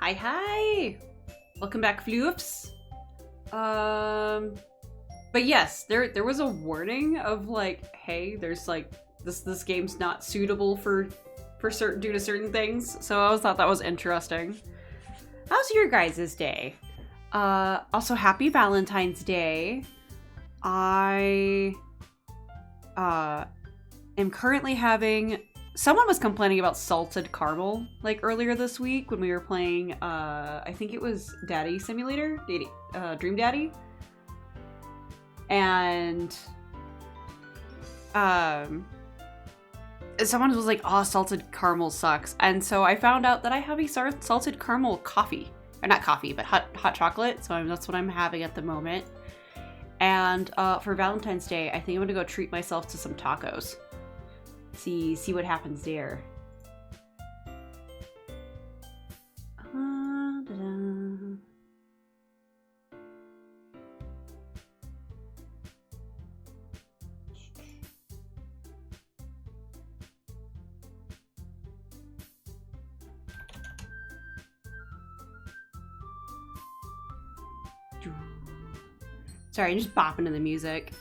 Hi, hi! Welcome back, floofs. But yes, there was a warning of like, hey, there's like, this game's not suitable for certain, due to certain things. So I always thought that was interesting. How's your guys' day? Also happy Valentine's Day. I am currently having, someone was complaining about salted caramel like earlier this week when we were playing I think it was Daddy Simulator, Dream Daddy. And someone was like, oh, salted caramel sucks. And so I found out that I have a salted caramel coffee. Or not coffee, but hot chocolate. So that's what I'm having at the moment. And for Valentine's Day, I think I'm gonna go treat myself to some tacos. See what happens there. Sorry, I'm just bopping to the music.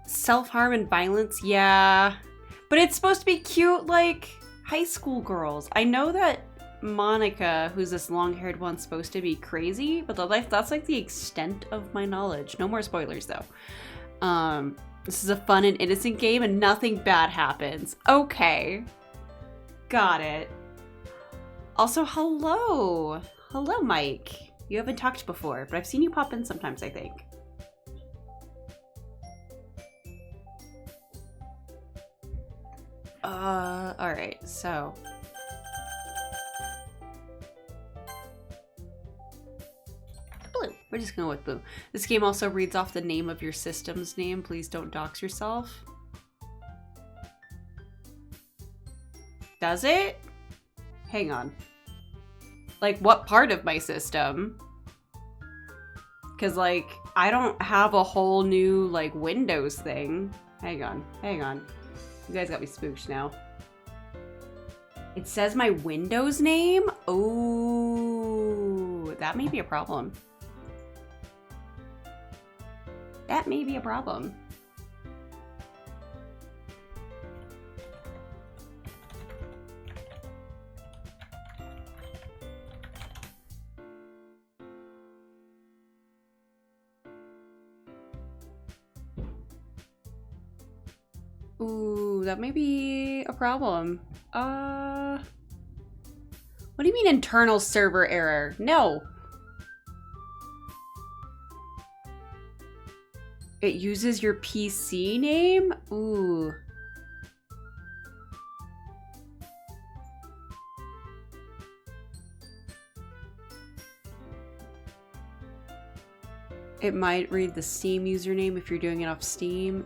Self-harm and violence, yeah. But it's supposed to be cute, like, high school girls. I know that Monica, who's this long-haired one, supposed to be crazy, but that's like the extent of my knowledge. No more spoilers, though. This is a fun and innocent game and nothing bad happens. Okay. Got it. Also, hello. Hello, Mike. You haven't talked before, but I've seen you pop in sometimes, I think. Alright, so. Blue. We're just going with blue. This game also reads off the name of your system's name. Please don't dox yourself. Does it? Hang on. Like, what part of my system? Because, like, I don't have a whole new, like, Windows thing. Hang on. You guys got me spooked now. It says my Windows name? Oh, that may be a problem. That may be a problem. Ooh, that may be a problem. What do you mean internal server error? No. It uses your PC name? Ooh. It might read the Steam username if you're doing it off Steam.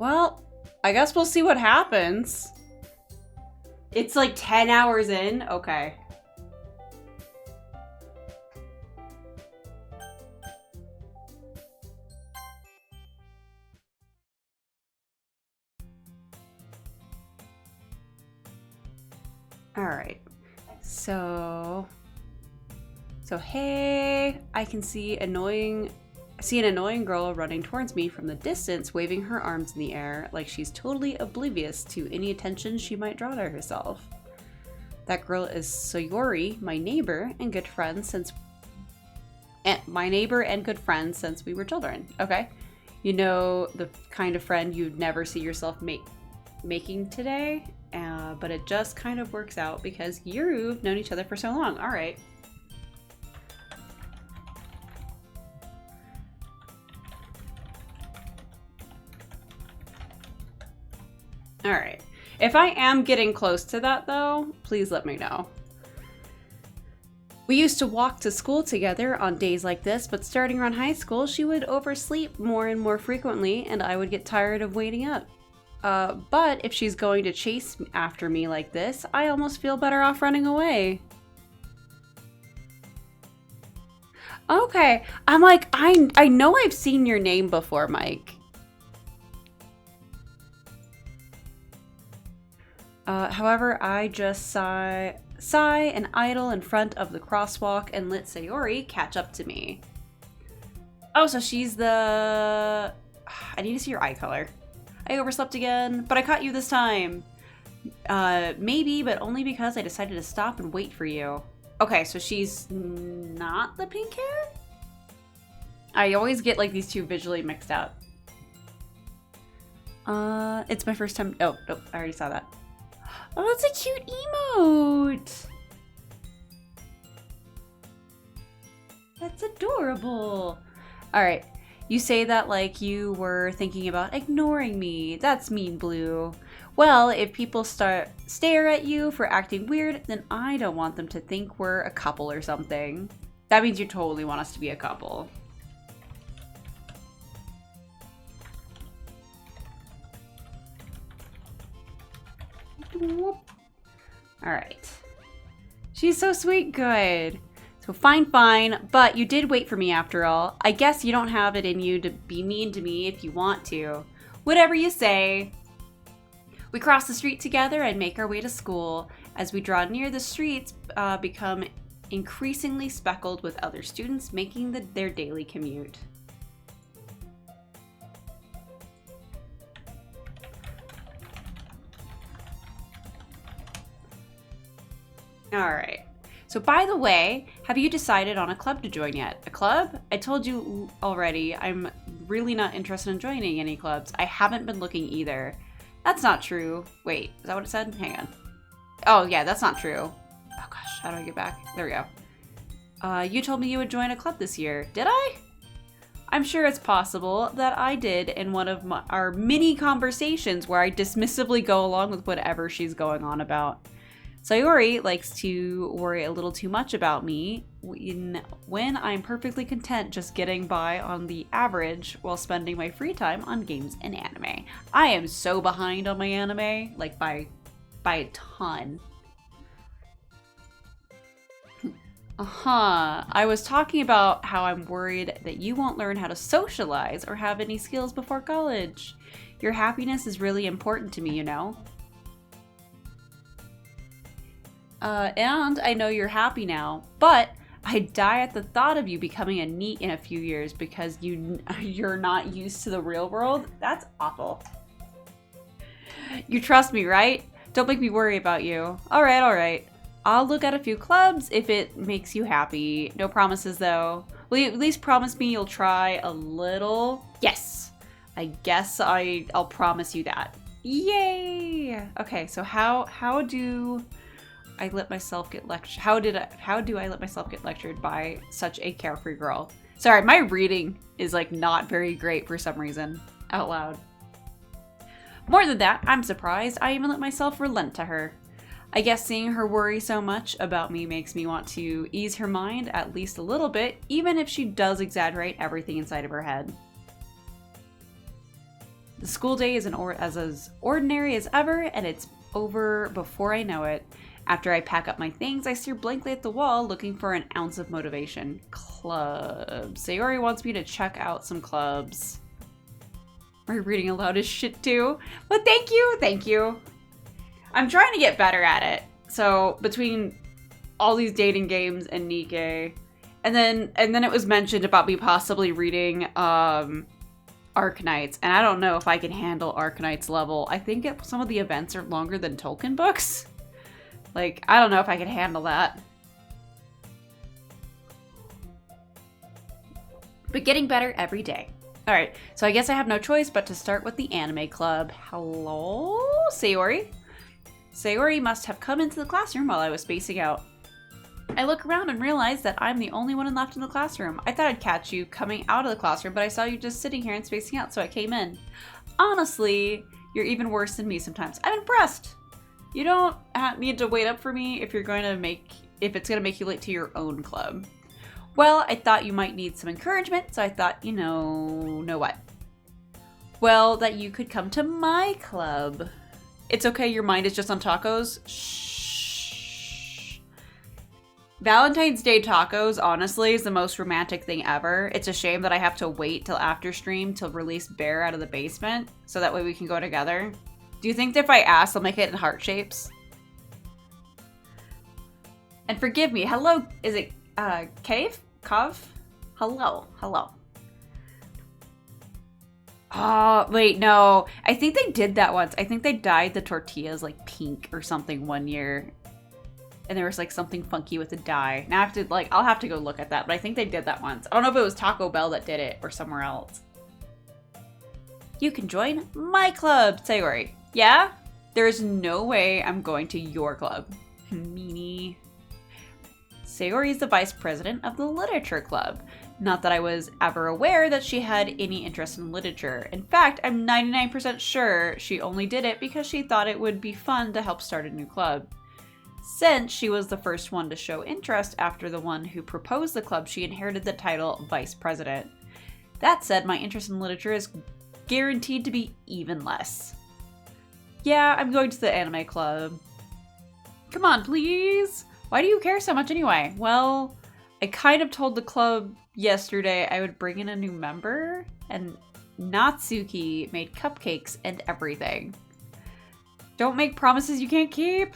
Well, I guess we'll see what happens. It's like 10 hours in? Okay. Alright. So hey, I can see an annoying girl running towards me from the distance, waving her arms in the air like she's totally oblivious to any attention she might draw to herself. That girl is Sayori, my neighbor and good friend since we were children. Okay. You know, the kind of friend you'd never see yourself making today, but it just kind of works out because you've known each other for so long. All right. Alright. If I am getting close to that, though, please let me know. We used to walk to school together on days like this, but starting around high school, she would oversleep more and more frequently, and I would get tired of waiting up. But if she's going to chase after me like this, I almost feel better off running away. Okay, I'm like, I know I've seen your name before, Mike. However, I just sigh and idle in front of the crosswalk and let Sayori catch up to me. Oh, so she's the... I need to see your eye color. I overslept again, but I caught you this time. Maybe, but only because I decided to stop and wait for you. Okay, so she's not the pink hair? I always get like these two visually mixed up. It's my first time. Oh, nope, I already saw that. Oh, that's a cute emote. That's adorable. All right, you say that like you were thinking about ignoring me. That's mean, Blue. Well, if people stare at you for acting weird, then I don't want them to think we're a couple or something. That means you totally want us to be a couple. All right. She's so sweet. Good. So fine, but you did wait for me after all. I guess you don't have it in you to be mean to me if you want to. Whatever you say. We cross the street together and make our way to school. As we draw near, the streets become increasingly speckled with other students making their daily commute. Alright. So by the way, have you decided on a club to join yet? A club? I told you already, I'm really not interested in joining any clubs. I haven't been looking either. That's not true. Wait, is that what it said? Hang on. Oh yeah, that's not true. Oh gosh, how do I get back? There we go. You told me you would join a club this year. Did I? I'm sure it's possible that I did in one of our mini conversations where I dismissively go along with whatever she's going on about. Sayori likes to worry a little too much about me when I'm perfectly content just getting by on the average while spending my free time on games and anime. I am so behind on my anime, like by a ton. I was talking about how I'm worried that you won't learn how to socialize or have any skills before college. Your happiness is really important to me, you know? And I know you're happy now, but I die at the thought of you becoming a NEET in a few years because you're not used to the real world. That's awful. You trust me, right? Don't make me worry about you. All right. I'll look at a few clubs if it makes you happy. No promises though. Will you at least promise me you'll try a little? Yes. I guess I'll promise you that. Yay! Okay, so how do I let myself get lectured? How do I let myself get lectured by such a carefree girl? Sorry, my reading is like not very great for some reason. Out loud. More than that, I'm surprised I even let myself relent to her. I guess seeing her worry so much about me makes me want to ease her mind at least a little bit, even if she does exaggerate everything inside of her head. The school day is as ordinary as ever, and it's over before I know it. After I pack up my things, I stare blankly at the wall, looking for an ounce of motivation. Clubs. Sayori wants me to check out some clubs. My reading aloud is shit too. But thank you. I'm trying to get better at it. So between all these dating games and Nikkei, and then it was mentioned about me possibly reading Arknights, and I don't know if I can handle Arknights level. I think some of the events are longer than Tolkien books. Like, I don't know if I can handle that. But getting better every day. Alright, so I guess I have no choice but to start with the anime club. Hello, Sayori? Sayori must have come into the classroom while I was spacing out. I look around and realize that I'm the only one left in the classroom. I thought I'd catch you coming out of the classroom, but I saw you just sitting here and spacing out, so I came in. Honestly, you're even worse than me sometimes. I'm impressed. You don't need to wait up for me if it's going to make you late to your own club. Well, I thought you might need some encouragement, so I thought, know what? Well, that you could come to my club. It's okay, your mind is just on tacos. Shh. Valentine's Day tacos, honestly, is the most romantic thing ever. It's a shame that I have to wait till after stream to release Bear out of the basement, so that way we can go together. Do you think that if I ask, I'll make it in heart shapes? And forgive me, hello, is it, Cave? Cov? Hello, hello. Oh, wait, no. I think they did that once. I think they dyed the tortillas like pink or something one year. And there was like something funky with the dye. Now I have to like, I'll have to go look at that, but I think they did that once. I don't know if it was Taco Bell that did it or somewhere else. You can join my club, Sayori. Yeah? There's no way I'm going to your club. Meanie. Sayori is the vice president of the literature club. Not that I was ever aware that she had any interest in literature. In fact, I'm 99% sure she only did it because she thought it would be fun to help start a new club. Since she was the first one to show interest after the one who proposed the club, she inherited the title vice president. That said, my interest in literature is guaranteed to be even less. Yeah, I'm going to the anime club. Come on, please. Why do you care so much anyway? Well, I kind of told the club yesterday I would bring in a new member, and Natsuki made cupcakes and everything. Don't make promises you can't keep.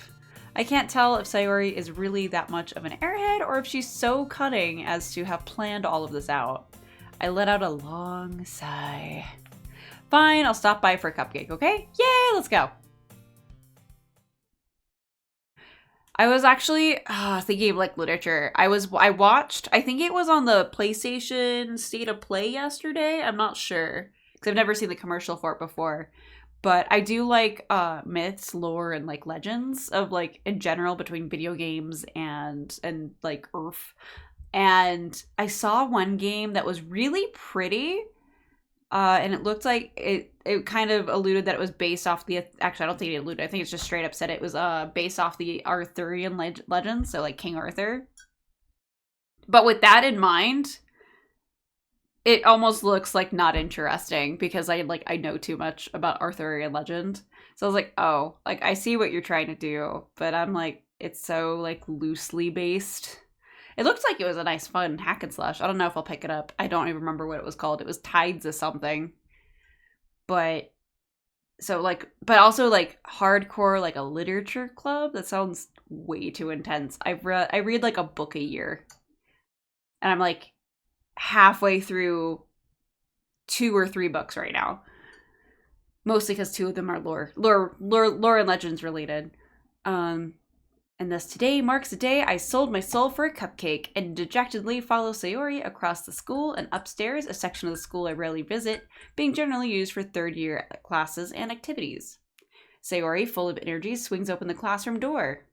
I can't tell if Sayori is really that much of an airhead or if she's so cunning as to have planned all of this out. I let out a long sigh. Fine, I'll stop by for a cupcake, okay? Yay, let's go. I was actually thinking of like literature. I watched, I think it was on the PlayStation State of Play yesterday. I'm not sure because I've never seen the commercial for it before. But I do like myths, lore, and like legends of like in general between video games and like Earth. And I saw one game that was really pretty. And it looked like it kind of alluded that it was based off the, actually I don't think it alluded, I think it's just straight up said it was based off the Arthurian legends, so like King Arthur. But with that in mind, it almost looks like not interesting because I know too much about Arthurian legend. So I was like, oh, like I see what you're trying to do, but I'm like, it's so like loosely based. It looked like it was a nice fun hack and slash. I don't know if I'll pick it up. I don't even remember what it was called. It was Tides of something. But so like, but also like hardcore, like a literature club. That sounds way too intense. I read like a book a year, and I'm like halfway through 2 or 3 books right now. Mostly because 2 of them are lore and legends related. And thus today marks the day I sold my soul for a cupcake and dejectedly follow Sayori across the school and upstairs, a section of the school I rarely visit, being generally used for 3rd year classes and activities. Sayori, full of energy, swings open the classroom door.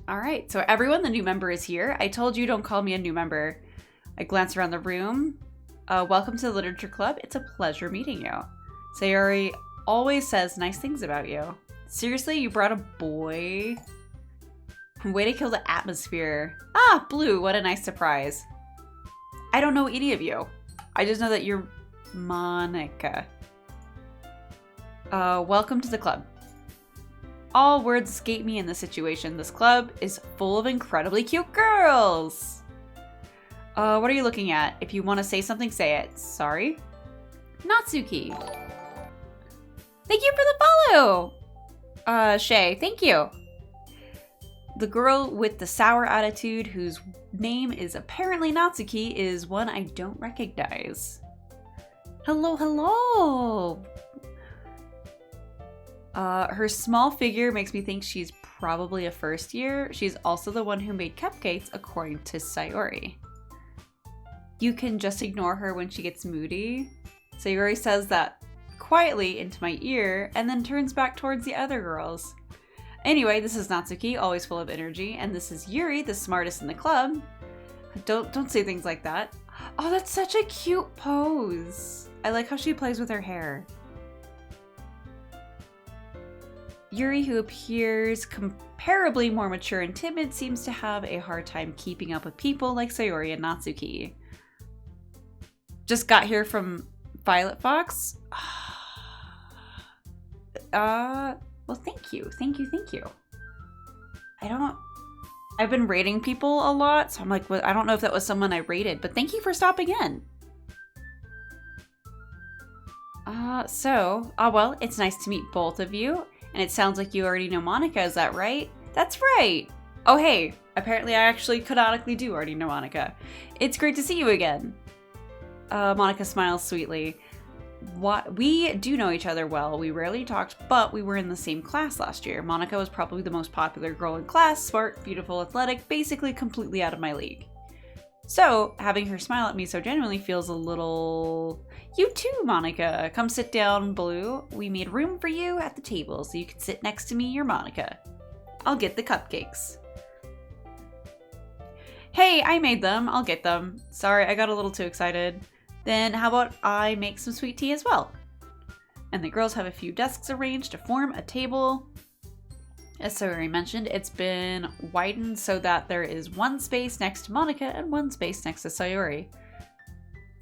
Alright, so everyone, the new member is here. I told you don't call me a new member. I glance around the room. Welcome to the Literature Club. It's a pleasure meeting you. Sayori always says nice things about you. Seriously, you brought a boy? Way to kill the atmosphere. Ah, Blue, what a nice surprise. I don't know any of you. I just know that you're Monica. Welcome to the club. All words escape me in this situation. This club is full of incredibly cute girls. What are you looking at? If you want to say something, say it. Sorry. Natsuki. Thank you for the follow! Shay, thank you. The girl with the sour attitude, whose name is apparently Natsuki, is one I don't recognize. Hello, hello! Her small figure makes me think she's probably a 1st year. She's also the one who made cupcakes, according to Sayori. You can just ignore her when she gets moody. Sayori says that quietly into my ear and then turns back towards the other girls. Anyway, this is Natsuki, always full of energy, and this is Yuri, the smartest in the club. Don't say things like that. Oh, that's such a cute pose. I like how she plays with her hair. Yuri, who appears comparably more mature and timid, seems to have a hard time keeping up with people like Sayori and Natsuki. Just got here from Violet Fox. Well, thank you. Thank you. Thank you. I've been rating people a lot, so I'm like, well, I don't know if that was someone I rated, but thank you for stopping in. Well, it's nice to meet both of you, and it sounds like you already know Monica, is that right? That's right. Oh, hey, apparently I actually canonically do already know Monica. It's great to see you again. Monica smiles sweetly. We do know each other well. We rarely talked, but we were in the same class last year. Monica was probably the most popular girl in class, smart, beautiful, athletic, basically completely out of my league. So, having her smile at me so genuinely feels a little... You too, Monica. Come sit down, Blue. We made room for you at the table so you can sit next to me. You're Monica. I'll get the cupcakes. Hey, I made them. I'll get them. Sorry, I got a little too excited. Then how about I make some sweet tea as well? And the girls have a few desks arranged to form a table. As Sayori mentioned, it's been widened so that there is one space next to Monica and one space next to Sayori.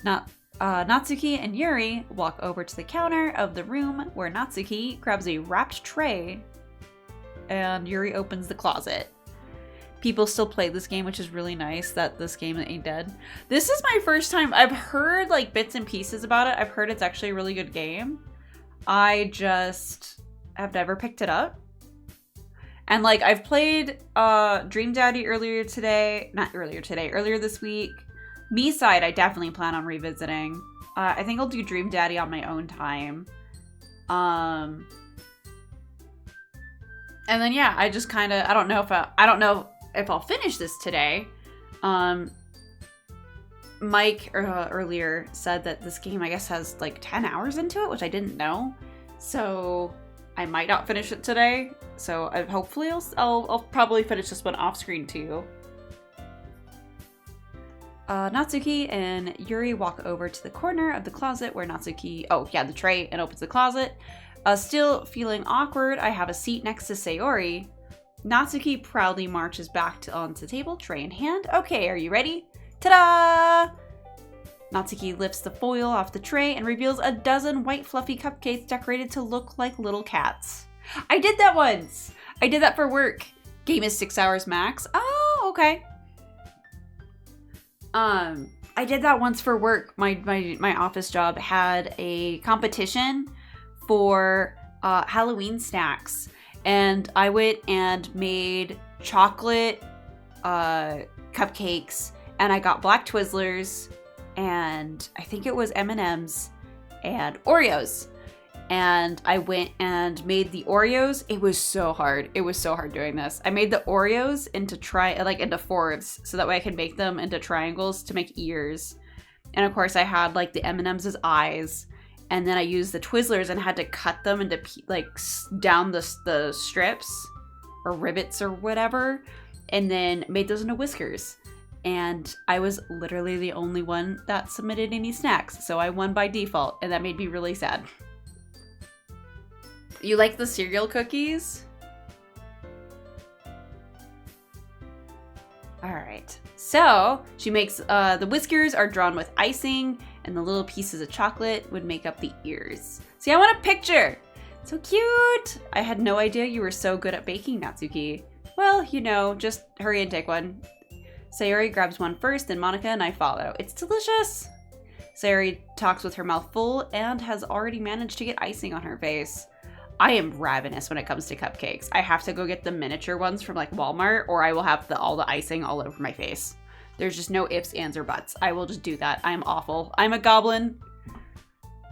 Natsuki and Yuri walk over to the counter of the room where Natsuki grabs a wrapped tray and Yuri opens the closet. People still play this game, which is really nice that this game ain't dead. This is my first time. I've heard like bits and pieces about it. I've heard it's actually a really good game. I just have never picked it up. And like I've played Dream Daddy earlier this week. MiSide I definitely plan on revisiting. I think I'll do Dream Daddy on my own time. And then yeah, I just kind of I don't know if I'll finish this today. Mike earlier said that this game I guess has like 10 hours into it, which I didn't know. So I might not finish it today. So hopefully I'll probably finish this one off screen too. Natsuki and Yuri walk over to the corner of the closet where Natsuki, the tray, and opens the closet. Still feeling awkward, I have a seat next to Sayori. Natsuki proudly marches back onto the table, tray in hand. Okay, are you ready? Ta-da! Natsuki lifts the foil off the tray and reveals a dozen white fluffy cupcakes decorated to look like little cats. I did that once! I did that for work. Game is 6 hours max. Oh, okay. I did that once for work. My office job had a competition for Halloween snacks. And I went and made chocolate cupcakes, and I got black Twizzlers, and I think it was M&Ms and Oreos. And I went and made the Oreos. It was so hard. It was so hard doing this. I made the Oreos into fourths, so that way I could make them into triangles to make ears. And of course, I had like the M&Ms as eyes. And then I used the Twizzlers and had to cut them into down the strips or rivets or whatever, and then made those into whiskers. And I was literally the only one that submitted any snacks, so I won by default, and that made me really sad. You like the cereal cookies? All right. So she makes the whiskers are drawn with icing, and the little pieces of chocolate would make up the ears. See, I want a picture. So cute. I had no idea you were so good at baking, Natsuki. Well, just hurry and take one. Sayori grabs one first, then Monica and I follow. It's delicious. Sayori talks with her mouth full and has already managed to get icing on her face. I am ravenous when it comes to cupcakes. I have to go get the miniature ones from like Walmart, or I will have all the icing all over my face. There's just no ifs, ands, or buts. I will just do that. I'm awful. I'm a goblin.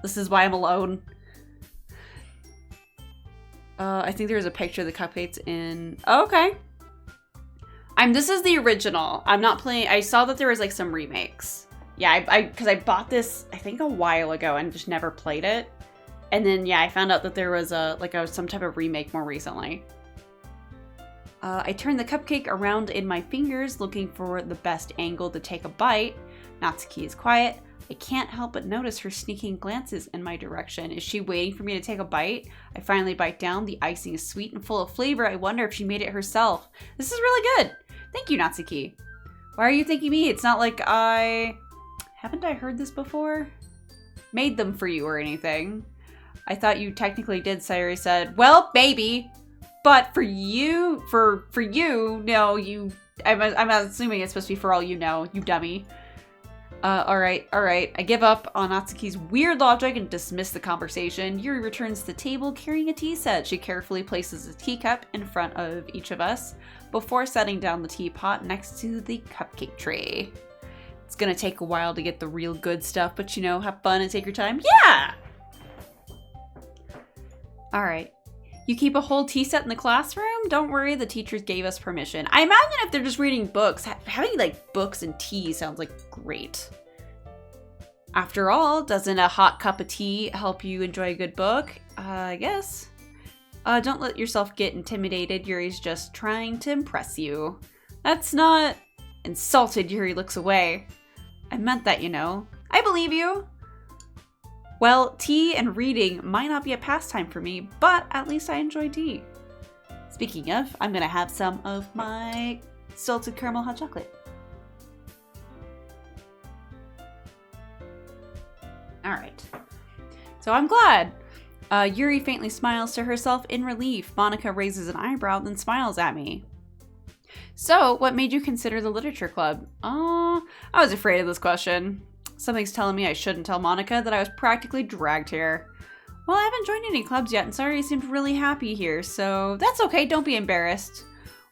This is why I'm alone. I think there's a picture of the cupcakes in... Oh, okay. This is the original. I'm not playing... I saw that there was like some remakes. Yeah, because I bought this, I think a while ago and just never played it. And then, yeah, I found out that there was some type of remake more recently. I turn the cupcake around in my fingers, looking for the best angle to take a bite. Natsuki is quiet. I can't help but notice her sneaking glances in my direction. Is she waiting for me to take a bite? I finally bite down. The icing is sweet and full of flavor. I wonder if she made it herself. This is really good. Thank you, Natsuki. Why are you thanking me? It's not like I Haven't I heard this before? Made them for you or anything. I thought you technically did, Sayuri said. Well, maybe. But for you, no, I'm assuming it's supposed to be for all you know, you dummy. Alright. I give up on Natsuki's weird logic and dismiss the conversation. Yuri returns to the table carrying a tea set. She carefully places a teacup in front of each of us before setting down the teapot next to the cupcake tray. It's gonna take a while to get the real good stuff, but you know, have fun and take your time. Yeah! Alright. You keep a whole tea set in the classroom? Don't worry, the teachers gave us permission. I imagine if they're just reading books, having like books and tea sounds like great. After all, doesn't a hot cup of tea help you enjoy a good book? I guess. Don't let yourself get intimidated. Yuri's just trying to impress you. That's not... Insulted, Yuri looks away. I meant that, you know. I believe you. Well, tea and reading might not be a pastime for me, but at least I enjoy tea. Speaking of, I'm gonna have some of my salted caramel hot chocolate. Alright. So I'm glad. Yuri faintly smiles to herself in relief. Monica raises an eyebrow, then smiles at me. So, what made you consider the literature club? I was afraid of this question. Something's telling me I shouldn't tell Monica that I was practically dragged here. Well, I haven't joined any clubs yet, and Sayuri seemed really happy here, so that's okay, don't be embarrassed.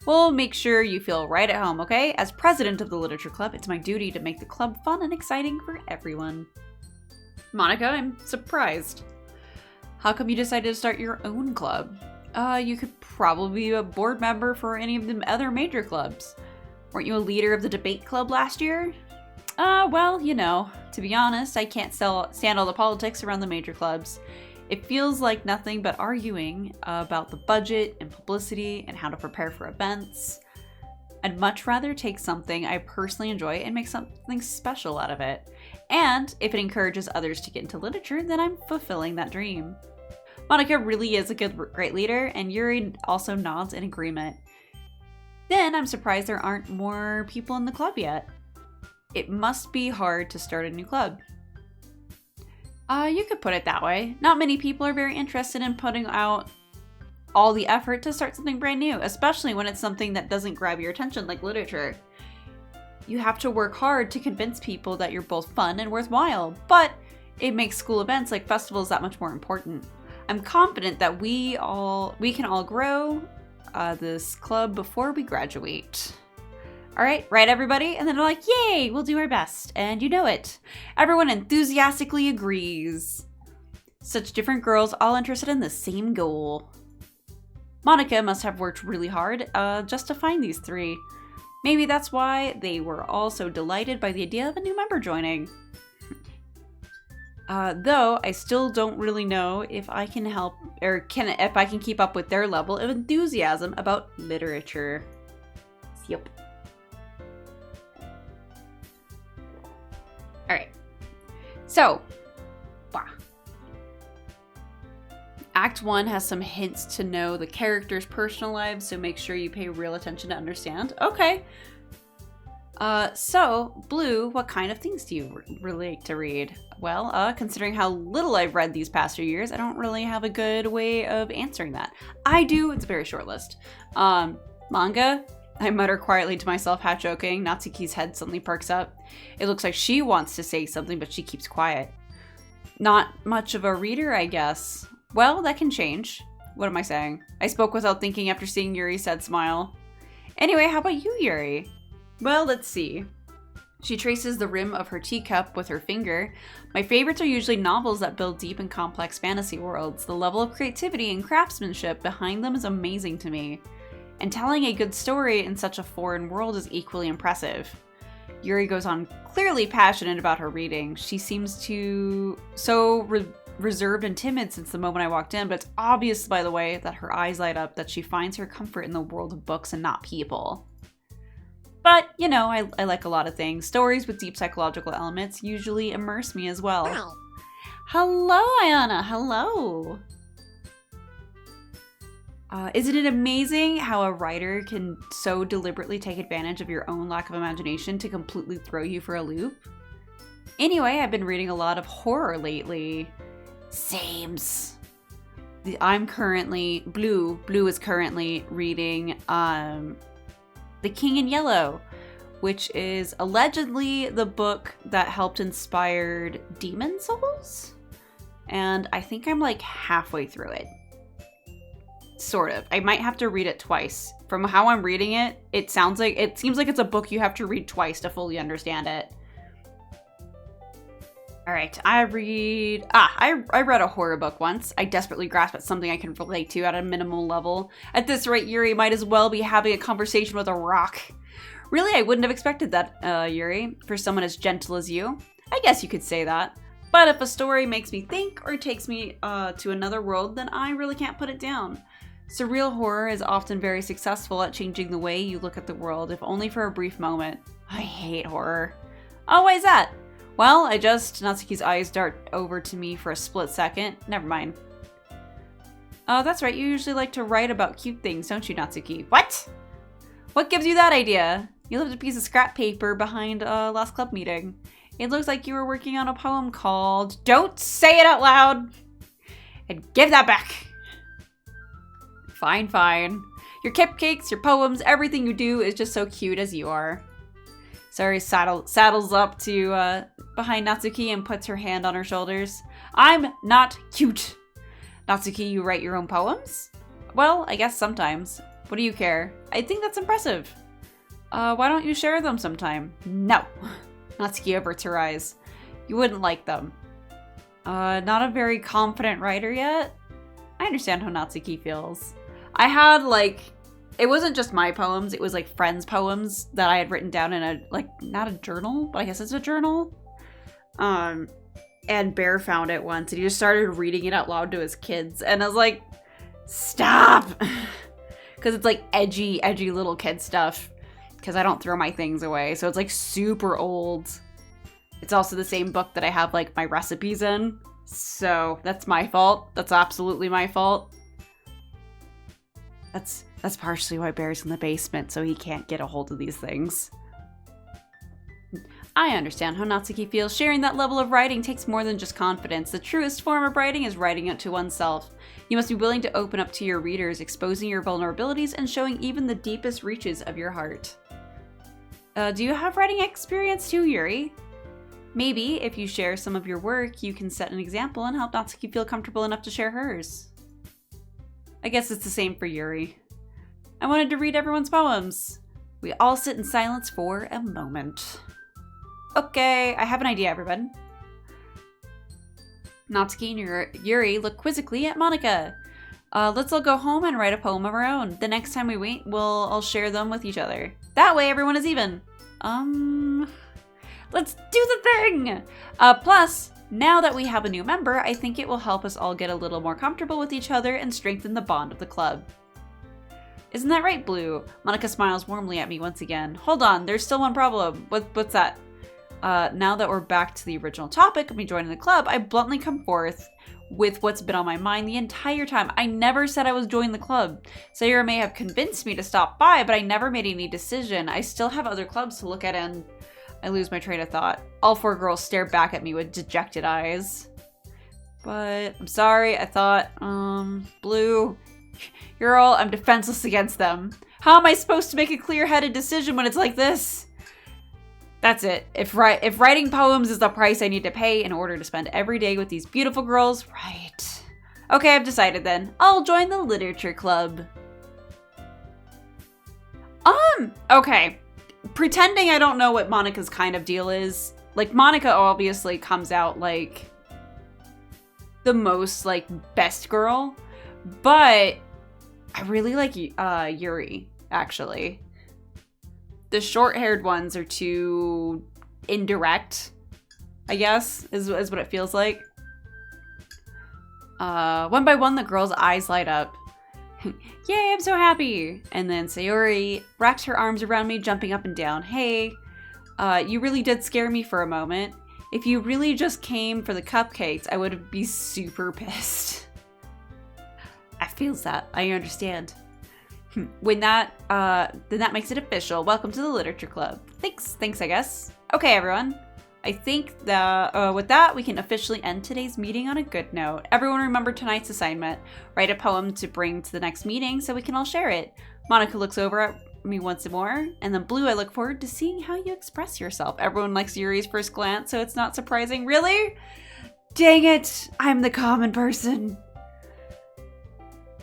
We'll make sure you feel right at home, okay? As president of the literature club, it's my duty to make the club fun and exciting for everyone. Monica, I'm surprised. How come you decided to start your own club? You could probably be a board member for any of the other major clubs. Weren't you a leader of the debate club last year? Well, you know, to be honest, I can't stand all the politics around the major clubs. It feels like nothing but arguing about the budget and publicity and how to prepare for events. I'd much rather take something I personally enjoy and make something special out of it. And if it encourages others to get into literature, then I'm fulfilling that dream. Monica really is a great leader, and Yuri also nods in agreement. Then I'm surprised there aren't more people in the club yet. It must be hard to start a new club. You could put it that way. Not many people are very interested in putting out all the effort to start something brand new, especially when it's something that doesn't grab your attention like literature. You have to work hard to convince people that you're both fun and worthwhile, but it makes school events like festivals that much more important. I'm confident that we can all grow this club before we graduate. All right, everybody? And then they're like, yay, we'll do our best. And you know it. Everyone enthusiastically agrees. Such different girls, all interested in the same goal. Monica must have worked really hard just to find these three. Maybe that's why they were all so delighted by the idea of a new member joining. Though I still don't really know if I can help, or if I can keep up with their level of enthusiasm about literature. Yep. Alright. So, Act 1 has some hints to know the characters' personal lives, so make sure you pay real attention to understand. Okay. So, Blue, what kind of things do you relate to read? Well, considering how little I've read these past few years, I don't really have a good way of answering that. I do, it's a very short list. Manga? I mutter quietly to myself, half joking. Natsuki's head suddenly perks up. It looks like she wants to say something, but she keeps quiet. Not much of a reader, I guess. Well, that can change. What am I saying? I spoke without thinking after seeing Yuri's sad smile. Anyway, how about you, Yuri? Well, let's see. She traces the rim of her teacup with her finger. My favorites are usually novels that build deep and complex fantasy worlds. The level of creativity and craftsmanship behind them is amazing to me. And telling a good story in such a foreign world is equally impressive. Yuri goes on, clearly passionate about her reading. She seems so reserved and timid since the moment I walked in, but it's obvious by the way that her eyes light up that she finds her comfort in the world of books and not people. But, you know, I like a lot of things. Stories with deep psychological elements usually immerse me as well. Wow. Hello, Ayana. Hello. Isn't it amazing how a writer can so deliberately take advantage of your own lack of imagination to completely throw you for a loop? Anyway, I've been reading a lot of horror lately. Sames. Blue is currently reading The King in Yellow, which is allegedly the book that helped inspire Demon Souls. And I think I'm like halfway through it. Sort of. I might have to read it twice. From how I'm reading it, it seems like it's a book you have to read twice to fully understand it. All right, I read a horror book once. I desperately grasped at something I can relate to at a minimal level. At this rate, Yuri might as well be having a conversation with a rock. Really, I wouldn't have expected that, Yuri, for someone as gentle as you. I guess you could say that. But if a story makes me think or takes me to another world, then I really can't put it down. Surreal horror is often very successful at changing the way you look at the world, if only for a brief moment. I hate horror. Oh, why is that? Well, Natsuki's eyes dart over to me for a split second. Never mind. Oh, that's right. You usually like to write about cute things, don't you, Natsuki? What? What gives you that idea? You left a piece of scrap paper behind last club meeting. It looks like you were working on a poem called... Don't say it out loud! And give that back! Fine, fine. Your cupcakes, your poems, everything you do is just so cute as you are. Sari saddles up to behind Natsuki and puts her hand on her shoulders. I'm not cute. Natsuki, you write your own poems? Well, I guess sometimes. What do you care? I think that's impressive. Why don't you share them sometime? No. Natsuki averts her eyes. You wouldn't like them. Not a very confident writer yet? I understand how Natsuki feels. I had, it wasn't just my poems, it was, friends' poems that I had written down in a, not a journal, but I guess it's a journal. And Bear found it once, and he just started reading it out loud to his kids, and I was like, stop! Because it's, edgy little kid stuff. Because I don't throw my things away, so it's, super old. It's also the same book that I have, my recipes in. So, that's my fault. That's absolutely my fault. That's partially why Bear's in the basement, so he can't get a hold of these things. I understand how Natsuki feels. Sharing that level of writing takes more than just confidence. The truest form of writing is writing it to oneself. You must be willing to open up to your readers, exposing your vulnerabilities and showing even the deepest reaches of your heart. Do you have writing experience too, Yuri? Maybe, if you share some of your work, you can set an example and help Natsuki feel comfortable enough to share hers. I guess it's the same for Yuri. I wanted to read everyone's poems. We all sit in silence for a moment. Okay, I have an idea, everyone. Natsuki and Yuri look quizzically at Monika. Let's all go home and write a poem of our own. The next time we meet, we'll all share them with each other. That way everyone is even. Let's do the thing! Plus, now that we have a new member, I think it will help us all get a little more comfortable with each other and strengthen the bond of the club. Isn't that right, Blue? Monika smiles warmly at me once again. Hold on, there's still one problem. What's that? Now that we're back to the original topic of me joining the club, I bluntly come forth with what's been on my mind the entire time. I never said I was joining the club. Sayura may have convinced me to stop by, but I never made any decision. I still have other clubs to look at, and I lose my train of thought. All four girls stare back at me with dejected eyes. But I'm sorry, I thought, Blue, I'm defenseless against them. How am I supposed to make a clear-headed decision when it's like this? That's it. If writing poems is the price I need to pay in order to spend every day with these beautiful girls, right. Okay, I've decided then. I'll join the literature club. Okay. Pretending I don't know what Monika's kind of deal is. Monika obviously comes out the most, best girl. But I really like Yuri, actually. The short-haired ones are too indirect, I guess, is what it feels like. One by one, the girl's eyes light up. Yay, I'm so happy! And then Sayori wraps her arms around me, jumping up and down. Hey, you really did scare me for a moment. If you really just came for the cupcakes, I would be super pissed. I feels that. I understand. When then that makes it official. Welcome to the literature club. Thanks, I guess. Okay, everyone. I think that with that, we can officially end today's meeting on a good note. Everyone remember tonight's assignment. Write a poem to bring to the next meeting so we can all share it. Monica looks over at me once more, and then Blue, I look forward to seeing how you express yourself. Everyone likes Yuri's first glance, so it's not surprising. Really? Dang it, I'm the common person.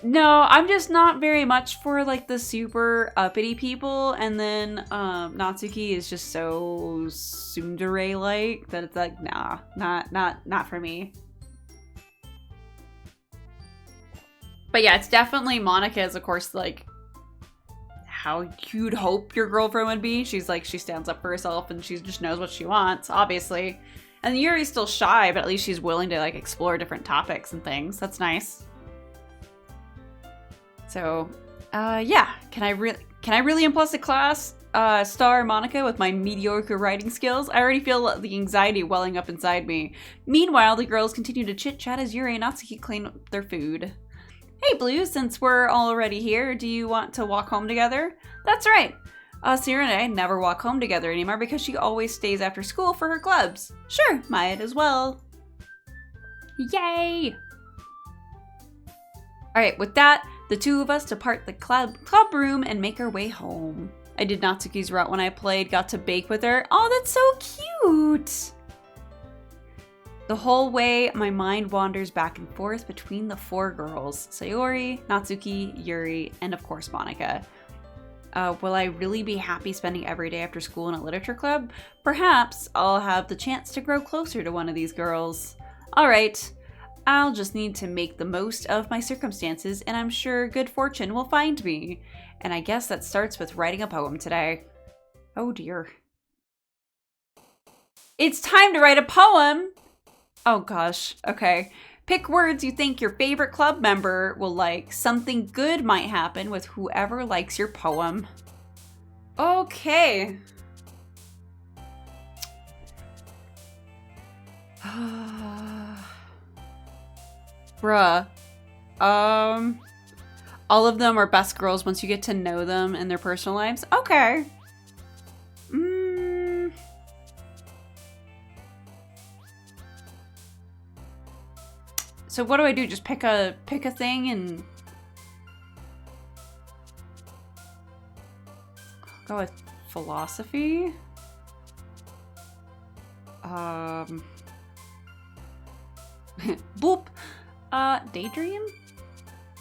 No, I'm just not very much for like the super uppity people, and then Natsuki is just so tsundere-like that it's like, nah, not for me. But yeah, it's definitely Monica is of course like how you'd hope your girlfriend would be. She's like, she stands up for herself and she just knows what she wants, obviously. And Yuri's still shy, but at least she's willing to like explore different topics and things. That's nice. So, yeah, can I really impress the class star Monica with my mediocre writing skills? I already feel the anxiety welling up inside me. Meanwhile, the girls continue to chit-chat as Yuri and Natsuki clean up their food. Hey, Blue, since we're already here, do you want to walk home together? That's right. Sierra and I never walk home together anymore because she always stays after school for her clubs. Sure, might as well. Yay! Alright, with that, the two of us depart the club room and make our way home. I did Natsuki's route when I played, got to bake with her. Oh, that's so cute! The whole way, my mind wanders back and forth between the four girls. Sayori, Natsuki, Yuri, and of course Monica. Will I really be happy spending every day after school in a literature club? Perhaps I'll have the chance to grow closer to one of these girls. Alright. I'll just need to make the most of my circumstances, and I'm sure good fortune will find me. And I guess that starts with writing a poem today. Oh dear. It's time to write a poem! Oh gosh, okay. Pick words you think your favorite club member will like. Something good might happen with whoever likes your poem. Okay. Bruh. All of them are best girls once you get to know them and their personal lives. Okay. So what do I do? Just pick a thing and go with philosophy. Boop. Daydream?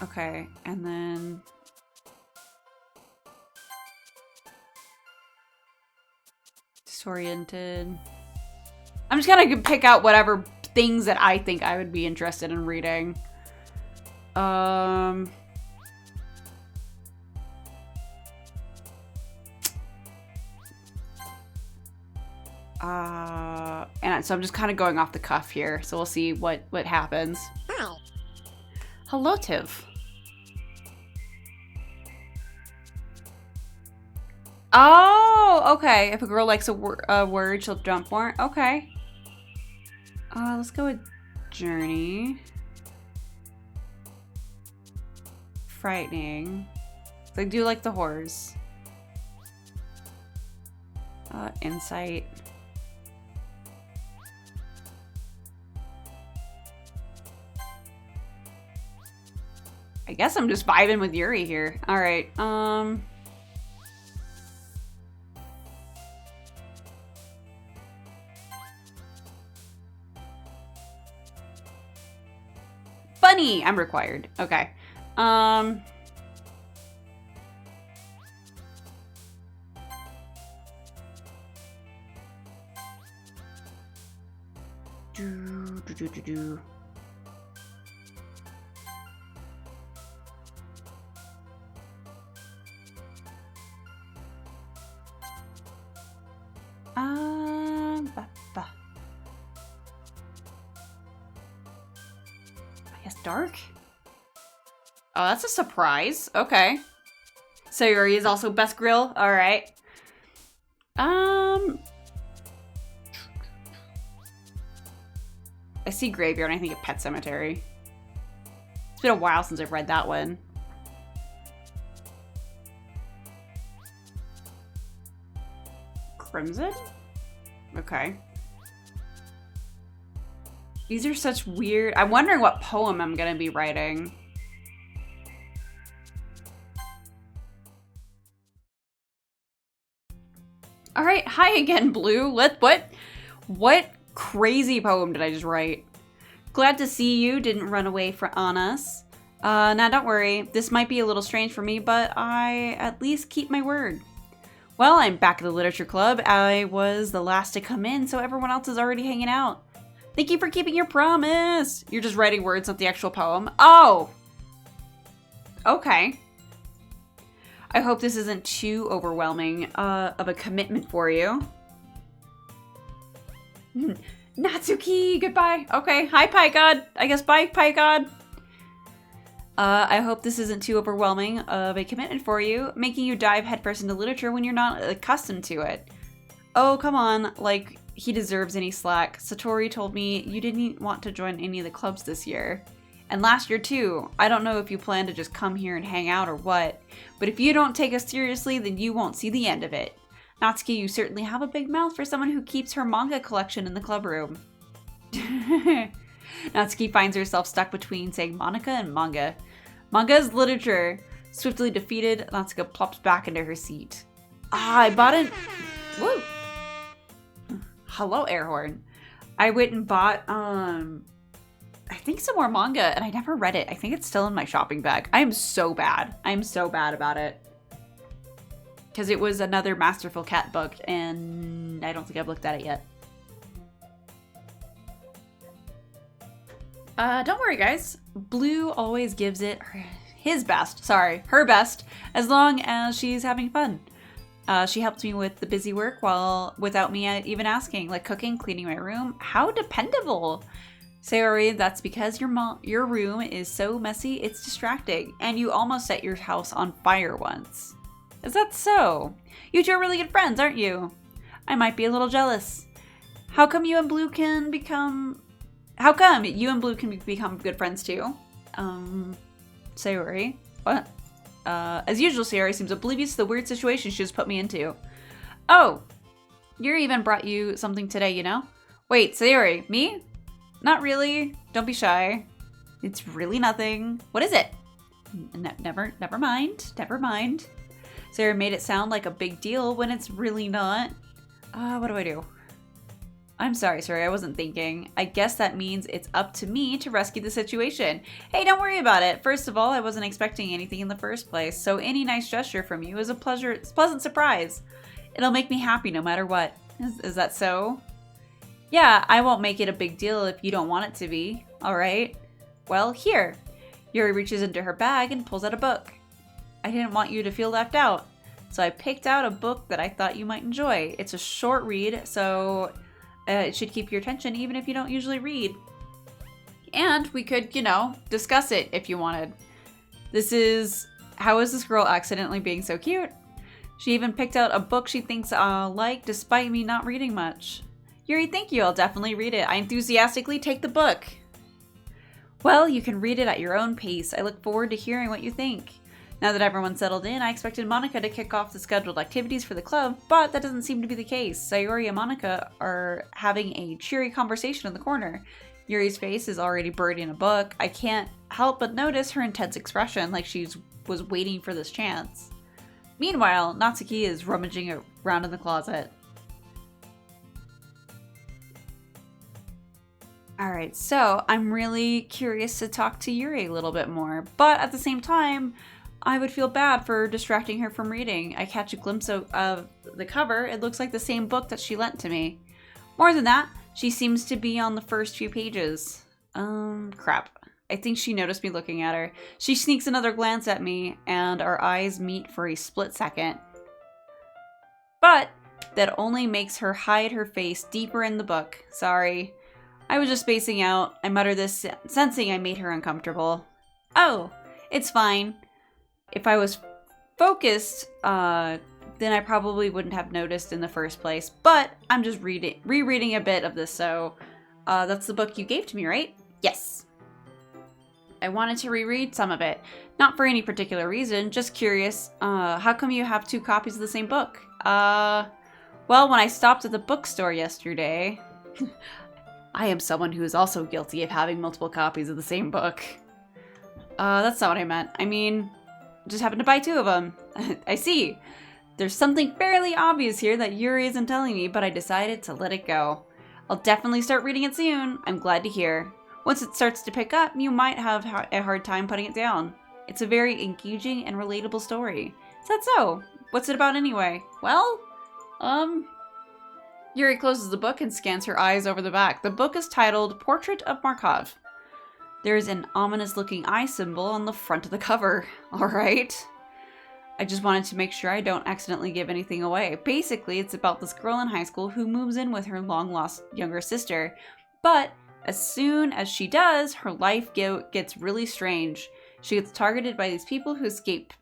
Okay, and then disoriented. I'm just gonna pick out whatever things that I think I would be interested in reading. And so I'm just kind of going off the cuff here, so we'll see what happens. Hi. Hello, Tiv. Oh, okay. If a girl likes a word, she'll jump more. Okay. Let's go with journey. Frightening. I do like the horrors. Insight. I guess I'm just vibing with Yuri here. All right. Bunny, I'm required. Okay. Do. I guess dark? Oh, that's a surprise. Okay. So Yuri is also best grill. All right. I see graveyard and I think of Pet Cemetery. It's been a while since I've read that one. Crimson? Okay. These are such weird... I'm wondering what poem I'm gonna be writing. All right, hi again, Blue. What crazy poem did I just write? Glad to see you didn't run away on us. Now don't worry, this might be a little strange for me, but I at least keep my word. Well, I'm back at the literature club. I was the last to come in, so everyone else is already hanging out. Thank you for keeping your promise. You're just writing words, not the actual poem. Oh! Okay. I hope this isn't too overwhelming of a commitment for you. Natsuki, goodbye. Okay, hi, Pie God. I guess bye, Pie God. I hope this isn't too overwhelming of a commitment for you, making you dive headfirst into literature when you're not accustomed to it. Oh, come on, like, he deserves any slack. Satori told me you didn't want to join any of the clubs this year. And last year too. I don't know if you plan to just come here and hang out or what, but if you don't take us seriously, then you won't see the end of it. Natsuki, you certainly have a big mouth for someone who keeps her manga collection in the club room. Natsuki finds herself stuck between saying Monica and manga. Manga is literature. Swiftly defeated, Natsuki plops back into her seat. Ah, I bought it. Woo! Hello, air horn. I went and bought, I think some more manga, and I never read it. I think it's still in my shopping bag. I am so bad. I'm so bad about it. Because it was another Masterful Cat book, and I don't think I've looked at it yet. Don't worry, guys. Blue always gives it her best, as long as she's having fun. She helps me with the busy work without me even asking, like cooking, cleaning my room. How dependable! Sayori, that's because your room is so messy, it's distracting, and you almost set your house on fire once. Is that so? You two are really good friends, aren't you? I might be a little jealous. How come you and Blue can become good friends too? Sayori, what? As usual, Sayori seems oblivious to the weird situation she just put me into. Oh, Yuri even brought you something today, you know? Wait, Sayori, me? Not really. Don't be shy. It's really nothing. What is it? Never mind. Never mind. Sayori made it sound like a big deal when it's really not. What do I do? I'm sorry, I wasn't thinking. I guess that means it's up to me to rescue the situation. Hey, don't worry about it. First of all, I wasn't expecting anything in the first place, so any nice gesture from you is a pleasant surprise. It'll make me happy no matter what. Is that so? Yeah, I won't make it a big deal if you don't want it to be. All right. Well, here. Yuri reaches into her bag and pulls out a book. I didn't want you to feel left out, so I picked out a book that I thought you might enjoy. It's a short read, so it should keep your attention even if you don't usually read. And we could, discuss it if you wanted. How is this girl accidentally being so cute? She even picked out a book she thinks I'll like despite me not reading much. Yuri, thank you. I'll definitely read it. I enthusiastically take the book. Well, you can read it at your own pace. I look forward to hearing what you think. Now that everyone's settled in, I expected Monica to kick off the scheduled activities for the club, but that doesn't seem to be the case. Sayori and Monica are having a cheery conversation in the corner. Yuri's face is already buried in a book. I can't help but notice her intense expression, like she was waiting for this chance. Meanwhile, Natsuki is rummaging around in the closet. Alright, so I'm really curious to talk to Yuri a little bit more, but at the same time, I would feel bad for distracting her from reading. I catch a glimpse of the cover. It looks like the same book that she lent to me. More than that, she seems to be on the first few pages. Crap. I think she noticed me looking at her. She sneaks another glance at me, and our eyes meet for a split second. But that only makes her hide her face deeper in the book. Sorry. I was just spacing out. I muttered this, sensing I made her uncomfortable. Oh, it's fine. If I was focused, then I probably wouldn't have noticed in the first place. But I'm just rereading a bit of this, so that's the book you gave to me, right? Yes. I wanted to reread some of it. Not for any particular reason, just curious. How come you have two copies of the same book? Well, when I stopped at the bookstore yesterday... I am someone who is also guilty of having multiple copies of the same book. That's not what I meant. I mean, just happened to buy 2 of them. I see. There's something fairly obvious here that Yuri isn't telling me, but I decided to let it go. I'll definitely start reading it soon. I'm glad to hear. Once it starts to pick up, you might have a hard time putting it down. It's a very engaging and relatable story. Is that so? What's it about anyway? Well, Yuri closes the book and scans her eyes over the back. The book is titled Portrait of Markov. There is an ominous-looking eye symbol on the front of the cover. Alright. I just wanted to make sure I don't accidentally give anything away. Basically, it's about this girl in high school who moves in with her long-lost younger sister. But as soon as she does, her life gets really strange. She gets targeted by these people who escaped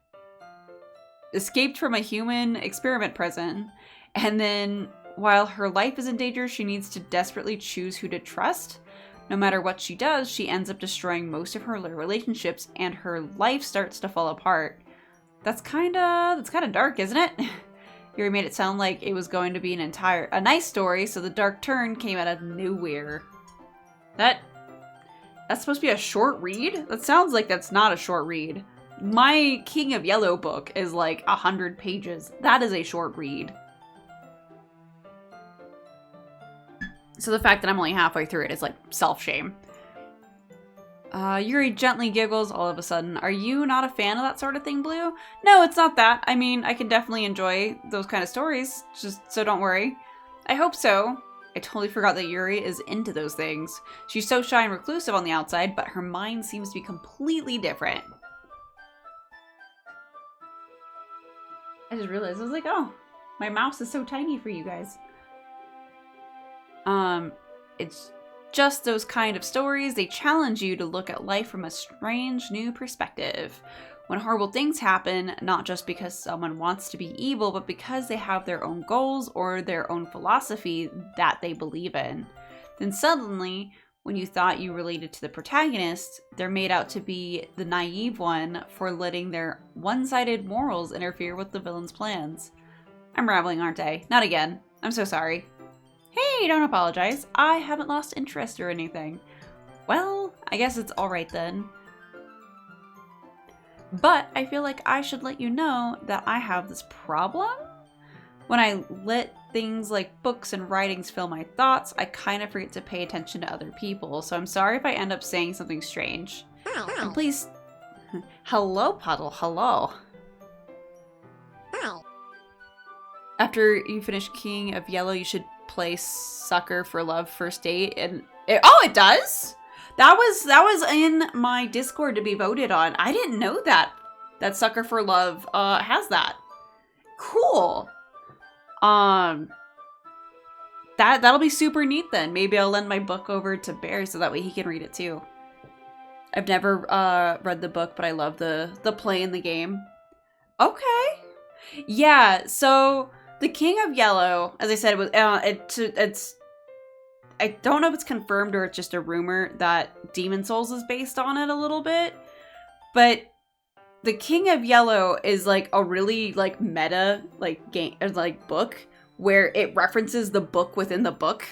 from a human experiment prison. And then, while her life is in danger, she needs to desperately choose who to trust. No matter what she does, she ends up destroying most of her relationships, and her life starts to fall apart. That's kind of dark, isn't it? Yuri made it sound like it was going to be a nice story, so the dark turn came out of nowhere. That's supposed to be a short read? That sounds like that's not a short read. My King of Yellow book is like 100 pages. That is a short read. So the fact that I'm only halfway through it is like self-shame. Yuri gently giggles all of a sudden. Are you not a fan of that sort of thing, Blue? No, it's not that. I mean, I can definitely enjoy those kind of stories, just so don't worry. I hope so. I totally forgot that Yuri is into those things. She's so shy and reclusive on the outside, but her mind seems to be completely different. I just realized, I was like, oh, my mouse is so tiny for you guys. It's just those kind of stories. They challenge you to look at life from a strange new perspective. When horrible things happen, not just because someone wants to be evil, but because they have their own goals or their own philosophy that they believe in. Then suddenly, when you thought you related to the protagonist, they're made out to be the naive one for letting their one-sided morals interfere with the villain's plans. I'm rambling, aren't I? Not again. I'm so sorry. Hey, don't apologize. I haven't lost interest or anything. Well, I guess it's alright then. But I feel like I should let you know that I have this problem. When I let things like books and writings fill my thoughts, I kind of forget to pay attention to other people. So I'm sorry if I end up saying something strange. Hi. And please... Hello, Puddle. Hello. Hi. After you finish King of Yellow, you should play Sucker for Love First Date, and it does? That was in my Discord to be voted on. I didn't know that Sucker for Love has that. Cool. That'll be super neat then. Maybe I'll lend my book over to Bear so that way he can read it too. I've never read the book, but I love the play in the game. Okay. Yeah, so the King of Yellow, as I said, it's I don't know if it's confirmed or it's just a rumor that Demon Souls is based on it a little bit, but the King of Yellow is like a really like meta like game or like book where it references the book within the book.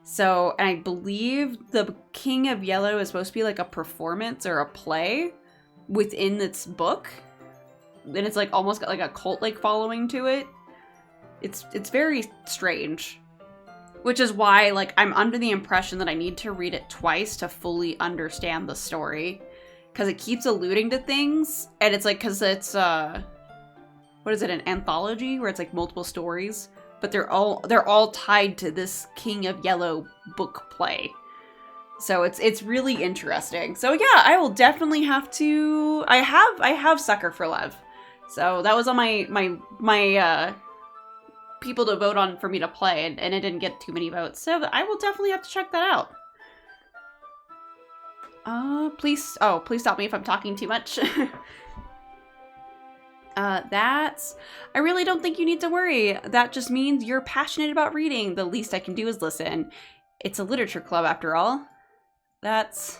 So, and I believe the King of Yellow is supposed to be like a performance or a play within its book. And it's like almost got like a cult-like following to it. It's very strange. Which is why like I'm under the impression that I need to read it twice to fully understand the story. Because it keeps alluding to things. And it's like, because it's, what is it, an anthology? Where it's like multiple stories. But they're all tied to this King of Yellow book play. So it's really interesting. So yeah, I will definitely have to, I have Sucker for Love. So that was on my people to vote on for me to play, and it didn't get too many votes. So I will definitely have to check that out. Please stop me if I'm talking too much. I really don't think you need to worry. That just means you're passionate about reading. The least I can do is listen. It's a literature club after all. That's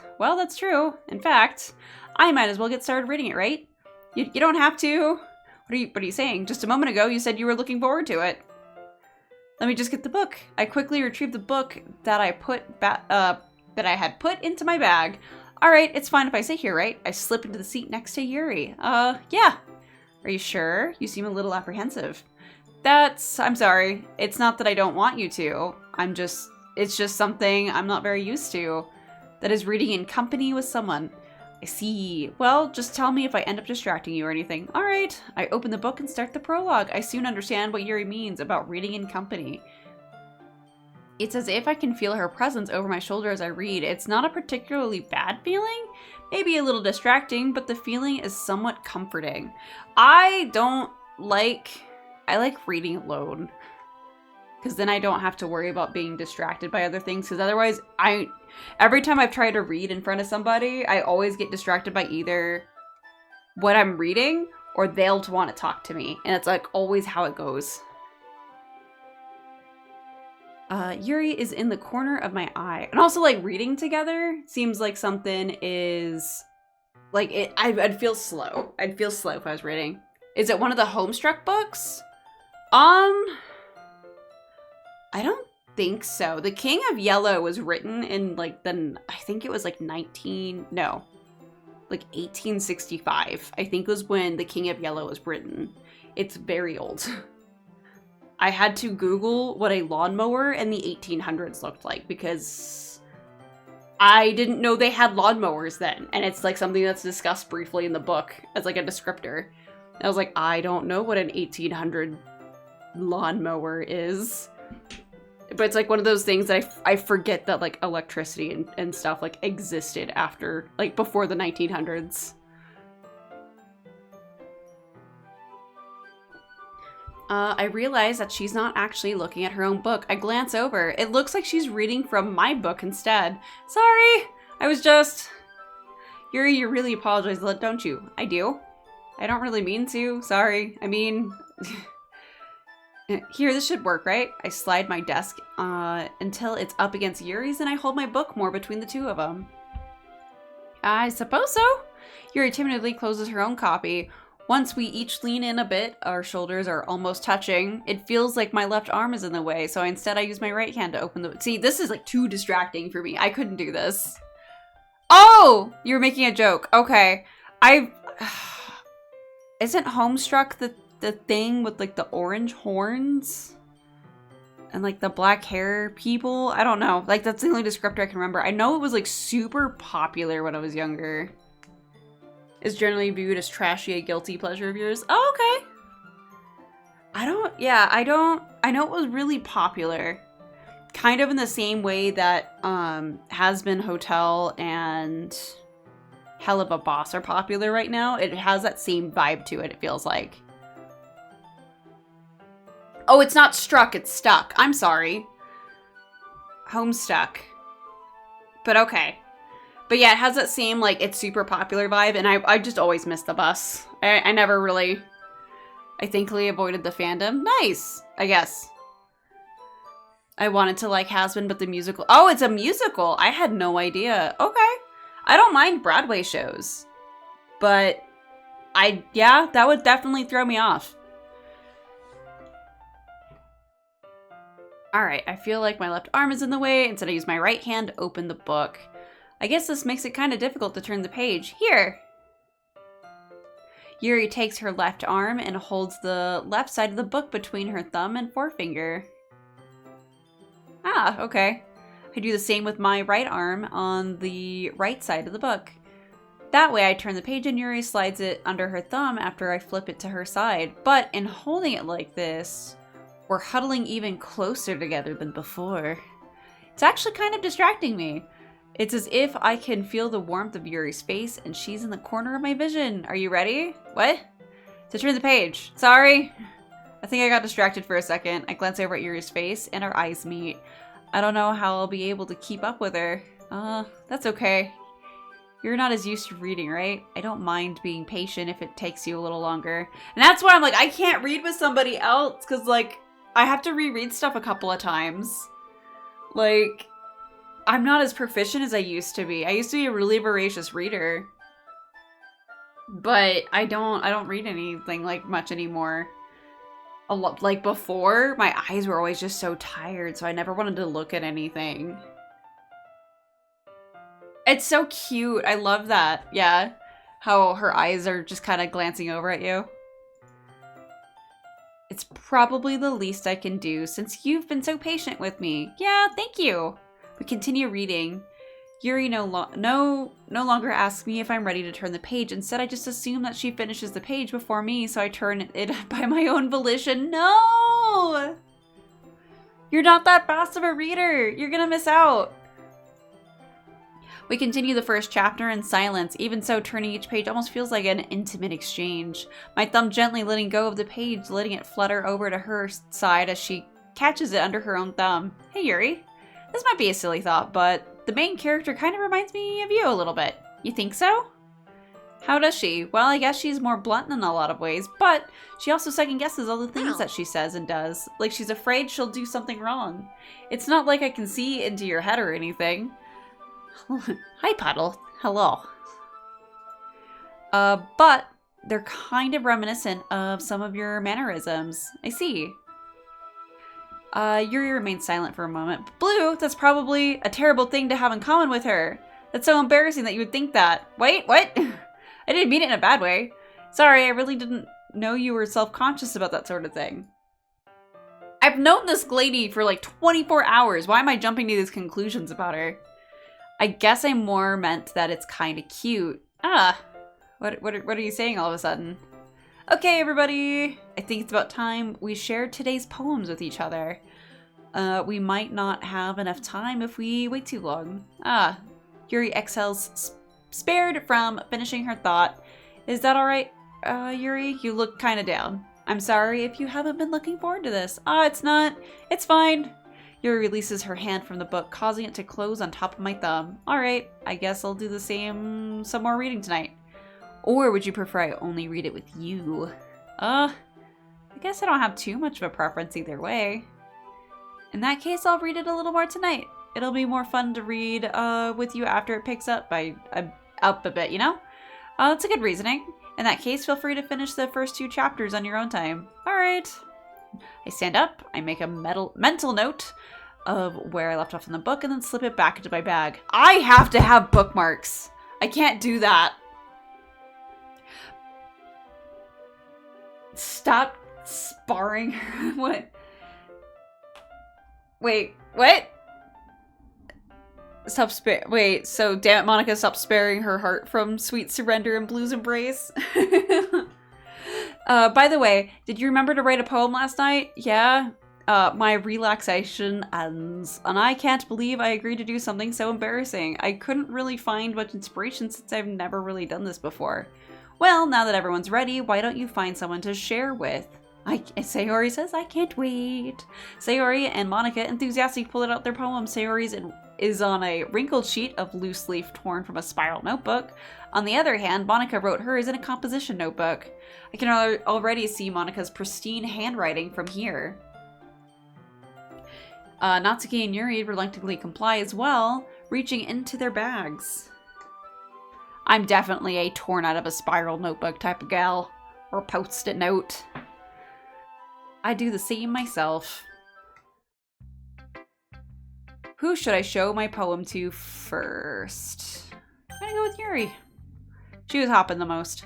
true. In fact, I might as well get started reading it, right? You don't have to. What are you saying? Just a moment ago, you said you were looking forward to it. Let me just get the book. I quickly retrieved the book that I had put into my bag. All right, it's fine if I sit here, right? I slip into the seat next to Yuri. Yeah. Are you sure? You seem a little apprehensive. I'm sorry. It's not that I don't want you to. It's just something I'm not very used to. That is reading in company with someone. I see. Well, just tell me if I end up distracting you or anything. All right. I open the book and start the prologue. I soon understand what Yuri means about reading in company. It's as if I can feel her presence over my shoulder as I read. It's not a particularly bad feeling. Maybe a little distracting, but the feeling is somewhat comforting. I like reading alone. Because then I don't have to worry about being distracted by other things. Because otherwise, every time I've tried to read in front of somebody, I always get distracted by either what I'm reading or they'll want to talk to me. And it's like always how it goes. Yuri is in the corner of my eye. And also like reading together seems like something is like it. I'd feel slow. I'd feel slow if I was reading. Is it one of the Homestruck books? I don't think so. The King of Yellow was written in like I think it was like 1865. I think was when The King of Yellow was written. It's very old. I had to Google what a lawnmower in the 1800s looked like because I didn't know they had lawnmowers then. And it's like something that's discussed briefly in the book as like a descriptor. And I was like, I don't know what an 1800 lawnmower is. But it's like one of those things that I forget that like electricity and stuff like existed after, like before the 1900s. I realize that she's not actually looking at her own book. I glance over. It looks like she's reading from my book instead. Sorry, I was just... Yuri, you really apologize, don't you? I do. I don't really mean to. Sorry. I mean... Here, this should work, right? I slide my desk until it's up against Yuri's and I hold my book more between the two of them. I suppose so. Yuri timidly closes her own copy. Once we each lean in a bit, our shoulders are almost touching. It feels like my left arm is in the way, so instead I use my right hand to open the... See, this is like too distracting for me. I couldn't do this. Oh! You're making a joke. Okay. Isn't Homestruck the thing with like the orange horns? And like the black hair people? I don't know. Like that's the only descriptor I can remember. I know it was like super popular when I was younger. Is generally viewed as trashy, a guilty pleasure of yours. Oh, okay. I know it was really popular. Kind of in the same way that Has Been Hotel and Hell of a Boss are popular right now. It has that same vibe to it, it feels like. Oh, it's not struck, it's stuck. I'm sorry. Homestuck. But okay. But yeah, it has that same, like, it's super popular vibe, and I just always missed the bus. I never really, I thankfully avoided the fandom. Nice, I guess. I wanted to like Has Been, but the musical. Oh, it's a musical. I had no idea. Okay. I don't mind Broadway shows. But yeah, that would definitely throw me off. Alright, I feel like my left arm is in the way. Instead, I use my right hand to open the book. I guess this makes it kind of difficult to turn the page. Here! Yuri takes her left arm and holds the left side of the book between her thumb and forefinger. Ah, okay. I do the same with my right arm on the right side of the book. That way I turn the page and Yuri slides it under her thumb after I flip it to her side. But in holding it like this, we're huddling even closer together than before. It's actually kind of distracting me. It's as if I can feel the warmth of Yuri's face and she's in the corner of my vision. Are you ready? What? To turn the page. Sorry. I think I got distracted for a second. I glance over at Yuri's face and our eyes meet. I don't know how I'll be able to keep up with her. That's okay. You're not as used to reading, right? I don't mind being patient if it takes you a little longer. And that's why I'm like, I can't read with somebody else because like, I have to reread stuff a couple of times. Like, I'm not as proficient as I used to be. I used to be a really voracious reader. But I don't read anything like much anymore. a lot. Like before, my eyes were always just so tired, so I never wanted to look at anything. It's so cute. I love that. Yeah. How her eyes are just kind of glancing over at you. It's probably the least I can do since you've been so patient with me. Yeah, thank you. We continue reading. Yuri no longer asks me if I'm ready to turn the page. Instead, I just assume that she finishes the page before me, so I turn it by my own volition. No! You're not that fast of a reader. You're gonna miss out. We continue the first chapter in silence. Even so, turning each page almost feels like an intimate exchange. My thumb gently letting go of the page, letting it flutter over to her side as she catches it under her own thumb. Hey, Yuri. This might be a silly thought, but the main character kind of reminds me of you a little bit. You think so? How does she? Well, I guess she's more blunt in a lot of ways, but she also second guesses all the things that she says and does. Like she's afraid she'll do something wrong. It's not like I can see into your head or anything. Hi, Puddle. Hello. But they're kind of reminiscent of some of your mannerisms. I see. Yuri remains silent for a moment. Blue, that's probably a terrible thing to have in common with her. That's so embarrassing that you would think that. Wait, what? I didn't mean it in a bad way. Sorry, I really didn't know you were self-conscious about that sort of thing. I've known this lady for like 24 hours. Why am I jumping to these conclusions about her? I guess I more meant that it's kind of cute. What are you saying all of a sudden? Okay, everybody. I think it's about time we shared today's poems with each other. We might not have enough time if we wait too long. Yuri exhales, spared from finishing her thought. Is that all right, Yuri? You look kind of down. I'm sorry if you haven't been looking forward to this. It's not. It's fine. Yuri releases her hand from the book, causing it to close on top of my thumb. Alright, I guess I'll do the same some more reading tonight. Or would you prefer I only read it with you? I guess I don't have too much of a preference either way. In that case, I'll read it a little more tonight. It'll be more fun to read with you after it picks up up a bit, you know? That's a good reasoning. In that case, feel free to finish the first 2 chapters on your own time. Alright. I stand up, I make a mental note of where I left off in the book, and then slip it back into my bag. I have to have bookmarks. I can't do that. Stop sparring. What? Wait, what? Wait, so damn it, Monica, stop sparing her heart from sweet surrender and Blue's embrace. By the way, did you remember to write a poem last night? Yeah. My relaxation ends, and I can't believe I agreed to do something so embarrassing. I couldn't really find much inspiration since I've never really done this before. Well, now that everyone's ready, why don't you find someone to share with? Sayori says, I can't wait. Sayori and Monica enthusiastically pull out their poem. Sayori's is on a wrinkled sheet of loose leaf torn from a spiral notebook. On the other hand, Monica wrote hers in a composition notebook. I can already see Monica's pristine handwriting from here. Natsuki and Yuri reluctantly comply as well, reaching into their bags. I'm definitely a torn out of a spiral notebook type of gal, or post-it note. I do the same myself. Who should I show my poem to first? I'm gonna go with Yuri. She was hopping the most.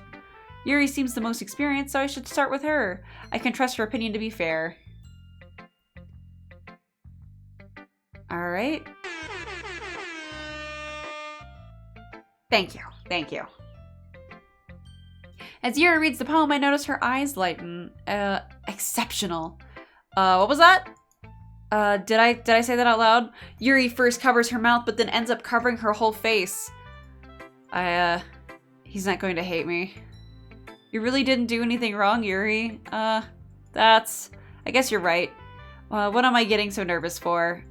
Yuri seems the most experienced, so I should start with her. I can trust her opinion to be fair. Alright. Thank you. Thank you. As Yuri reads the poem, I notice her eyes lighten. Exceptional. What was that? Did I say that out loud? Yuri first covers her mouth, but then ends up covering her whole face. He's not going to hate me. You really didn't do anything wrong, Yuri. I guess you're right. What am I getting so nervous for?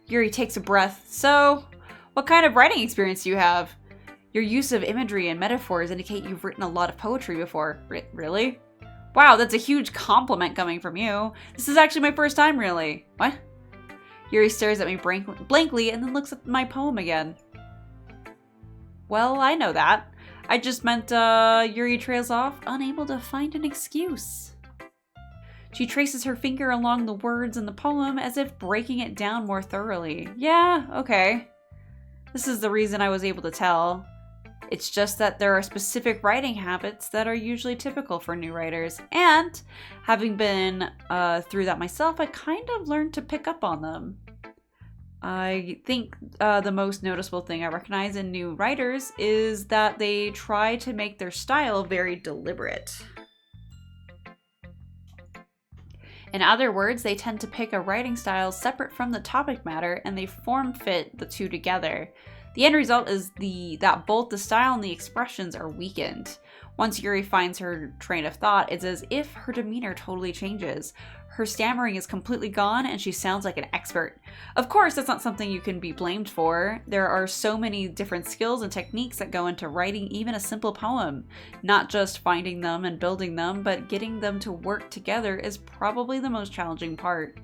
Yuri takes a breath. So, what kind of writing experience do you have? Your use of imagery and metaphors indicate you've written a lot of poetry before. Really? Wow, that's a huge compliment coming from you. This is actually my first time, really. What? Yuri stares at me blankly and then looks at my poem again. Well, I know that. I just meant, Yuri trails off, unable to find an excuse. She traces her finger along the words in the poem as if breaking it down more thoroughly. Yeah, okay. This is the reason I was able to tell. It's just that there are specific writing habits that are usually typical for new writers. And having been through that myself, I kind of learned to pick up on them. I think the most noticeable thing I recognize in new writers is that they try to make their style very deliberate. In other words, they tend to pick a writing style separate from the topic matter, and they form fit the two together. The end result is that both the style and the expressions are weakened. Once Yuri finds her train of thought, it's as if her demeanor totally changes. Her stammering is completely gone and she sounds like an expert. Of course, that's not something you can be blamed for. There are so many different skills and techniques that go into writing even a simple poem. Not just finding them and building them, but getting them to work together is probably the most challenging part.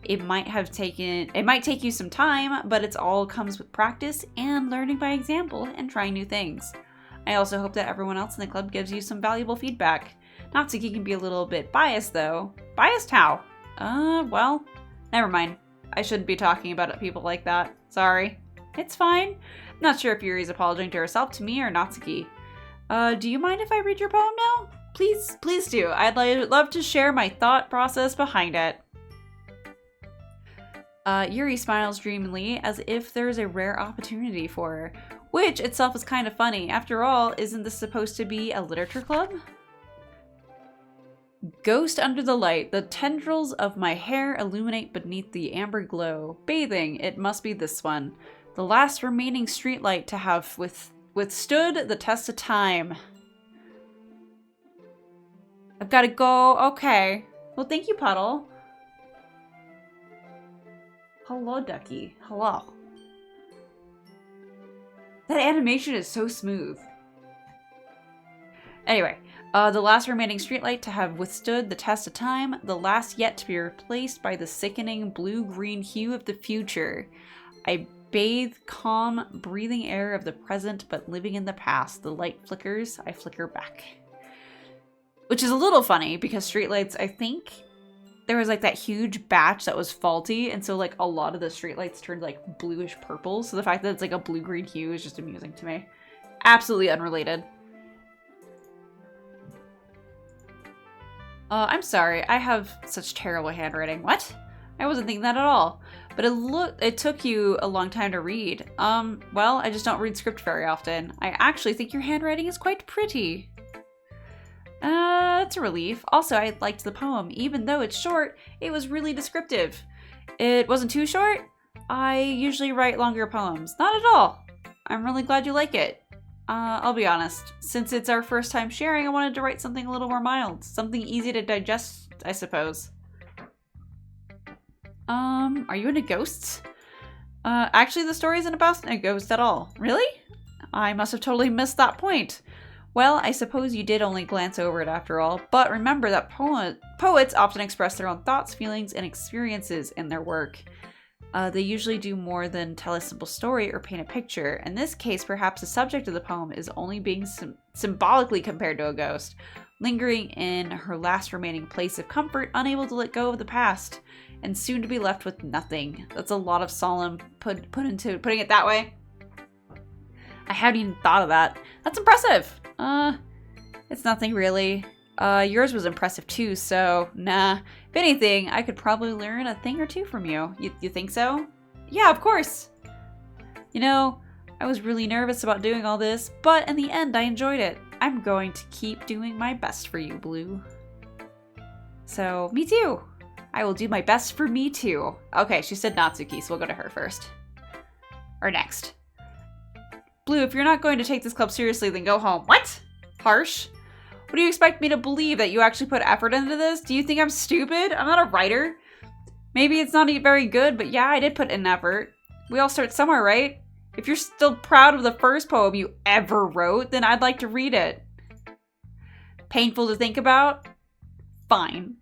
It might take you some time, but it all comes with practice and learning by example and trying new things. I also hope that everyone else in the club gives you some valuable feedback. Natsuki can be a little bit biased though. Biased how? Well, never mind. I shouldn't be talking about people like that. Sorry. It's fine. I'm not sure if Yuri's apologizing to herself, to me, or Natsuki. Do you mind if I read your poem now? Please do. I'd love to share my thought process behind it. Yuri smiles dreamily as if there's a rare opportunity for her, which itself is kind of funny. After all, isn't this supposed to be a literature club? Ghost under the light, the tendrils of my hair illuminate beneath the amber glow. Bathing, it must be this one. The last remaining streetlight to have withstood the test of time. I've got to go. Okay. Well, thank you, Puddle. Hello, Ducky. Hello. That animation is so smooth. Anyway, the last remaining streetlight to have withstood the test of time, the last yet to be replaced by the sickening blue-green hue of the future. I bathe calm, breathing air of the present, but living in the past. The light flickers, I flicker back. Which is a little funny, because streetlights, I think, there was like that huge batch that was faulty, and so like a lot of the streetlights turned like bluish purple, so the fact that it's like a blue-green hue is just amusing to me. Absolutely unrelated. I'm sorry, I have such terrible handwriting. What? I wasn't thinking that at all. But it took you a long time to read. Well, I just don't read script very often. I actually think your handwriting is quite pretty. It's a relief. Also, I liked the poem. Even though it's short, it was really descriptive. It wasn't too short? I usually write longer poems. Not at all. I'm really glad you like it. I'll be honest. Since it's our first time sharing, I wanted to write something a little more mild. Something easy to digest, I suppose. Are you into ghosts? Actually, the story isn't about a ghost at all. Really? I must have totally missed that point. Well, I suppose you did only glance over it after all, but remember that poets often express their own thoughts, feelings, and experiences in their work. They usually do more than tell a simple story or paint a picture. In this case, perhaps the subject of the poem is only being symbolically compared to a ghost, lingering in her last remaining place of comfort, unable to let go of the past, and soon to be left with nothing. That's a lot of solemn put into putting it that way. I haven't even thought of that. That's impressive. It's nothing really. Yours was impressive too, so nah. If anything, I could probably learn a thing or two from you. You think so? Yeah, of course. You know, I was really nervous about doing all this, but in the end, I enjoyed it. I'm going to keep doing my best for you, Blue. So, me too. I will do my best for me too. Okay, she said Natsuki, so we'll go to her first. Or next. Blue, if you're not going to take this club seriously, then go home. What? Harsh? What do you expect me to believe? That you actually put effort into this? Do you think I'm stupid? I'm not a writer. Maybe it's not very good, but yeah, I did put in effort. We all start somewhere, right? If you're still proud of the first poem you ever wrote, then I'd like to read it. Painful to think about? Fine.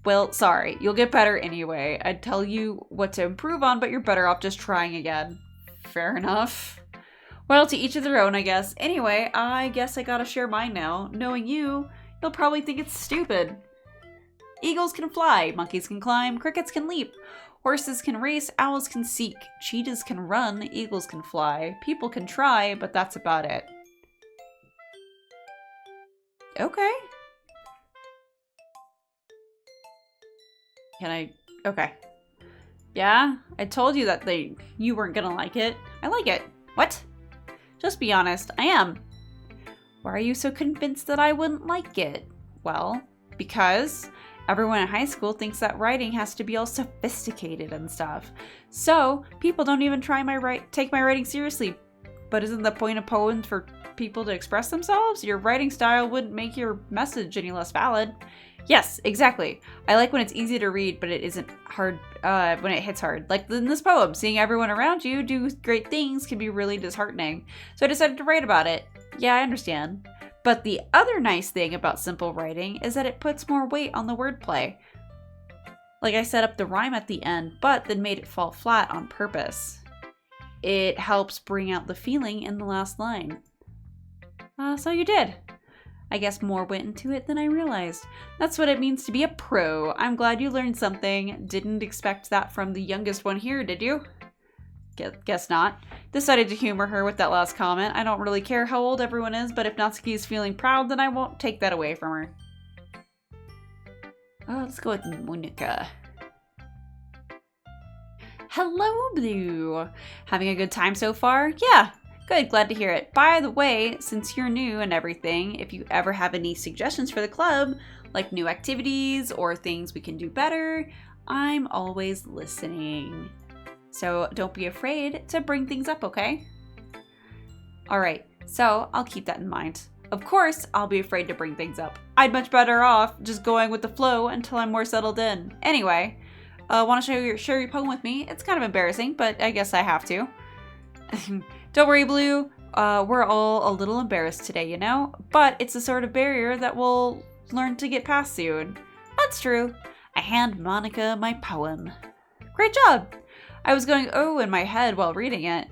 Well, sorry. You'll get better anyway. I'd tell you what to improve on, but you're better off just trying again. Fair enough. Well, to each of their own, I guess. Anyway, I guess I gotta share mine now. Knowing you, you'll probably think it's stupid. Eagles can fly, monkeys can climb, crickets can leap. Horses can race, owls can seek, cheetahs can run, eagles can fly. People can try, but that's about it. Okay. Can I? Okay. Yeah? I told you that you weren't gonna like it. I like it. What? Just be honest, I am. Why are you so convinced that I wouldn't like it? Well, because everyone in high school thinks that writing has to be all sophisticated and stuff. So, people don't even take my writing seriously. But isn't the point of poems for people to express themselves? Your writing style wouldn't make your message any less valid. Yes, exactly. I like when it's easy to read, but it isn't hard when it hits hard. Like in this poem, seeing everyone around you do great things can be really disheartening. So I decided to write about it. Yeah, I understand. But the other nice thing about simple writing is that it puts more weight on the wordplay. Like I set up the rhyme at the end, but then made it fall flat on purpose. It helps bring out the feeling in the last line. So you did. I guess more went into it than I realized. That's what it means to be a pro. I'm glad you learned something. Didn't expect that from the youngest one here, did you? Guess not. Decided to humor her with that last comment. I don't really care how old everyone is, but if Natsuki is feeling proud, then I won't take that away from her. Oh, let's go with Monica. Hello, Blue. Having a good time so far? Yeah. Good, glad to hear it. By the way, since you're new and everything, if you ever have any suggestions for the club, like new activities or things we can do better, I'm always listening. So don't be afraid to bring things up, okay? Alright, so I'll keep that in mind. Of course, I'll be afraid to bring things up. I'd much better off just going with the flow until I'm more settled in. Anyway, want to share your poem with me? It's kind of embarrassing, but I guess I have to. Don't worry, Blue. We're all a little embarrassed today, you know? But it's the sort of barrier that we'll learn to get past soon. That's true. I hand Monica my poem. Great job! I was going oh in my head while reading it.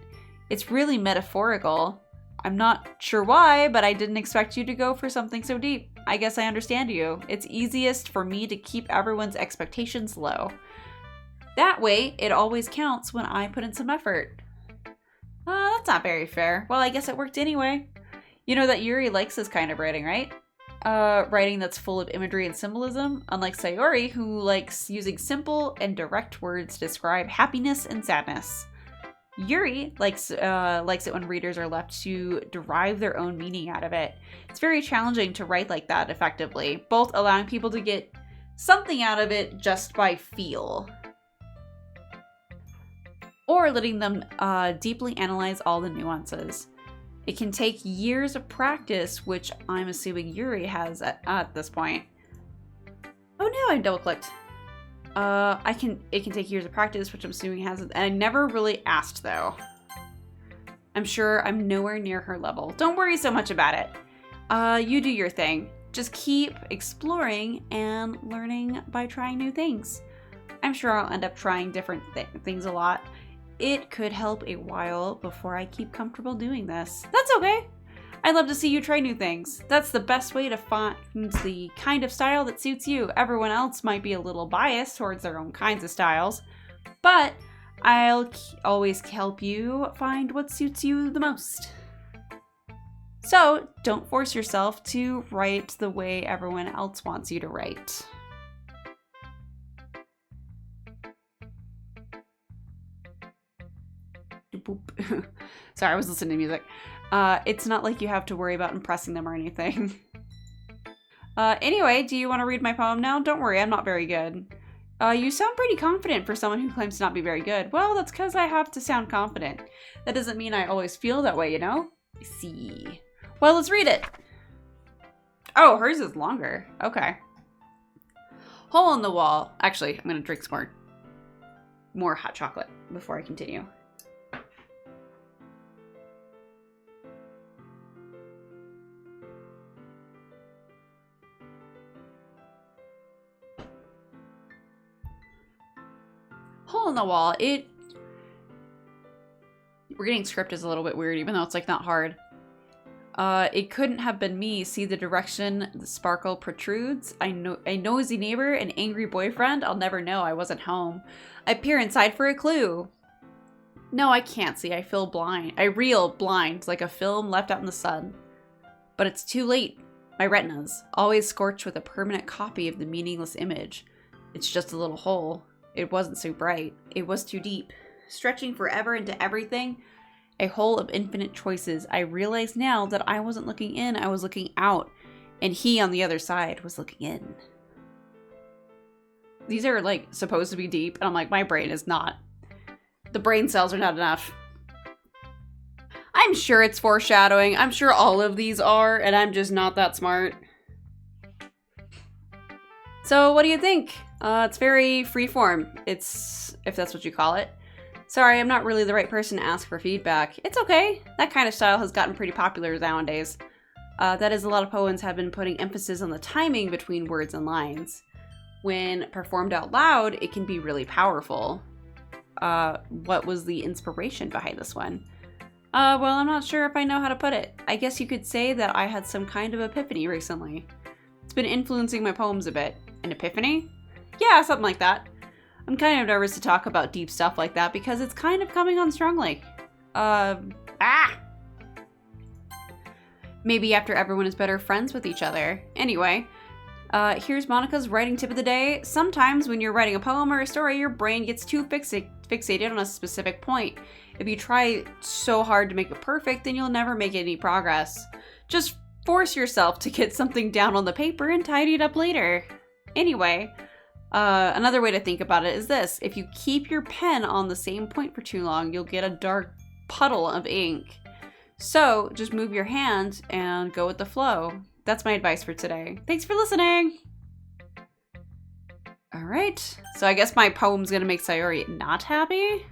It's really metaphorical. I'm not sure why, but I didn't expect you to go for something so deep. I guess I understand you. It's easiest for me to keep everyone's expectations low. That way, it always counts when I put in some effort. That's not very fair. Well, I guess it worked anyway. You know that Yuri likes this kind of writing, right? Writing that's full of imagery and symbolism, unlike Sayori, who likes using simple and direct words to describe happiness and sadness. Yuri likes it when readers are left to derive their own meaning out of it. It's very challenging to write like that effectively, both allowing people to get something out of it just by feel, or letting them deeply analyze all the nuances. It can take years of practice, which I'm assuming Yuri has at this point. Oh no, I double-clicked. It can take years of practice, which I'm assuming has, and I never really asked though. I'm sure I'm nowhere near her level. Don't worry so much about it. You do your thing. Just keep exploring and learning by trying new things. I'm sure I'll end up trying different things a lot. It could help a while before I keep comfortable doing this. That's okay. I'd love to see you try new things. That's the best way to find the kind of style that suits you. Everyone else might be a little biased towards their own kinds of styles, but I'll always help you find what suits you the most. So don't force yourself to write the way everyone else wants you to write. Sorry, I was listening to music. It's not like you have to worry about impressing them or anything. Anyway, do you want to read my poem now? Don't worry, I'm not very good. You sound pretty confident for someone who claims to not be very good. Well, that's because I have to sound confident. That doesn't mean I always feel that way, you know? I see. Well, let's read it. Oh, hers is longer. Okay. Hole in the wall. Actually, I'm going to drink some more hot chocolate before I continue. Hole in the wall. Reading script is a little bit weird, even though it's like not hard. It couldn't have been me. See the direction the sparkle protrudes? A nosy neighbor, an angry boyfriend? I'll never know. I wasn't home. I peer inside for a clue. No, I can't see. I feel blind. I reel blind, like a film left out in the sun. But it's too late. My retinas, always scorched with a permanent copy of the meaningless image. It's just a little hole. It wasn't so bright. It was too deep. Stretching forever into everything. A hole of infinite choices. I realize now that I wasn't looking in, I was looking out. And he on the other side was looking in. These are like supposed to be deep, and I'm like, my brain is not. The brain cells are not enough. I'm sure it's foreshadowing. I'm sure all of these are, and I'm just not that smart. So what do you think? It's very freeform. It's, if that's what you call it. Sorry, I'm not really the right person to ask for feedback. It's okay. That kind of style has gotten pretty popular nowadays. That is, a lot of poems have been putting emphasis on the timing between words and lines. When performed out loud, it can be really powerful. What was the inspiration behind this one? Well, I'm not sure if I know how to put it. I guess you could say that I had some kind of epiphany recently. It's been influencing my poems a bit. An epiphany? Yeah, something like that. I'm kind of nervous to talk about deep stuff like that because it's kind of coming on strongly. Maybe after everyone is better friends with each other. Anyway, here's Monica's writing tip of the day. Sometimes when you're writing a poem or a story, your brain gets too fixated on a specific point. If you try so hard to make it perfect, then you'll never make any progress. Just force yourself to get something down on the paper and tidy it up later. Anyway, another way to think about it is this. If you keep your pen on the same point for too long, you'll get a dark puddle of ink. So just move your hand and go with the flow. That's my advice for today. Thanks for listening. All right. So I guess my poem's gonna make Sayori not happy.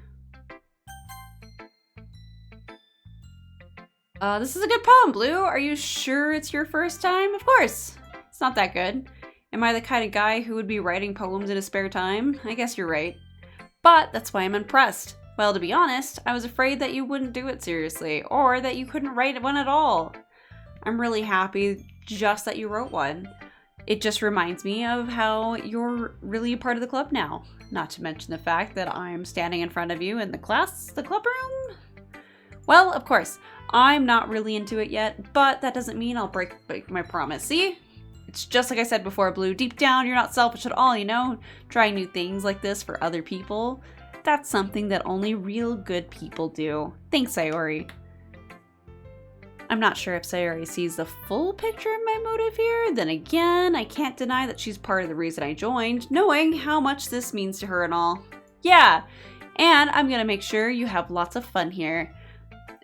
This is a good poem, Blue. Are you sure it's your first time? Of course. It's not that good. Am I the kind of guy who would be writing poems in his spare time? I guess you're right. But that's why I'm impressed. Well, to be honest, I was afraid that you wouldn't do it seriously, or that you couldn't write one at all. I'm really happy just that you wrote one. It just reminds me of how you're really a part of the club now. Not to mention the fact that I'm standing in front of you in the club room. Well, of course, I'm not really into it yet, but that doesn't mean I'll break my promise. See? It's just like I said before, Blue. Deep down, you're not selfish at all, you know? Trying new things like this for other people. That's something that only real good people do. Thanks, Sayori. I'm not sure if Sayori sees the full picture of my motive here. Then again, I can't deny that she's part of the reason I joined, knowing how much this means to her and all. Yeah, and I'm gonna make sure you have lots of fun here.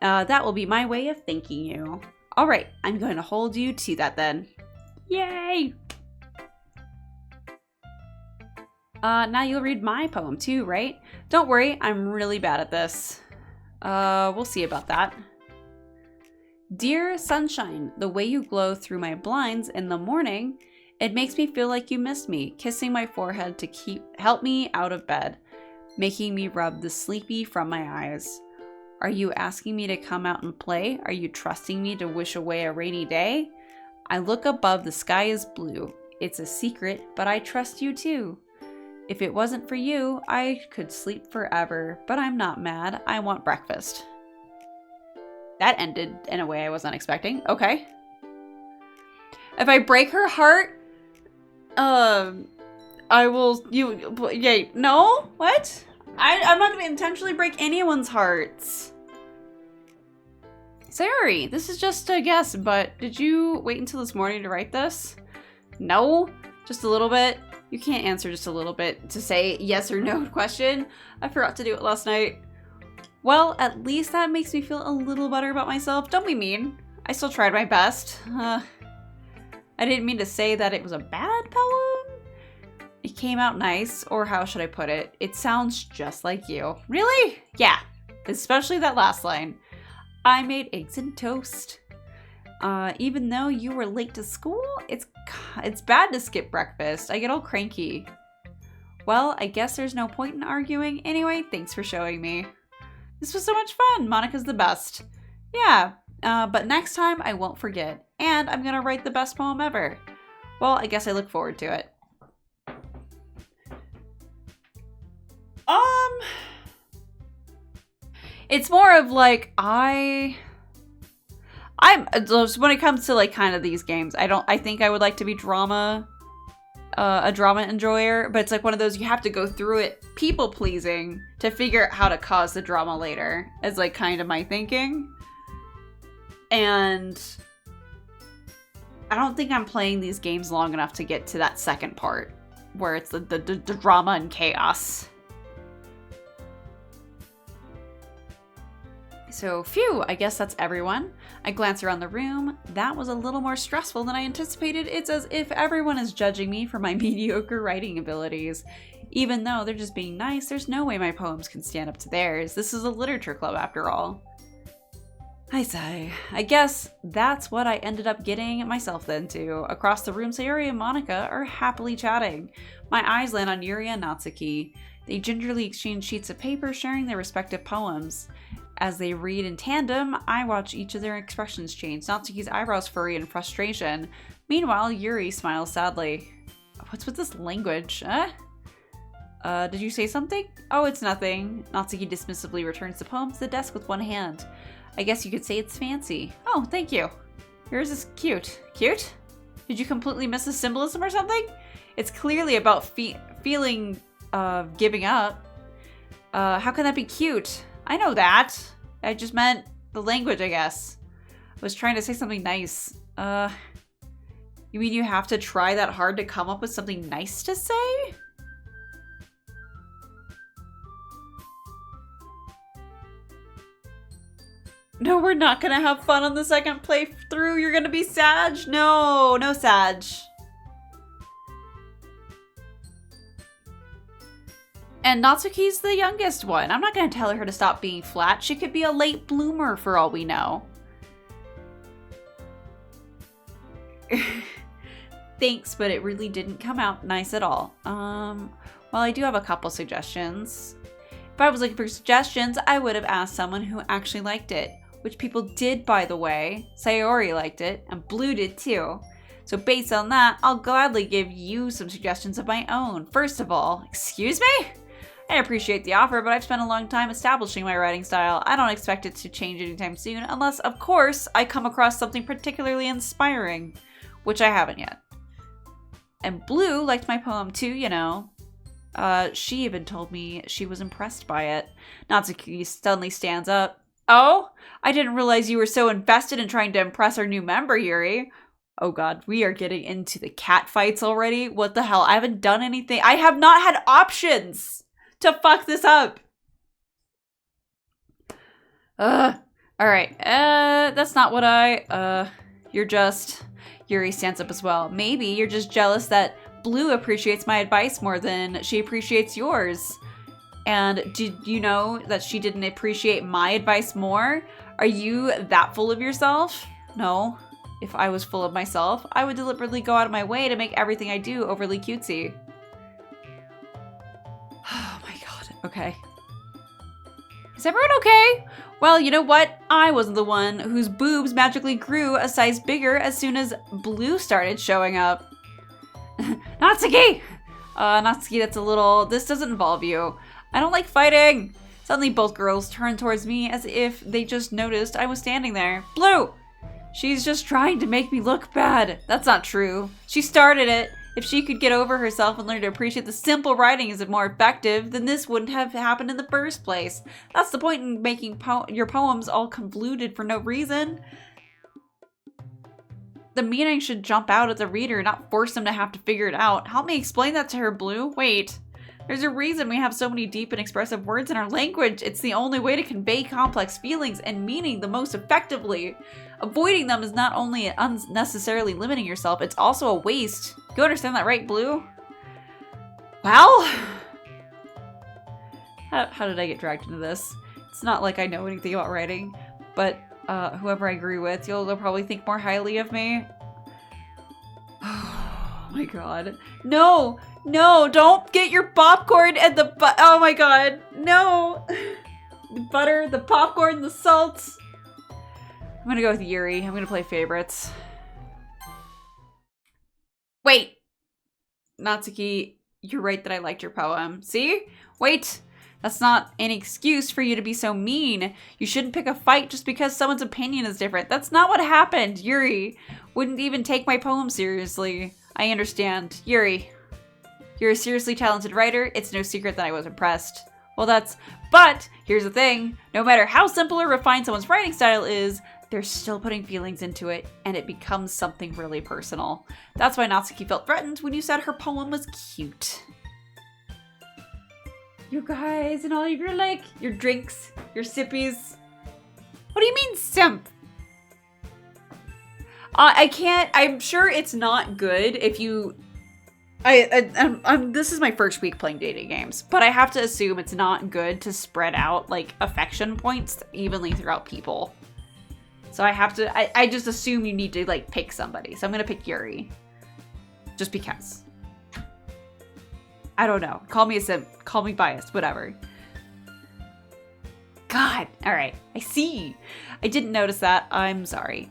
That will be my way of thanking you. All right, I'm going to hold you to that then. Yay! Now you'll read my poem too, right? Don't worry, I'm really bad at this. We'll see about that. Dear sunshine, the way you glow through my blinds in the morning, it makes me feel like you missed me, kissing my forehead to help me out of bed, making me rub the sleepy from my eyes. Are you asking me to come out and play? Are you trusting me to wish away a rainy day? I look above, the sky is blue. It's a secret, but I trust you too. If it wasn't for you, I could sleep forever, but I'm not mad. I want breakfast. That ended in a way I was not expecting. Okay. If I break her heart, I will, yay, no? What? I'm not going to intentionally break anyone's hearts. Sayori, this is just a guess, but did you wait until this morning to write this? No? Just a little bit? You can't answer just a little bit to say yes or no question. I forgot to do it last night. Well, at least that makes me feel a little better about myself. Don't be mean. I still tried my best. I didn't mean to say that it was a bad poem. It came out nice, or how should I put it? It sounds just like you. Really? Yeah, especially that last line. I made eggs and toast. Even though you were late to school, it's bad to skip breakfast. I get all cranky. Well, I guess there's no point in arguing. Anyway, thanks for showing me. This was so much fun. Monica's the best. Yeah, but next time I won't forget, and I'm gonna write the best poem ever. Well, I guess I look forward to it. It's more of like, I'm just when it comes to like kind of these games, I think I would like to be a drama enjoyer, but it's like one of those you have to go through it people pleasing to figure out how to cause the drama later, is like kind of my thinking. And I don't think I'm playing these games long enough to get to that second part where it's the drama and chaos. So, phew, I guess that's everyone. I glance around the room. That was a little more stressful than I anticipated. It's as if everyone is judging me for my mediocre writing abilities. Even though they're just being nice, there's no way my poems can stand up to theirs. This is a literature club after all. I sigh. I guess that's what I ended up getting myself into. Across the room, Sayori and Monica are happily chatting. My eyes land on Yuri and Natsuki. They gingerly exchange sheets of paper, sharing their respective poems. As they read in tandem, I watch each of their expressions change. Natsuki's eyebrows furry in frustration. Meanwhile, Yuri smiles sadly. What's with this language? Did you say something? Oh, it's nothing. Natsuki dismissively returns the poem to the desk with one hand. I guess you could say it's fancy. Oh, thank you. Yours is cute. Cute? Did you completely miss the symbolism or something? It's clearly about feeling giving up. How can that be cute? I know that. I just meant the language, I guess. I was trying to say something nice. You mean you have to try that hard to come up with something nice to say? No, we're not gonna have fun on the second playthrough. You're gonna be Sag? No, no Sag. And Natsuki's the youngest one. I'm not gonna tell her to stop being flat. She could be a late bloomer for all we know. Thanks, but it really didn't come out nice at all. Well, I do have a couple suggestions. If I was looking for suggestions, I would have asked someone who actually liked it. Which people did, by the way. Sayori liked it, and Blue did too. So based on that, I'll gladly give you some suggestions of my own. First of all, excuse me? I appreciate the offer, but I've spent a long time establishing my writing style. I don't expect it to change anytime soon, unless, of course, I come across something particularly inspiring, which I haven't yet. And Blue liked my poem too, you know. She even told me she was impressed by it. Natsuki suddenly stands up. Oh? I didn't realize you were so invested in trying to impress our new member, Yuri. Oh god, we are getting into the cat fights already? What the hell? I haven't done anything. I have not had options to fuck this up. Alright. That's not what you're just... Yuri stands up as well. Maybe you're just jealous that Blue appreciates my advice more than she appreciates yours. And did you know that she didn't appreciate my advice more? Are you that full of yourself? No. If I was full of myself, I would deliberately go out of my way to make everything I do overly cutesy. Oh my god. Okay. Is everyone okay? Well, you know what? I wasn't the one whose boobs magically grew a size bigger as soon as Blue started showing up. Natsuki! Natsuki, that's a little... This doesn't involve you. I don't like fighting! Suddenly both girls turned towards me as if they just noticed I was standing there. Blue! She's just trying to make me look bad. That's not true. She started it. If she could get over herself and learn to appreciate the simple writing is more effective, then this wouldn't have happened in the first place. That's the point in making your poems all convoluted for no reason. The meaning should jump out at the reader, not force them to have to figure it out. Help me explain that to her, Blue. Wait. There's a reason we have so many deep and expressive words in our language. It's the only way to convey complex feelings and meaning the most effectively. Avoiding them is not only unnecessarily limiting yourself, it's also a waste. You understand that, right, Blue? Well? How did I get dragged into this? It's not like I know anything about writing, but whoever I agree with, they'll probably think more highly of me. Oh my god. No! No, don't get your popcorn and the oh my god, no! The butter, the popcorn, the salt. I'm gonna go with Yuri. I'm gonna play favorites. Wait! Natsuki, you're right that I liked your poem. See? Wait! That's not an excuse for you to be so mean. You shouldn't pick a fight just because someone's opinion is different. That's not what happened. Yuri wouldn't even take my poem seriously. I understand. Yuri, you're a seriously talented writer. It's no secret that I was impressed. Well, but here's the thing. No matter how simple or refined someone's writing style is, they're still putting feelings into it, and it becomes something really personal. That's why Natsuki felt threatened when you said her poem was cute. You guys and all of your drinks, your sippies. What do you mean, simp? I can't, I'm sure it's not good if you, this is my first week playing dating games, but I have to assume it's not good to spread out, like, affection points evenly throughout people. So I just assume you need to, like, pick somebody. So I'm gonna pick Yuri. Just because. I don't know. Call me a simp. Call me biased. Whatever. God. Alright. I see. I didn't notice that. I'm sorry.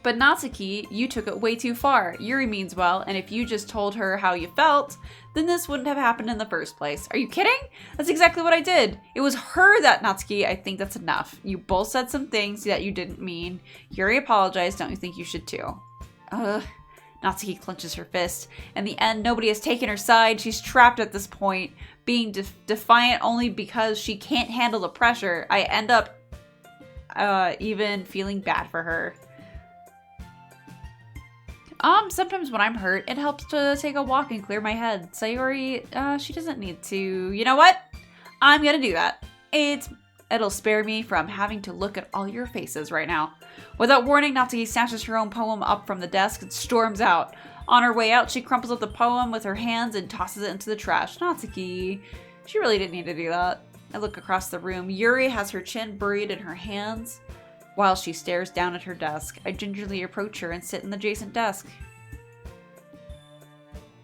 But Natsuki, you took it way too far. Yuri means well, and if you just told her how you felt, then this wouldn't have happened in the first place. Are you kidding? That's exactly what I did. It was her that Natsuki. I think that's enough. You both said some things that you didn't mean. Yuri apologized. Don't you think you should too? Natsuki clenches her fist. In the end, nobody has taken her side. She's trapped at this point, being defiant only because she can't handle the pressure. I end up even feeling bad for her. Sometimes when I'm hurt, it helps to take a walk and clear my head. Sayori, she doesn't need to. You know what? I'm gonna do that. It'll spare me from having to look at all your faces right now. Without warning, Natsuki snatches her own poem up from the desk and storms out. On her way out, she crumples up the poem with her hands and tosses it into the trash. Natsuki, she really didn't need to do that. I look across the room. Yuri has her chin buried in her hands while she stares down at her desk. I gingerly approach her and sit in the adjacent desk.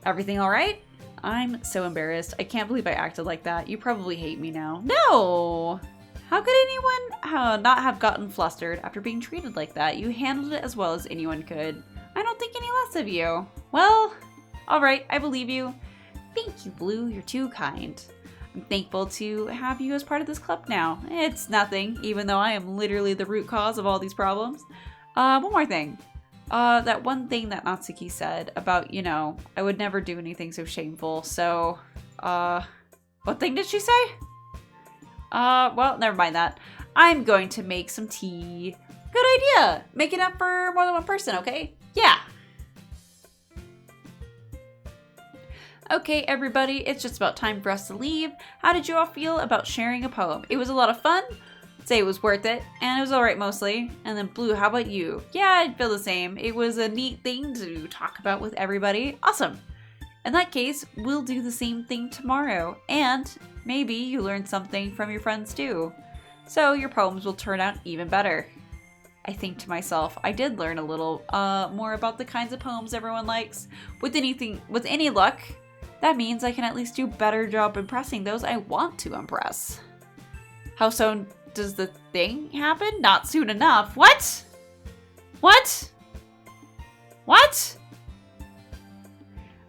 Everything all right? I'm so embarrassed. I can't believe I acted like that. You probably hate me now. No! How could anyone not have gotten flustered after being treated like that? You handled it as well as anyone could. I don't think any less of you. Well, alright, I believe you. Thank you, Blue. You're too kind. I'm thankful to have you as part of this club now. It's nothing, even though I am literally the root cause of all these problems. One more thing. That one thing that Natsuki said about, I would never do anything so shameful. So, what thing did she say? Well, never mind that. I'm going to make some tea. Good idea. Make it up for more than one person, okay? Yeah. Okay, everybody, it's just about time for us to leave. How did you all feel about sharing a poem? It was a lot of fun. I'd say it was worth it, and it was alright mostly. And then Blue, how about you? Yeah, I'd feel the same. It was a neat thing to talk about with everybody. Awesome. In that case, we'll do the same thing tomorrow, and maybe you learned something from your friends too. So your poems will turn out even better. I think to myself, I did learn a little more about the kinds of poems everyone likes. With any luck, that means I can at least do a better job impressing those I want to impress. How soon does the thing happen? Not soon enough. What? What? What?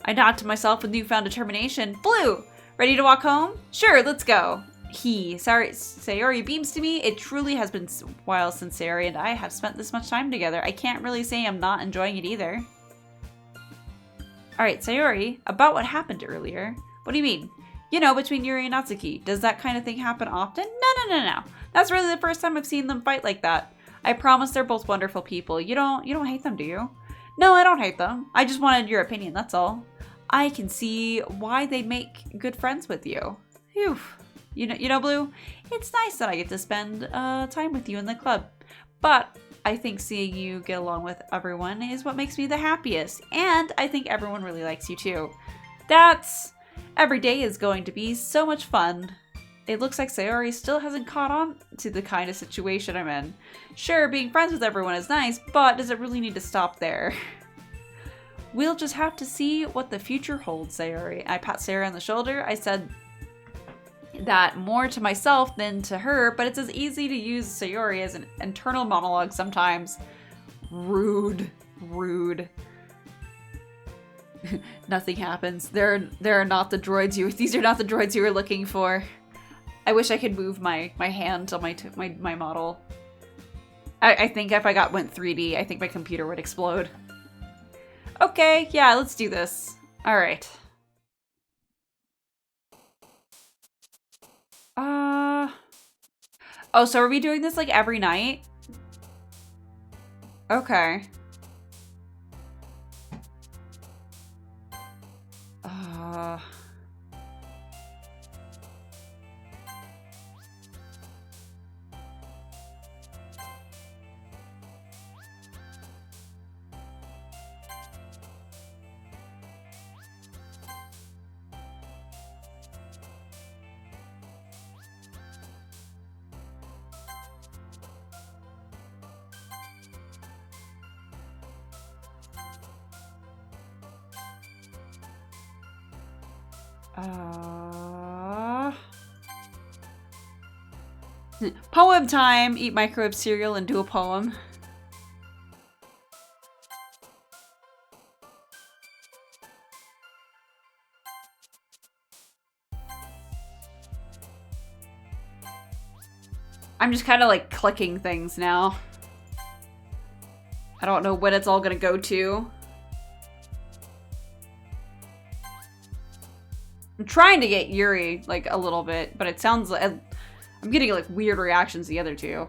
I nod to myself with newfound determination. Blue, ready to walk home? Sure, let's go. Sayori beams to me. It truly has been a while since Sayori and I have spent this much time together. I can't really say I'm not enjoying it either. Alright, Sayori, about what happened earlier. What do you mean? Between Yuri and Natsuki. Does that kind of thing happen often? No. That's really the first time I've seen them fight like that. I promise they're both wonderful people. You don't hate them, do you? No, I don't hate them. I just wanted your opinion, that's all. I can see why they'd make good friends with you. Phew. Blue, it's nice that I get to spend time with you in the club. But I think seeing you get along with everyone is what makes me the happiest. And I think everyone really likes you too. Every day is going to be so much fun. It looks like Sayori still hasn't caught on to the kind of situation I'm in. Sure, being friends with everyone is nice, but does it really need to stop there? We'll just have to see what the future holds, Sayori. I pat Sayori on the shoulder. I said, that more to myself than to her, but it's as easy to use Sayori as an internal monologue sometimes. Rude. Rude. Nothing happens. These are not the droids you were looking for. I wish I could move my hand on my model. I think if I went 3D, I think my computer would explode. Okay, yeah, let's do this. All right. Oh, so are we doing this like every night? Okay. Poem time! Eat microwave cereal and do a poem. I'm just kind of like clicking things now. I don't know when it's all gonna go to. I'm trying to get Yuri like a little bit, but it sounds like I'm getting like weird reactions the other two.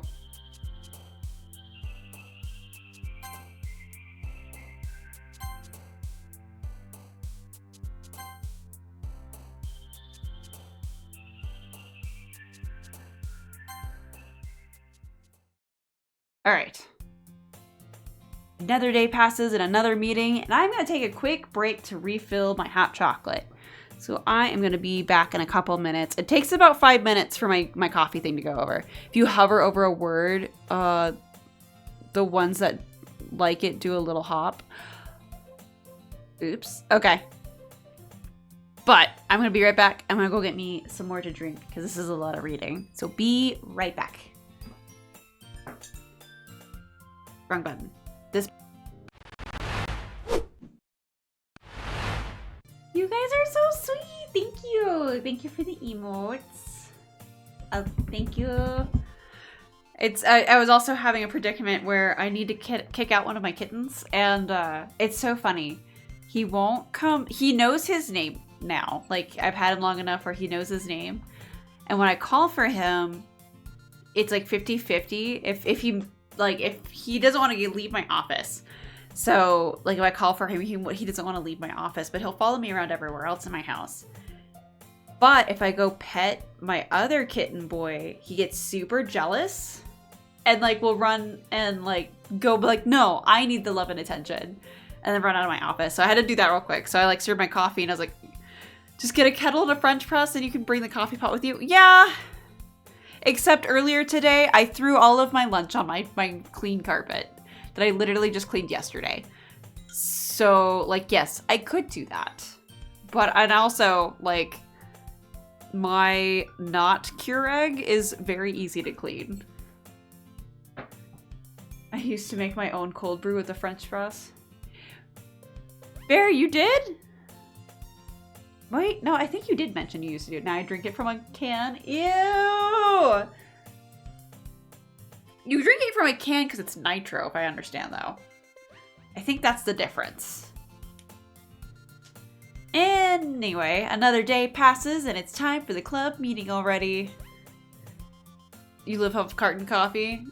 All right. Another day passes and another meeting, and I'm gonna take a quick break to refill my hot chocolate. So I am going to be back in a couple minutes. It takes about 5 minutes for my coffee thing to go over. If you hover over a word, the ones that like it do a little hop. Oops. Okay. But I'm going to be right back. I'm going to go get me some more to drink because this is a lot of reading. So be right back. Wrong button. This. You guys are so sweet. Thank you. Thank you for the emotes. Thank you. I was also having a predicament where I need to kick out one of my kittens, and it's so funny. He won't come. He knows his name now. Like, I've had him long enough where he knows his name. And when I call for him, it's like 50-50. If he doesn't want to leave my office. So, like, if I call for him, he doesn't want to leave my office, but he'll follow me around everywhere else in my house. But if I go pet my other kitten boy, he gets super jealous and, like, will run and, like, go, like, no, I need the love and attention, and then run out of my office. So I had to do that real quick. So I, like, served my coffee, and I was like, just get a kettle and a French press, and you can bring the coffee pot with you. Yeah. Except earlier today, I threw all of my lunch on my clean carpet that I literally just cleaned yesterday. So, like, yes, I could do that. But, and also, like, my not Keurig is very easy to clean. I used to make my own cold brew with a French press. Bear, you did? Wait, no, I think you did mention you used to do it. Now I drink it from a can. Ew! You drink it from a can because it's nitro, if I understand, though. I think that's the difference. Anyway, another day passes and it's time for the club meeting already. You live off carton coffee?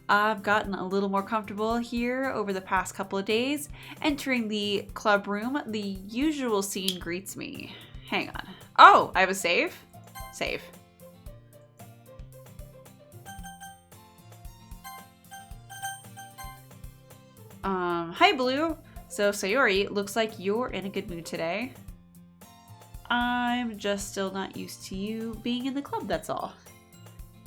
I've gotten a little more comfortable here over the past couple of days. Entering the club room, the usual scene greets me. Hang on. Oh, I have a save? Save. Hi Blue. So Sayori, looks like you're in a good mood today. I'm just still not used to you being in the club, that's all.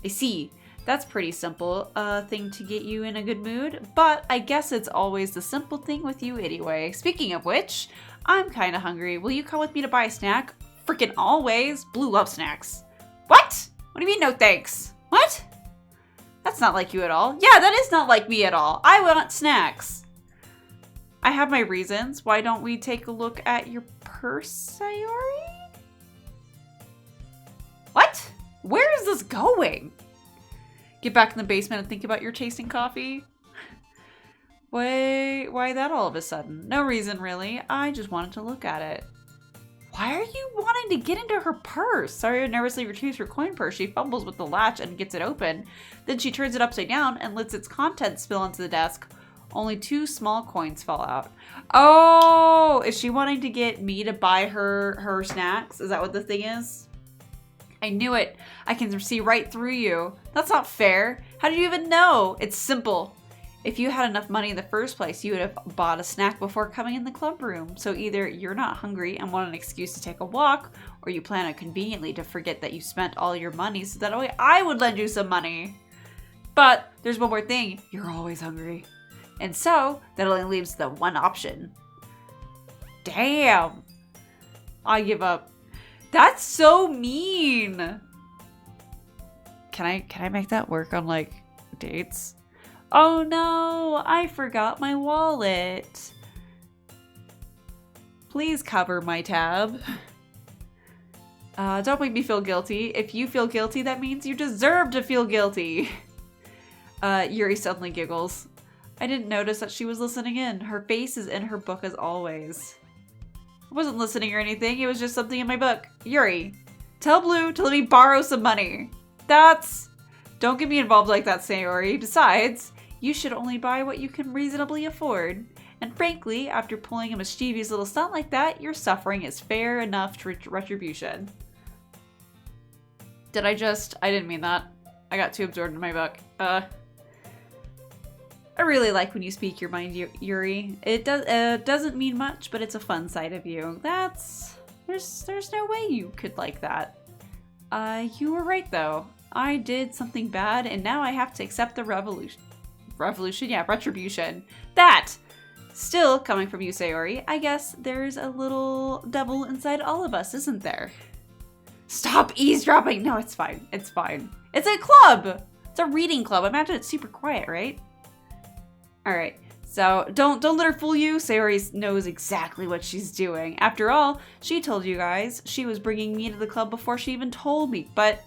I see. That's pretty simple thing to get you in a good mood, but I guess it's always the simple thing with you anyway. Speaking of which, I'm kind of hungry. Will you come with me to buy a snack? freaking always. Blue loves snacks. What? What do you mean no thanks? What? That's not like you at all. Yeah, that is not like me at all. I want snacks. I have my reasons. Why don't we take a look at your purse, Sayori? What? Where is this going? Get back in the basement and think about your tasting coffee? Why that all of a sudden? No reason, really. I just wanted to look at it. Why are you wanting to get into her purse? Sayori nervously retrieves her coin purse. She fumbles with the latch and gets it open. Then she turns it upside down and lets its contents spill onto the desk. Only 2 small coins fall out. Oh, is she wanting to get me to buy her snacks? Is that what the thing is? I knew it. I can see right through you. That's not fair. How did you even know? It's simple. If you had enough money in the first place, you would have bought a snack before coming in the club room. So either you're not hungry and want an excuse to take a walk, or you plan on conveniently to forget that you spent all your money so that way I would lend you some money. But there's one more thing. You're always hungry. And so that only leaves the one option. Damn. I give up. That's so mean. Can I make that work on like dates? Oh no, I forgot my wallet. Please cover my tab. Don't make me feel guilty. If you feel guilty, that means you deserve to feel guilty. Yuri suddenly giggles. I didn't notice that she was listening in. Her face is in her book as always. I wasn't listening or anything. It was just something in my book. Yuri, tell Blue to let me borrow some money. Don't get me involved like that, Sayori. Besides, you should only buy what you can reasonably afford. And frankly, after pulling a mischievous little stunt like that, your suffering is fair enough to retribution. I didn't mean that. I got too absorbed in my book. I really like when you speak your mind, Yuri. It doesn't mean much, but it's a fun side of you. There's no way you could like that. You were right though. I did something bad, and now I have to accept the retribution. That! Still, coming from you, Sayori, I guess there's a little devil inside all of us, isn't there? Stop eavesdropping! No, it's fine. It's fine. It's a club! It's a reading club. I imagine it's super quiet, right? Alright, so don't let her fool you. Sayori knows exactly what she's doing. After all, she told you guys she was bringing me to the club before she even told me, but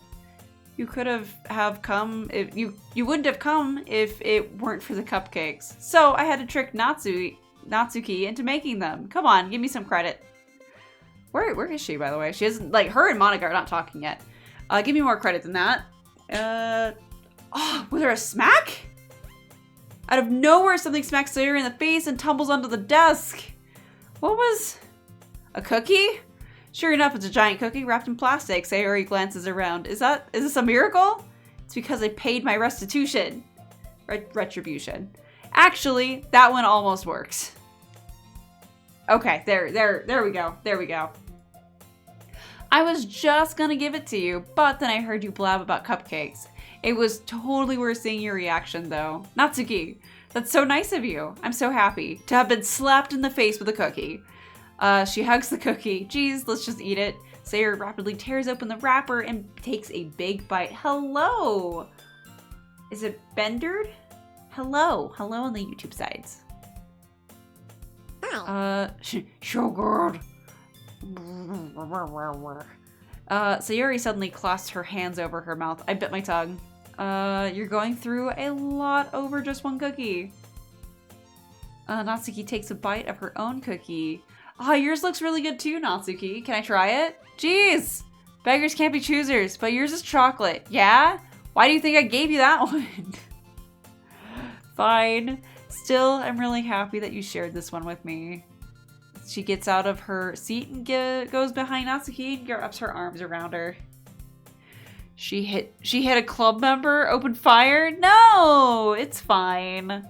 you could have come if you wouldn't have come if it weren't for the cupcakes. So I had to trick Natsuki into making them. Come on, give me some credit. Where is she, by the way? She isn't, like, her and Monica are not talking yet. Give me more credit than that. Oh, was there a smack? Out of nowhere, something smacks Sayori in the face and tumbles onto the desk. What was... a cookie? Sure enough, it's a giant cookie wrapped in plastic. Sayori glances around. Is this a miracle? It's because I paid my restitution. Retribution. Actually, that one almost works. Okay, there we go. There we go. I was just gonna give it to you, but then I heard you blab about cupcakes. It was totally worth seeing your reaction, though. Natsuki, that's so nice of you. I'm so happy to have been slapped in the face with a cookie. She hugs the cookie. Geez, let's just eat it. Sayori rapidly tears open the wrapper and takes a big bite. Hello! Is it Bendered? Hello. Hello on the YouTube sides. So good. Sayori suddenly clasps her hands over her mouth. I bit my tongue. You're going through a lot over just one cookie. Natsuki takes a bite of her own cookie. Yours looks really good too, Natsuki. Can I try it? Jeez! Beggars can't be choosers, but yours is chocolate. Yeah? Why do you think I gave you that one? Fine. Still, I'm really happy that you shared this one with me. She gets out of her seat and goes behind Natsuki and wraps her arms around her. She hit a club member? Opened fire? No! It's fine.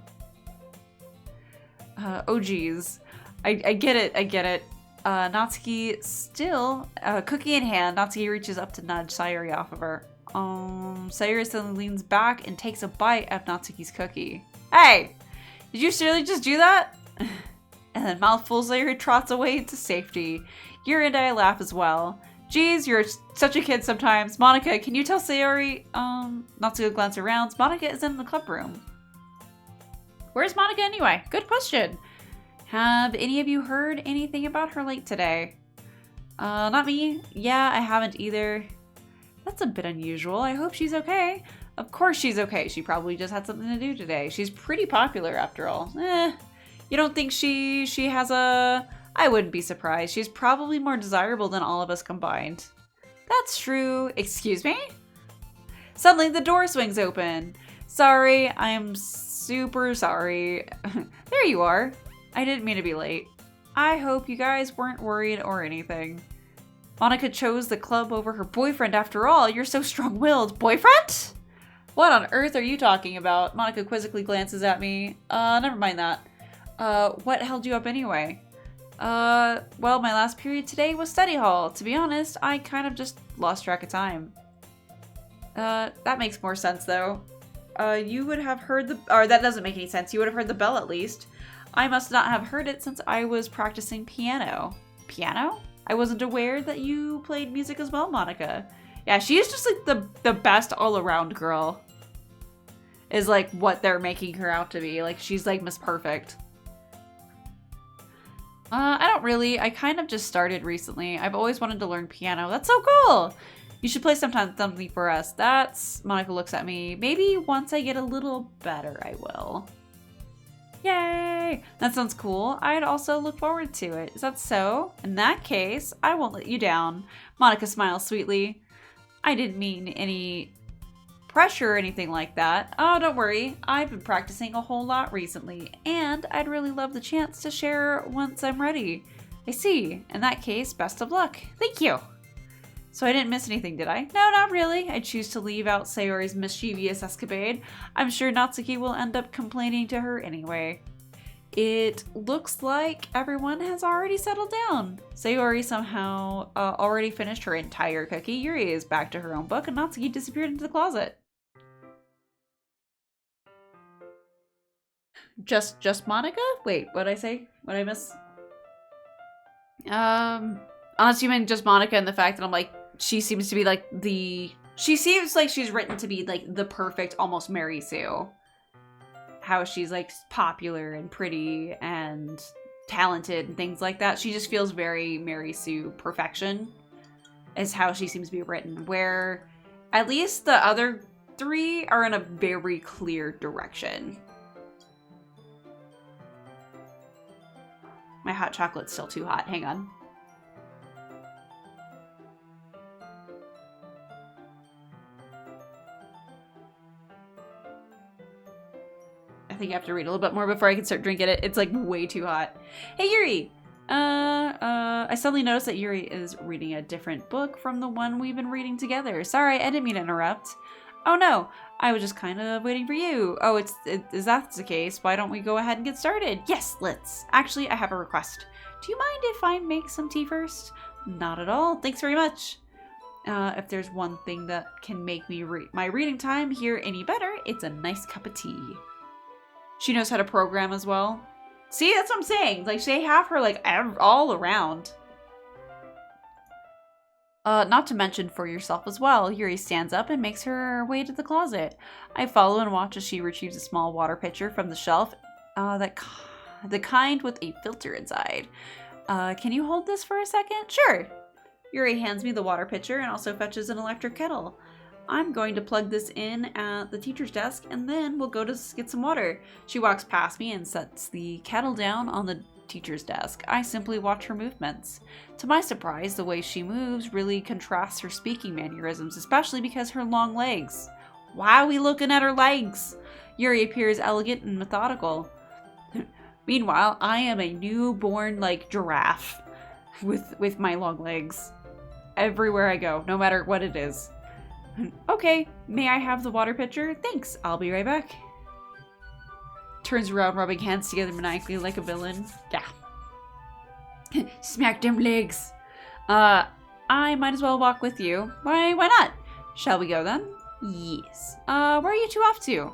Oh geez. I get it. Natsuki still, cookie in hand, Natsuki reaches up to nudge Sayori off of her. Sayori suddenly leans back and takes a bite of Natsuki's cookie. Hey! Did you seriously just do that? And then mouthful Sayori trots away to safety. Yuri and I laugh as well. Geez, you're such a kid sometimes. Monica, can you tell Sayori, not to glance around, Monica is in the club room. Where's Monica anyway? Good question. Have any of you heard anything about her late today? Not me. Yeah, I haven't either. That's a bit unusual. I hope she's okay. Of course she's okay. She probably just had something to do today. She's pretty popular after all. You don't think she has a... I wouldn't be surprised. She's probably more desirable than all of us combined. That's true. Excuse me? Suddenly the door swings open. Sorry, I am super sorry. There you are. I didn't mean to be late. I hope you guys weren't worried or anything. Monica chose the club over her boyfriend after all. You're so strong-willed. Boyfriend? What on earth are you talking about? Monica quizzically glances at me. Never mind that. What held you up anyway? Well, my last period today was study hall. To be honest, I kind of just lost track of time. That makes more sense though. You would have heard the... Or that doesn't make any sense. You would have heard the bell at least. I must not have heard it since I was practicing piano. Piano? I wasn't aware that you played music as well, Monica. Yeah, she is just like the best all-around girl. Is like what they're making her out to be. Like she's like Miss Perfect. I don't really. I kind of just started recently. I've always wanted to learn piano. That's so cool! You should play something for us. Monica looks at me. Maybe once I get a little better, I will. Yay! That sounds cool. I'd also look forward to it. Is that so? In that case, I won't let you down. Monica smiles sweetly. I didn't mean any pressure or anything like that. Oh, don't worry. I've been practicing a whole lot recently, and I'd really love the chance to share once I'm ready. I see. In that case, best of luck. Thank you. So I didn't miss anything, did I? No, not really. I choose to leave out Sayori's mischievous escapade. I'm sure Natsuki will end up complaining to her anyway. It looks like everyone has already settled down. Sayori somehow already finished her entire cookie. Yuri is back to her own book, and Natsuki disappeared into the closet. Just Monica? Wait, what'd I say? What'd I miss? I'm assuming just Monica and the fact that I'm like, she seems to be like she seems like she's written to be like the perfect almost Mary Sue. How she's like popular and pretty and talented and things like that. She just feels very Mary Sue perfection is how she seems to be written. Where at least the other three are in a very clear direction. My hot chocolate's still too hot. Hang on. I think I have to read a little bit more before I can start drinking it. It's like way too hot. Hey Yuri! I suddenly noticed that Yuri is reading a different book from the one we've been reading together. Sorry, I didn't mean to interrupt. Oh no, I was just kind of waiting for you. Oh, is that the case? Why don't we go ahead and get started? Yes, let's. Actually, I have a request. Do you mind if I make some tea first? Not at all. Thanks very much. If there's one thing that can make me my reading time here any better, it's a nice cup of tea. She knows how to program as well. See, that's what I'm saying. Like, they have her, like, all around. Not to mention for yourself as well. Yuri stands up and makes her way to the closet. I follow and watch as she retrieves a small water pitcher from the shelf. The kind with a filter inside. Can you hold this for a second? Sure. Yuri hands me the water pitcher and also fetches an electric kettle. I'm going to plug this in at the teacher's desk, and then we'll go to get some water. She walks past me and sets the kettle down on the teacher's desk. I simply watch her movements. To my surprise, the way she moves really contrasts her speaking mannerisms, especially because her long legs. Why are we looking at her legs? Yuri appears elegant and methodical. Meanwhile, I am a newborn, like, giraffe with my long legs. Everywhere I go, no matter what it is. Okay, may I have the water pitcher? Thanks, I'll be right back. Turns around, rubbing hands together maniacally like a villain. Yeah. Smack them legs. I might as well walk with you. Why not? Shall we go then? Yes. Where are you two off to?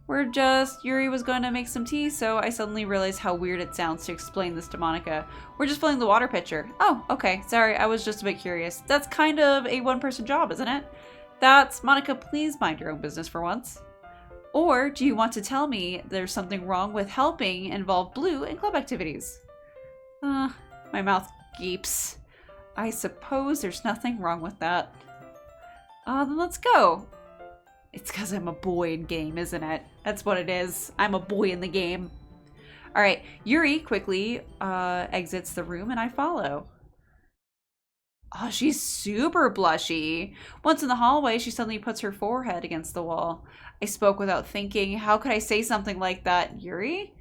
Yuri was going to make some tea, so I suddenly realized how weird it sounds to explain this to Monica. We're just filling the water pitcher. Oh, okay. Sorry, I was just a bit curious. That's kind of a one-person job, isn't it? Monica, please mind your own business for once. Or do you want to tell me there's something wrong with helping involve Blue in club activities? My mouth gapes. I suppose there's nothing wrong with that. Then let's go. It's because I'm a boy in game, isn't it? That's what it is. I'm a boy in the game. All right, Yuri quickly exits the room and I follow. Oh, she's super blushy. Once in the hallway, she suddenly puts her forehead against the wall. I spoke without thinking. How could I say something like that, Yuri?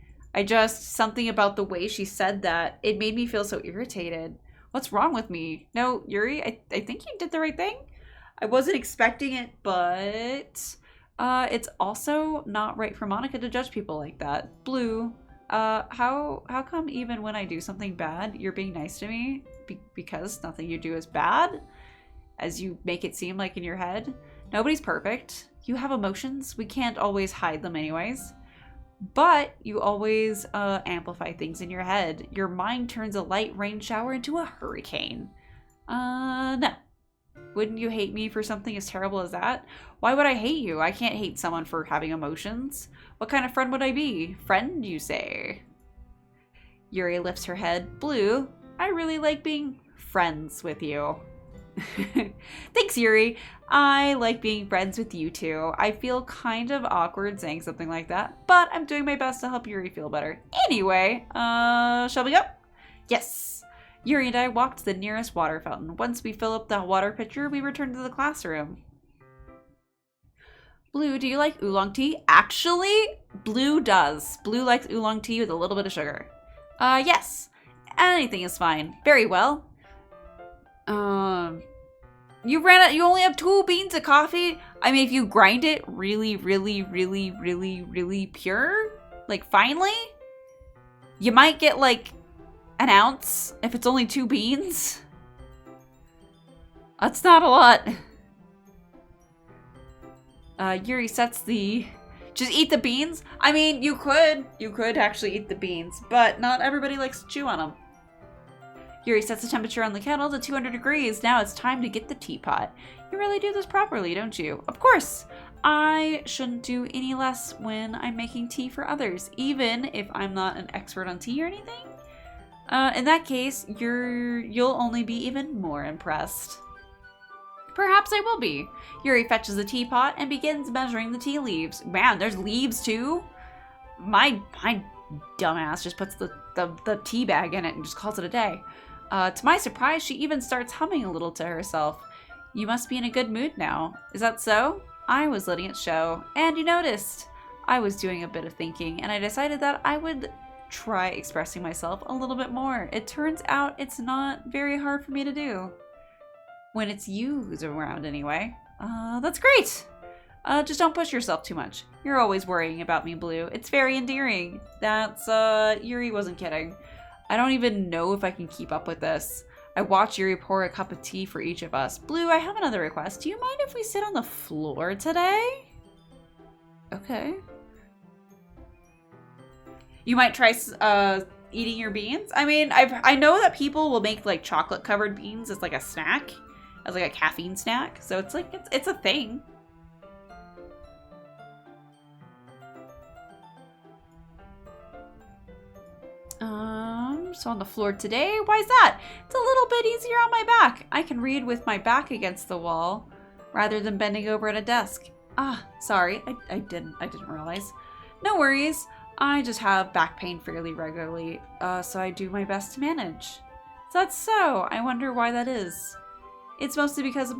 Something about the way she said that, it made me feel so irritated. What's wrong with me? No, Yuri, I think you did the right thing. I wasn't expecting it, but it's also not right for Monica to judge people like that. Blue, how come even when I do something bad, you're being nice to me? Because nothing you do is bad, as you make it seem like in your head? Nobody's perfect. You have emotions. We can't always hide them anyways. But you always amplify things in your head. Your mind turns a light rain shower into a hurricane. No. Wouldn't you hate me for something as terrible as that? Why would I hate you? I can't hate someone for having emotions. What kind of friend would I be? Friend, you say? Yuri lifts her head. Blue, I really like being friends with you. Thanks, Yuri. I like being friends with you too. I feel kind of awkward saying something like that, but I'm doing my best to help Yuri feel better. Anyway, shall we go? Yes. Yuri and I walked to the nearest water fountain. Once we fill up the water pitcher, we return to the classroom. Blue, do you like oolong tea? Actually, Blue does. Blue likes oolong tea with a little bit of sugar. Yes. Anything is fine. Very well. You ran out. You only have 2 beans of coffee? I mean, if you grind it really, really, really, really, really pure, like finely, you might get like an ounce if it's only 2 beans. That's not a lot. Yuri sets the... Just eat the beans? I mean, you could actually eat the beans, but not everybody likes to chew on them. Yuri sets the temperature on the kettle to 200 degrees. Now it's time to get the teapot. You really do this properly, don't you? Of course. I shouldn't do any less when I'm making tea for others, even if I'm not an expert on tea or anything. In that case, you'll only be even more impressed. Perhaps I will be. Yuri fetches the teapot and begins measuring the tea leaves. Man, there's leaves too? My dumbass just puts the tea bag in it and just calls it a day. To my surprise, she even starts humming a little to herself. You must be in a good mood now. Is that so? I was letting it show. And you noticed. I was doing a bit of thinking, and I decided that I would try expressing myself a little bit more. It turns out it's not very hard for me to do. When it's you who's around anyway. That's great. Just don't push yourself too much. You're always worrying about me, Blue. It's very endearing. Yuri wasn't kidding. I don't even know if I can keep up with this. I watch Yuri pour a cup of tea for each of us. Blue, I have another request. Do you mind if we sit on the floor today? Okay. You might try eating your beans. I mean, I know that people will make like chocolate covered beans as like a snack, as like a caffeine snack. So it's like it's a thing. So on the floor today, why is that? It's a little bit easier on my back. I can read with my back against the wall rather than bending over at a desk. Sorry, I didn't realize. No worries. I just have back pain fairly regularly, so I do my best to manage. So that's so. I wonder why that is. It's mostly because of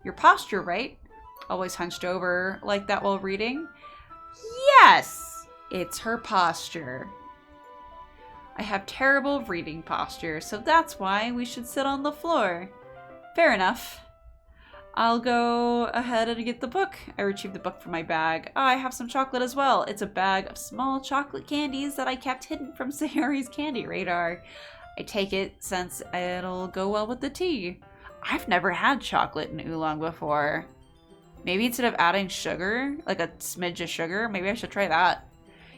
your posture, right? Always hunched over like that while reading. Yes, it's her posture. I have terrible reading posture, so that's why we should sit on the floor. Fair enough. I'll go ahead and get the book. I retrieve the book from my bag. I have some chocolate as well. It's a bag of small chocolate candies that I kept hidden from Sayori's candy radar. I take it since it'll go well with the tea. I've never had chocolate and oolong before. Maybe instead of adding sugar, like a smidge of sugar, maybe I should try that.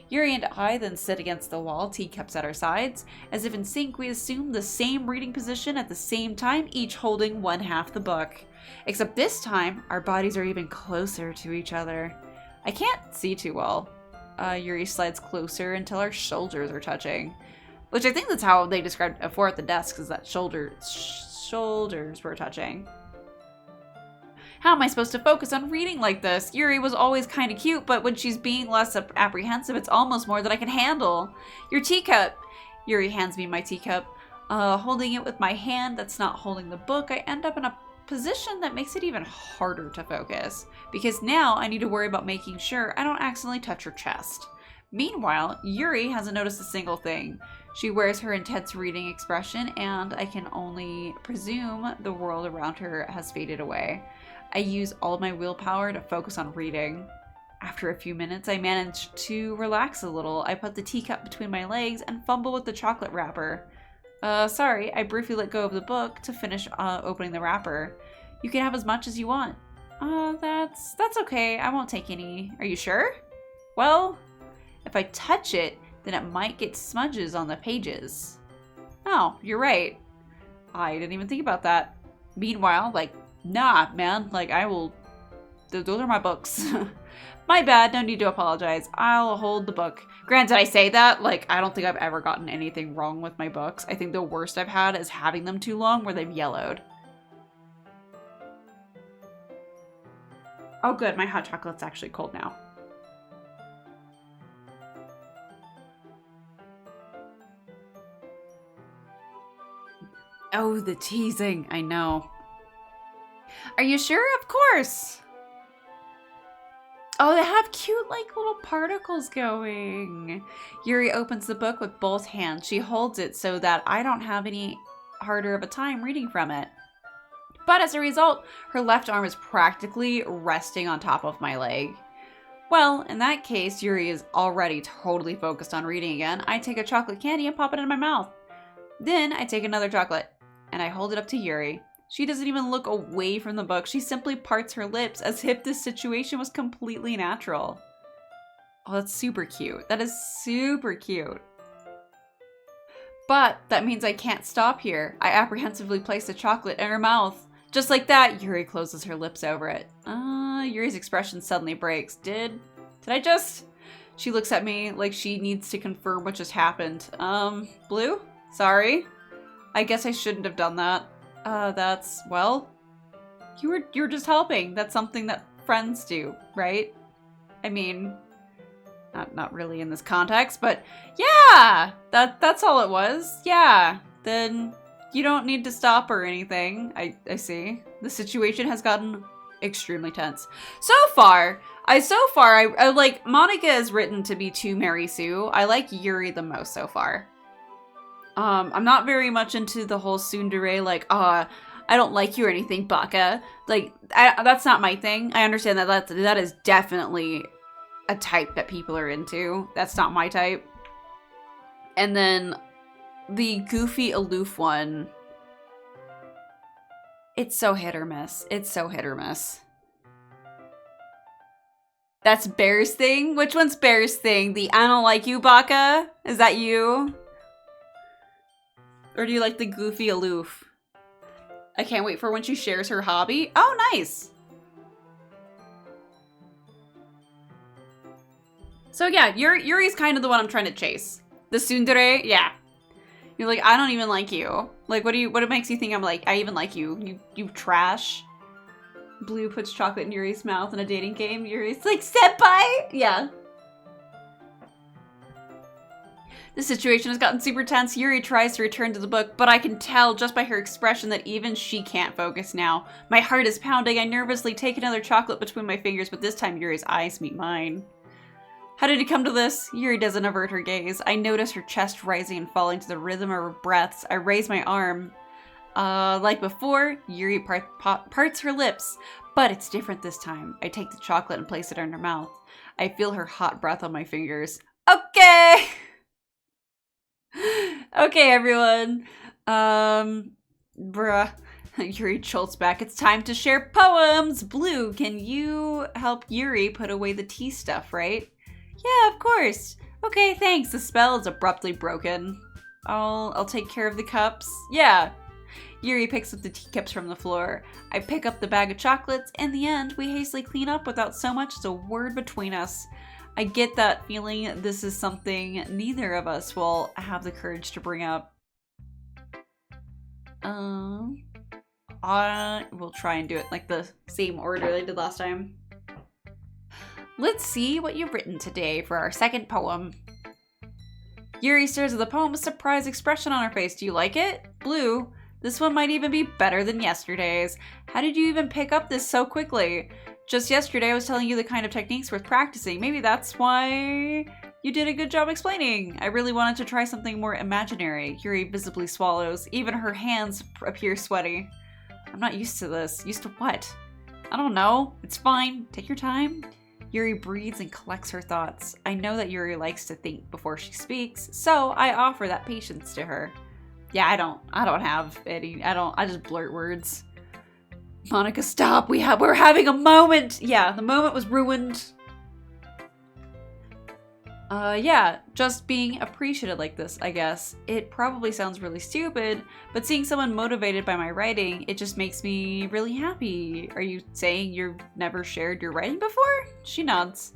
Yuri and I then sit against the wall, teacups at our sides. As if in sync, we assume the same reading position at the same time, each holding one half the book. Except this time, our bodies are even closer to each other. I can't see too well. Yuri slides closer until our shoulders are touching. Which I think that's how they described it before at the desk, is that shoulders were touching. How am I supposed to focus on reading like this? Yuri was always kind of cute, but when she's being less apprehensive, it's almost more than I can handle. Your teacup. Yuri hands me my teacup. Holding it with my hand that's not holding the book, I end up in a position that makes it even harder to focus. Because now I need to worry about making sure I don't accidentally touch her chest. Meanwhile, Yuri hasn't noticed a single thing. She wears her intense reading expression, and I can only presume the world around her has faded away. I use all of my willpower to focus on reading. After a few minutes, I manage to relax a little. I put the teacup between my legs and fumble with the chocolate wrapper. Sorry, I briefly let go of the book to finish opening the wrapper. You can have as much as you want. That's okay. I won't take any. Are you sure? Well, if I touch it, then it might get smudges on the pages. Oh, you're right. I didn't even think about that. Meanwhile, like, nah, man, like, I will... Those are my books. My bad, no need to apologize. I'll hold the book. Granted, I say that, like, I don't think I've ever gotten anything wrong with my books. I think the worst I've had is having them too long where they've yellowed. Oh good, my hot chocolate's actually cold now. Oh, the teasing, I know. Are you sure? Of course! Oh, they have cute, like, little particles going. Yuri opens the book with both hands. She holds it so that I don't have any harder of a time reading from it. But as a result, her left arm is practically resting on top of my leg. Well, in that case, Yuri is already totally focused on reading again. I take a chocolate candy and pop it in my mouth. Then I take another chocolate and I hold it up to Yuri. She doesn't even look away from the book. She simply parts her lips as if this situation was completely natural. Oh, that's super cute. That is super cute. But that means I can't stop here. I apprehensively place the chocolate in her mouth. Just like that, Yuri closes her lips over it. Yuri's expression suddenly breaks. Did I just... She looks at me like she needs to confirm what just happened. Blue? Sorry. I guess I shouldn't have done that. Well, you were just helping. That's something that friends do, right? I mean, not really in this context, but yeah, that's all it was. Yeah, then you don't need to stop or anything. I see. The situation has gotten extremely tense. So far, I like, Monica is written to be too Mary Sue. I like Yuri the most so far. I'm not very much into the whole tsundere, like, I don't like you or anything, baka. Like, that's not my thing. I understand that is definitely a type that people are into. That's not my type. And then the goofy, aloof one, it's so hit or miss. It's so hit or miss. That's Bear's thing? Which one's Bear's thing? The I don't like you, baka? Is that you? Or do you like the goofy aloof? I can't wait for when she shares her hobby. Oh, nice. So yeah, Yuri's kind of the one I'm trying to chase. The tsundere, yeah. You're like, I don't even like you. Like, what makes you think I'm like, I even like you? You trash. Blue puts chocolate in Yuri's mouth in a dating game. Yuri's like, senpai? Yeah. The situation has gotten super tense. Yuri tries to return to the book, but I can tell just by her expression that even she can't focus now. My heart is pounding. I nervously take another chocolate between my fingers, but this time Yuri's eyes meet mine. How did it come to this? Yuri doesn't avert her gaze. I notice her chest rising and falling to the rhythm of her breaths. I raise my arm. Like before, Yuri parts her lips, but it's different this time. I take the chocolate and place it in her mouth. I feel her hot breath on my fingers. Okay! Okay, everyone. Bruh. Yuri jolts back. It's time to share poems! Blue, can you help Yuri put away the tea stuff, right? Yeah, of course. Okay, thanks. The spell is abruptly broken. I'll take care of the cups. Yeah. Yuri picks up the teacups from the floor. I pick up the bag of chocolates. In the end, we hastily clean up without so much as a word between us. I get that feeling this is something neither of us will have the courage to bring up. We'll try and do it like the same order I did last time. Let's see what you've written today for our second poem. Yuri stares at the poem with a surprised expression on her face. Do you like it? Blue, this one might even be better than yesterday's. How did you even pick up this so quickly? Just yesterday I was telling you the kind of techniques worth practicing. Maybe that's why you did a good job explaining. I really wanted to try something more imaginary. Yuri visibly swallows. Even her hands appear sweaty. I'm not used to this. Used to what? I don't know. It's fine. Take your time. Yuri breathes and collects her thoughts. I know that Yuri likes to think before she speaks, so I offer that patience to her. Yeah, I don't have any. I just blurt words. Monica, stop. We're having a moment. Yeah, the moment was ruined. Yeah, just being appreciated like this, I guess. It probably sounds really stupid, but seeing someone motivated by my writing, it just makes me really happy. Are you saying you've never shared your writing before? She nods.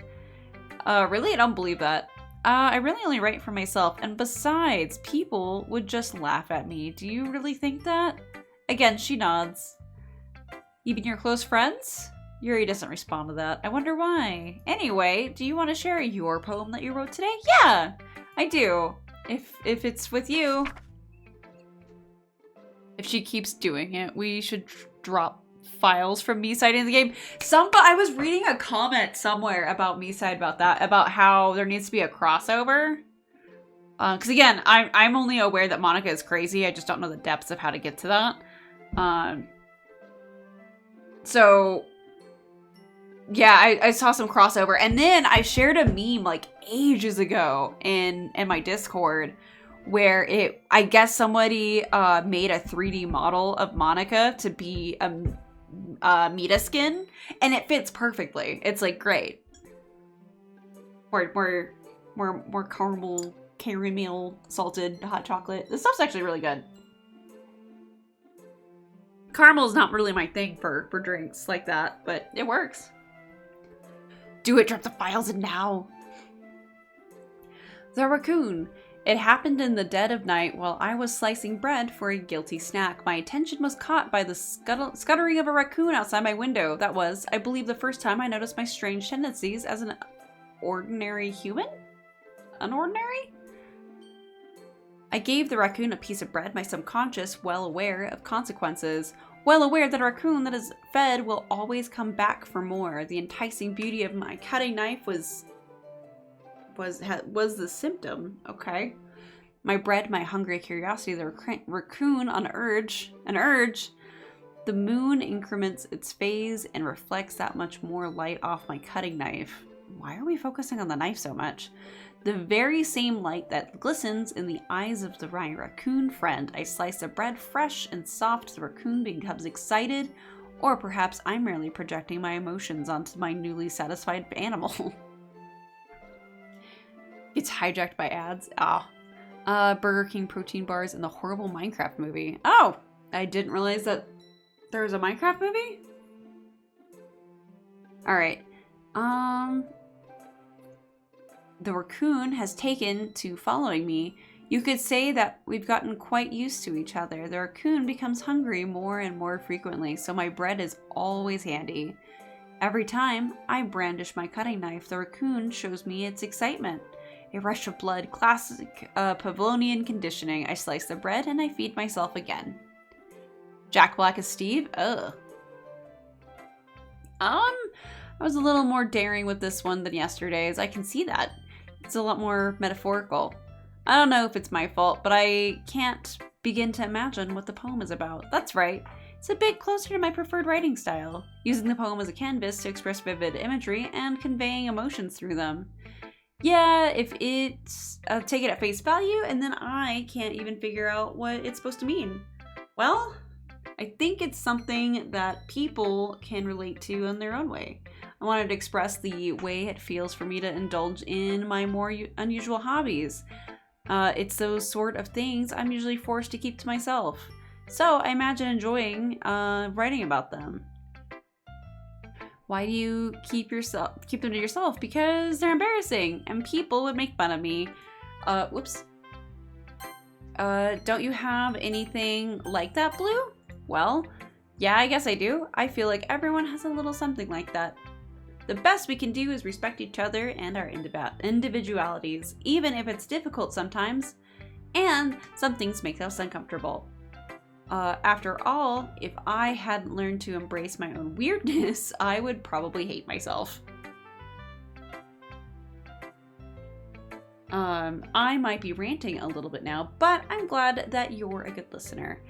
Really? I don't believe that. I really only write for myself, and besides, people would just laugh at me. Do you really think that? Again, she nods. Even your close friends? Yuri doesn't respond to that. I wonder why. Anyway, do you want to share your poem that you wrote today? Yeah, I do. If it's with you. If she keeps doing it, we should drop files from MiSide in the game. I was reading a comment somewhere about MiSide about how there needs to be a crossover. Because again, I'm only aware that Monica is crazy. I just don't know the depths of how to get to that. So yeah, I saw some crossover, and then I shared a meme like ages ago in my Discord where I guess somebody made a 3D model of Monica to be a Mita skin, and it fits perfectly. It's like great. More caramel salted hot chocolate. This stuff's actually really good. Caramel's not really my thing for drinks like that, but it works. Do it, drop the files in now. The raccoon. It happened in the dead of night while I was slicing bread for a guilty snack. My attention was caught by the scuttering of a raccoon outside my window. That was, I believe, the first time I noticed my strange tendencies as an ordinary human? Unordinary? I gave the raccoon a piece of bread, my subconscious well aware of consequences. Well aware that a raccoon that is fed will always come back for more. The enticing beauty of my cutting knife was the symptom. Okay. My bread, my hungry curiosity, the raccoon, an urge. The moon increments its phase and reflects that much more light off my cutting knife. Why are we focusing on the knife so much? The very same light that glistens in the eyes of my raccoon friend. I slice the bread fresh and soft. The raccoon becomes excited, or perhaps I'm merely projecting my emotions onto my newly satisfied animal. It's hijacked by ads. Burger King protein bars and the horrible Minecraft movie. Oh, I didn't realize that there was a Minecraft movie? Alright. The raccoon has taken to following me. You could say that we've gotten quite used to each other. The raccoon becomes hungry more and more frequently, so my bread is always handy. Every time I brandish my cutting knife, the raccoon shows me its excitement. A rush of blood, classic Pavlovian conditioning. I slice the bread and I feed myself again. Jack Black as Steve? Ugh. I was a little more daring with this one than yesterday's. I can see that. It's a lot more metaphorical. I don't know if it's my fault, but I can't begin to imagine what the poem is about. That's right. It's a bit closer to my preferred writing style, using the poem as a canvas to express vivid imagery and conveying emotions through them. Yeah, if it's take it at face value, and then I can't even figure out what it's supposed to mean. Well, I think it's something that people can relate to in their own way. I wanted to express the way it feels for me to indulge in my more unusual hobbies. It's those sort of things I'm usually forced to keep to myself. So I imagine enjoying writing about them. Why do you keep them to yourself? Because they're embarrassing and people would make fun of me. Whoops. Don't you have anything like that, Blue? Well, yeah, I guess I do. I feel like everyone has a little something like that. The best we can do is respect each other and our individualities, even if it's difficult sometimes, and some things make us uncomfortable. After all, if I hadn't learned to embrace my own weirdness, I would probably hate myself. I might be ranting a little bit now, but I'm glad that you're a good listener.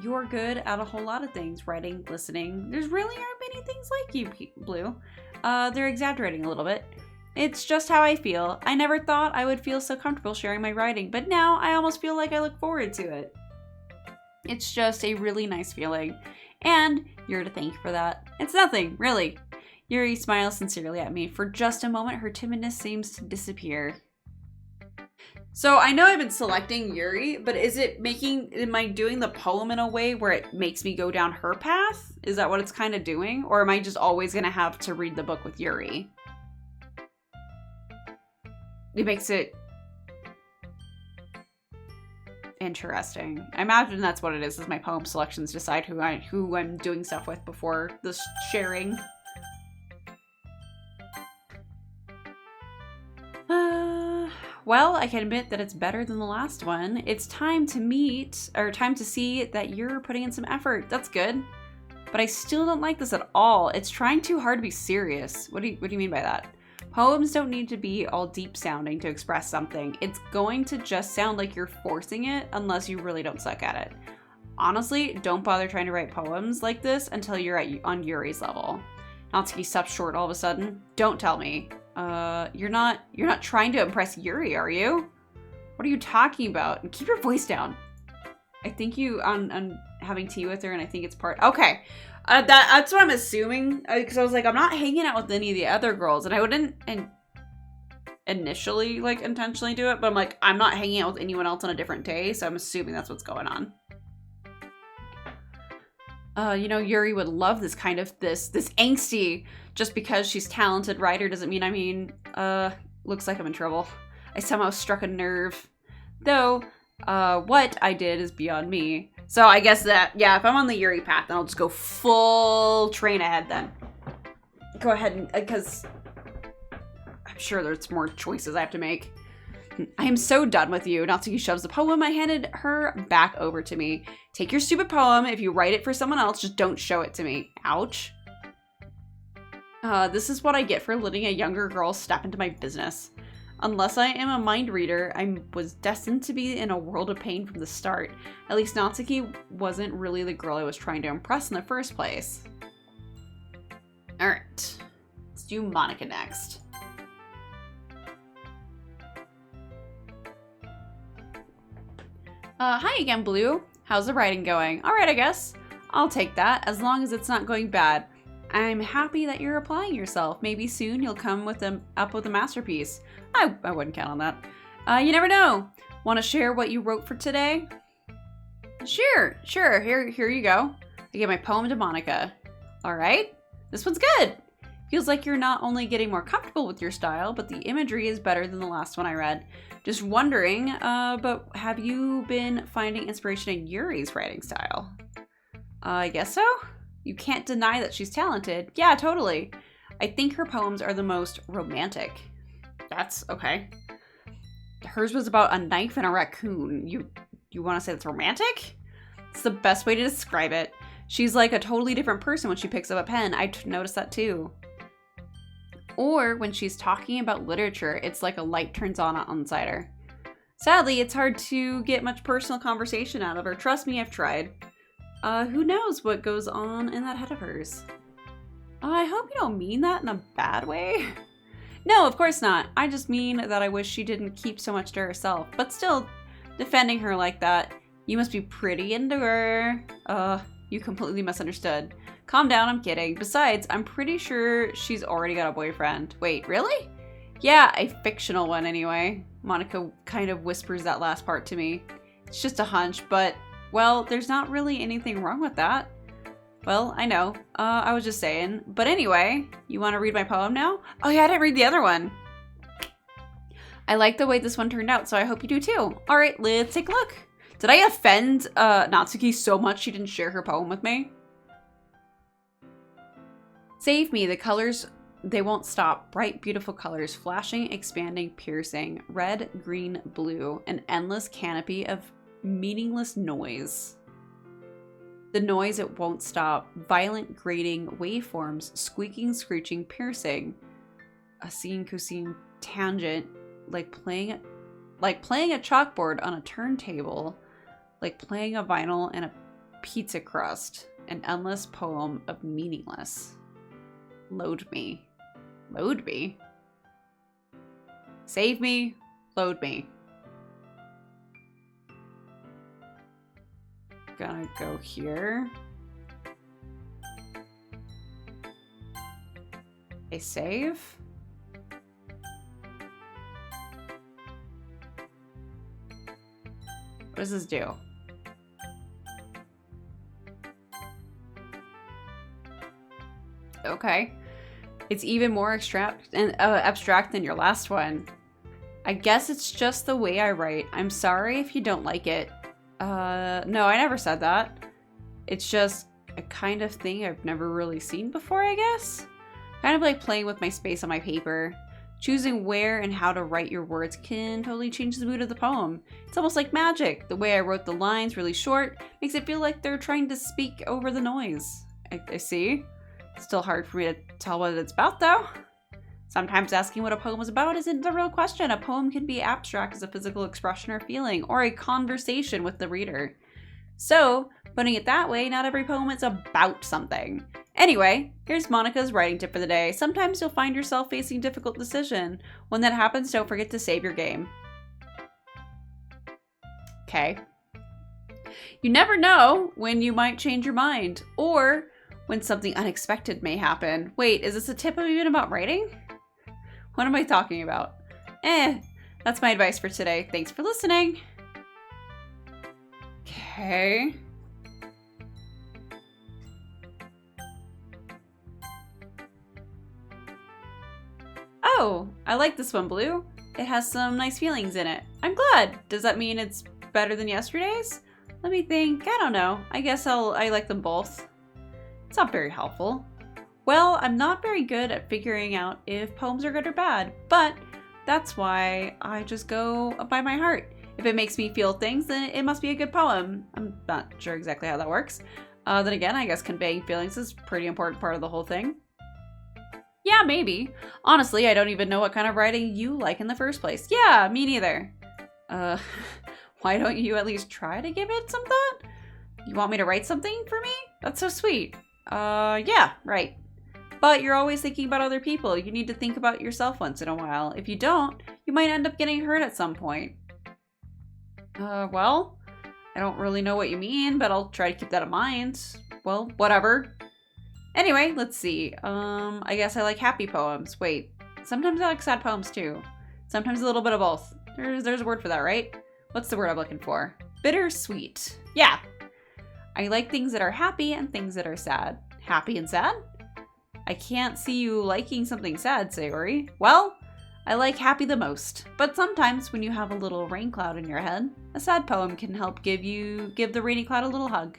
You're good at a whole lot of things, writing, listening. There's really aren't many things like you, Blue. They're exaggerating a little bit. It's just how I feel. I never thought I would feel so comfortable sharing my writing, but now I almost feel like I look forward to it. It's just a really nice feeling, and you're to thank for that. It's nothing, really. Yuri smiles sincerely at me. For just a moment, her timidness seems to disappear. So I know I've been selecting Yuri, but am I doing the poem in a way where it makes me go down her path? Is that what it's kind of doing? Or am I just always gonna have to read the book with Yuri? It makes it interesting. I imagine that's what it is my poem selections decide who I'm doing stuff with before the sharing. Well, I can admit that it's better than the last one. It's time to see that you're putting in some effort. That's good. But I still don't like this at all. It's trying too hard to be serious. What do you mean by that? Poems don't need to be all deep sounding to express something. It's going to just sound like you're forcing it unless you really don't suck at it. Honestly, don't bother trying to write poems like this until you're on Yuri's level. Natsuki stops short all of a sudden. Don't tell me. You're not trying to impress Yuri, are you? What are you talking about? And keep your voice down. I think I'm having tea with her, and I think it's part. Okay, that's what I'm assuming. Because I was like, I'm not hanging out with any of the other girls, and I wouldn't initially like intentionally do it, but I'm like, I'm not hanging out with anyone else on a different day, so I'm assuming that's what's going on. Yuri would love this kind of this angsty. Just because she's talented writer doesn't mean looks like I'm in trouble. I somehow struck a nerve. Though, what I did is beyond me. So I guess that, yeah, if I'm on the Yuri path, then I'll just go full train ahead then. Go ahead and, because I'm sure there's more choices I have to make. I am so done with you. Natsuki shoves the poem I handed her back over to me. Take your stupid poem. If you write it for someone else, just don't show it to me. Ouch. This is what I get for letting a younger girl step into my business. Unless I am a mind reader, I was destined to be in a world of pain from the start. At least Natsuki wasn't really the girl I was trying to impress in the first place. Alright. Let's do Monica next. Hi again, Blue. How's the writing going? Alright, I guess. I'll take that, as long as it's not going bad. I'm happy that you're applying yourself. Maybe soon you'll come up with a masterpiece. I wouldn't count on that. You never know. Want to share what you wrote for today? Sure. Here you go. I gave my poem to Monica. Alright. This one's good. Feels like you're not only getting more comfortable with your style, but the imagery is better than the last one I read. Just wondering, but have you been finding inspiration in Yuri's writing style? I guess so. You can't deny that she's talented. Yeah, totally. I think her poems are the most romantic. That's okay. Hers was about a knife and a raccoon. You want to say that's romantic? It's the best way to describe it. She's like a totally different person when she picks up a pen. I noticed that too. Or when she's talking about literature, it's like a light turns on inside her. Sadly, it's hard to get much personal conversation out of her. Trust me, I've tried. Who knows what goes on in that head of hers? I hope you don't mean that in a bad way. No, of course not. I just mean that I wish she didn't keep so much to herself. But still, defending her like that, you must be pretty into her. You completely misunderstood. Calm down, I'm kidding. Besides, I'm pretty sure she's already got a boyfriend. Wait, really? Yeah, a fictional one anyway. Monica kind of whispers that last part to me. It's just a hunch, but, well, there's not really anything wrong with that. Well, I know. I was just saying. But anyway, you want to read my poem now? Oh yeah, I didn't read the other one. I like the way this one turned out, so I hope you do too. All right, let's take a look. Did I offend Natsuki so much she didn't share her poem with me? Save me, the colors, they won't stop. Bright, beautiful colors, flashing, expanding, piercing. Red, green, blue. An endless canopy of meaningless noise. The noise, it won't stop. Violent, grating, waveforms, squeaking, screeching, piercing. A sine, cosine, tangent, like playing a chalkboard on a turntable, like playing a vinyl and a pizza crust. An endless poem of meaningless. Load me. Load me? Save me. Load me. Gonna go here. A save. What does this do? Okay. It's even more abstract than your last one. I guess it's just the way I write. I'm sorry if you don't like it. No, I never said that. It's just a kind of thing I've never really seen before, I guess. Kind of like playing with my space on my paper. Choosing where and how to write your words can totally change the mood of the poem. It's almost like magic. The way I wrote the lines really short makes it feel like they're trying to speak over the noise. I see. Still hard for me to tell what it's about, though. Sometimes asking what a poem is about isn't the real question. A poem can be abstract as a physical expression or feeling, or a conversation with the reader. So, putting it that way, not every poem is about something. Anyway, here's Monica's writing tip for the day. Sometimes you'll find yourself facing a difficult decision. When that happens, don't forget to save your game. Okay. You never know when you might change your mind, or when something unexpected may happen. Wait, is this a tip even about writing? What am I talking about? That's my advice for today. Thanks for listening. Okay. Oh, I like this one, Blue. It has some nice feelings in it. I'm glad. Does that mean it's better than yesterday's? Let me think. I don't know. I guess I like them both. It's not very helpful. Well, I'm not very good at figuring out if poems are good or bad, but that's why I just go by my heart. If it makes me feel things, then it must be a good poem. I'm not sure exactly how that works. Then again, I guess conveying feelings is a pretty important part of the whole thing. Yeah, maybe. Honestly, I don't even know what kind of writing you like in the first place. Yeah, me neither. Why don't you at least try to give it some thought? You want me to write something for me? That's so sweet. Yeah, right. But you're always thinking about other people. You need to think about yourself once in a while. If you don't, you might end up getting hurt at some point. Well, I don't really know what you mean, but I'll try to keep that in mind. Well, whatever. Anyway, let's see. I guess I like happy poems. Wait, sometimes I like sad poems too. Sometimes a little bit of both. There's a word for that, right? What's the word I'm looking for? Bittersweet. Yeah. I like things that are happy and things that are sad. Happy and sad? I can't see you liking something sad, Sayori. Well, I like happy the most. But sometimes when you have a little rain cloud in your head, a sad poem can help give the rainy cloud a little hug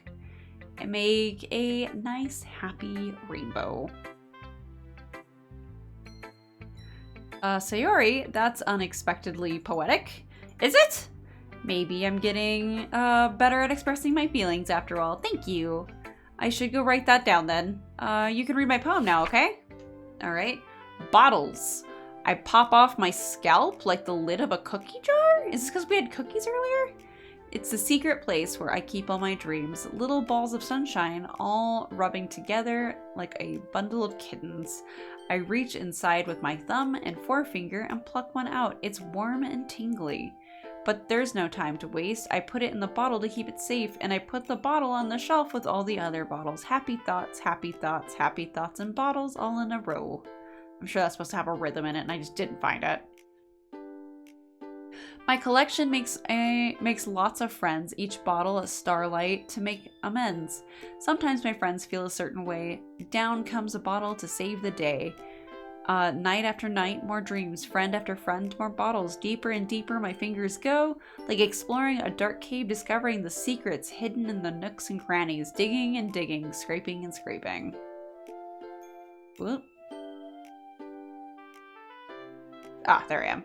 and make a nice, happy rainbow. Sayori, that's unexpectedly poetic. Is it? Maybe I'm getting better at expressing my feelings after all. Thank you. I should go write that down then. You can read my poem now, okay? All right. Bottles. I pop off my scalp like the lid of a cookie jar? Is this because we had cookies earlier? It's the secret place where I keep all my dreams. Little balls of sunshine all rubbing together like a bundle of kittens. I reach inside with my thumb and forefinger and pluck one out. It's warm and tingly. But there's no time to waste. I put it in the bottle to keep it safe, and I put the bottle on the shelf with all the other bottles. Happy thoughts, happy thoughts, happy thoughts, and bottles all in a row. I'm sure that's supposed to have a rhythm in it, and I just didn't find it. My collection makes lots of friends, each bottle a starlight to make amends. Sometimes my friends feel a certain way. Down comes a bottle to save the day. Night after night, more dreams. Friend after friend, more bottles. Deeper and deeper my fingers go, like exploring a dark cave, discovering the secrets hidden in the nooks and crannies. Digging and digging, scraping and scraping. Whoop. Ah, there I am.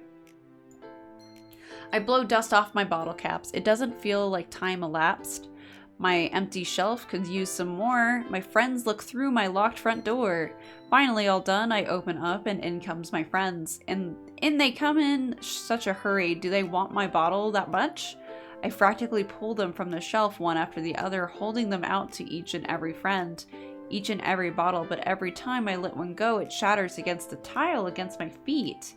I blow dust off my bottle caps. It doesn't feel like time elapsed. My empty shelf could use some more. My friends look through my locked front door. Finally all done, I open up and in comes my friends. And in they come in such a hurry. Do they want my bottle that much? I frantically pull them from the shelf one after the other, holding them out to each and every friend. Each and every bottle, but every time I let one go, it shatters against the tile against my feet.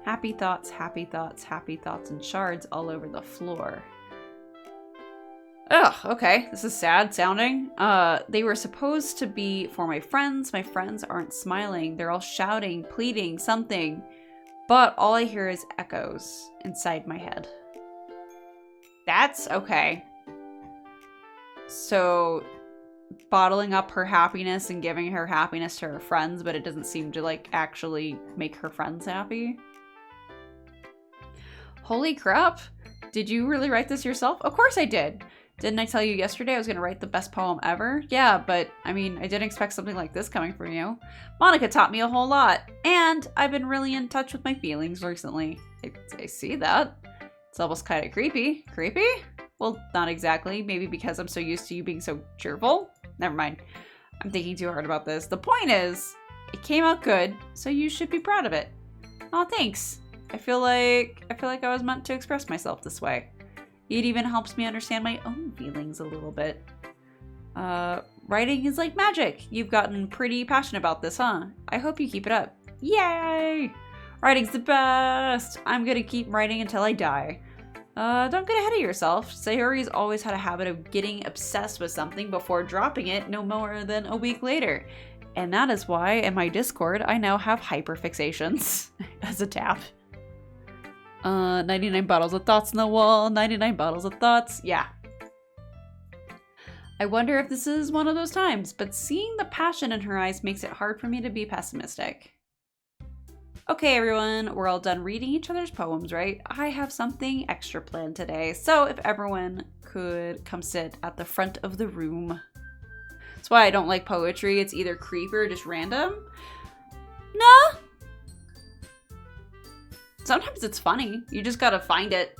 Happy thoughts, happy thoughts, happy thoughts, and shards all over the floor. Ugh, okay, this is sad sounding. They were supposed to be for my friends. My friends aren't smiling. They're all shouting, pleading, something. But all I hear is echoes inside my head. That's okay. So, bottling up her happiness and giving her happiness to her friends, but it doesn't seem to, like, actually make her friends happy. Holy crap! Did you really write this yourself? Of course I did! Didn't I tell you yesterday I was gonna write the best poem ever? Yeah, but, I mean, I didn't expect something like this coming from you. Monica taught me a whole lot, and I've been really in touch with my feelings recently. I see that. It's almost kind of creepy. Creepy? Well, not exactly. Maybe because I'm so used to you being so cheerful? Never mind. I'm thinking too hard about this. The point is, it came out good, so you should be proud of it. Aw, thanks. I feel like I was meant to express myself this way. It even helps me understand my own feelings a little bit. Writing is like magic. You've gotten pretty passionate about this, huh? I hope you keep it up. Yay! Writing's the best! I'm gonna keep writing until I die. Don't get ahead of yourself. Sayori's always had a habit of getting obsessed with something before dropping it no more than a week later. And that is why in my Discord I now have hyperfixations as a tab. 99 bottles of thoughts on the wall, 99 bottles of thoughts. Yeah. I wonder if this is one of those times, but seeing the passion in her eyes makes it hard for me to be pessimistic. Okay, everyone, we're all done reading each other's poems, right? I have something extra planned today, so if everyone could come sit at the front of the room. That's why I don't like poetry. It's either creepy or just random. No. Sometimes it's funny. You just gotta find it.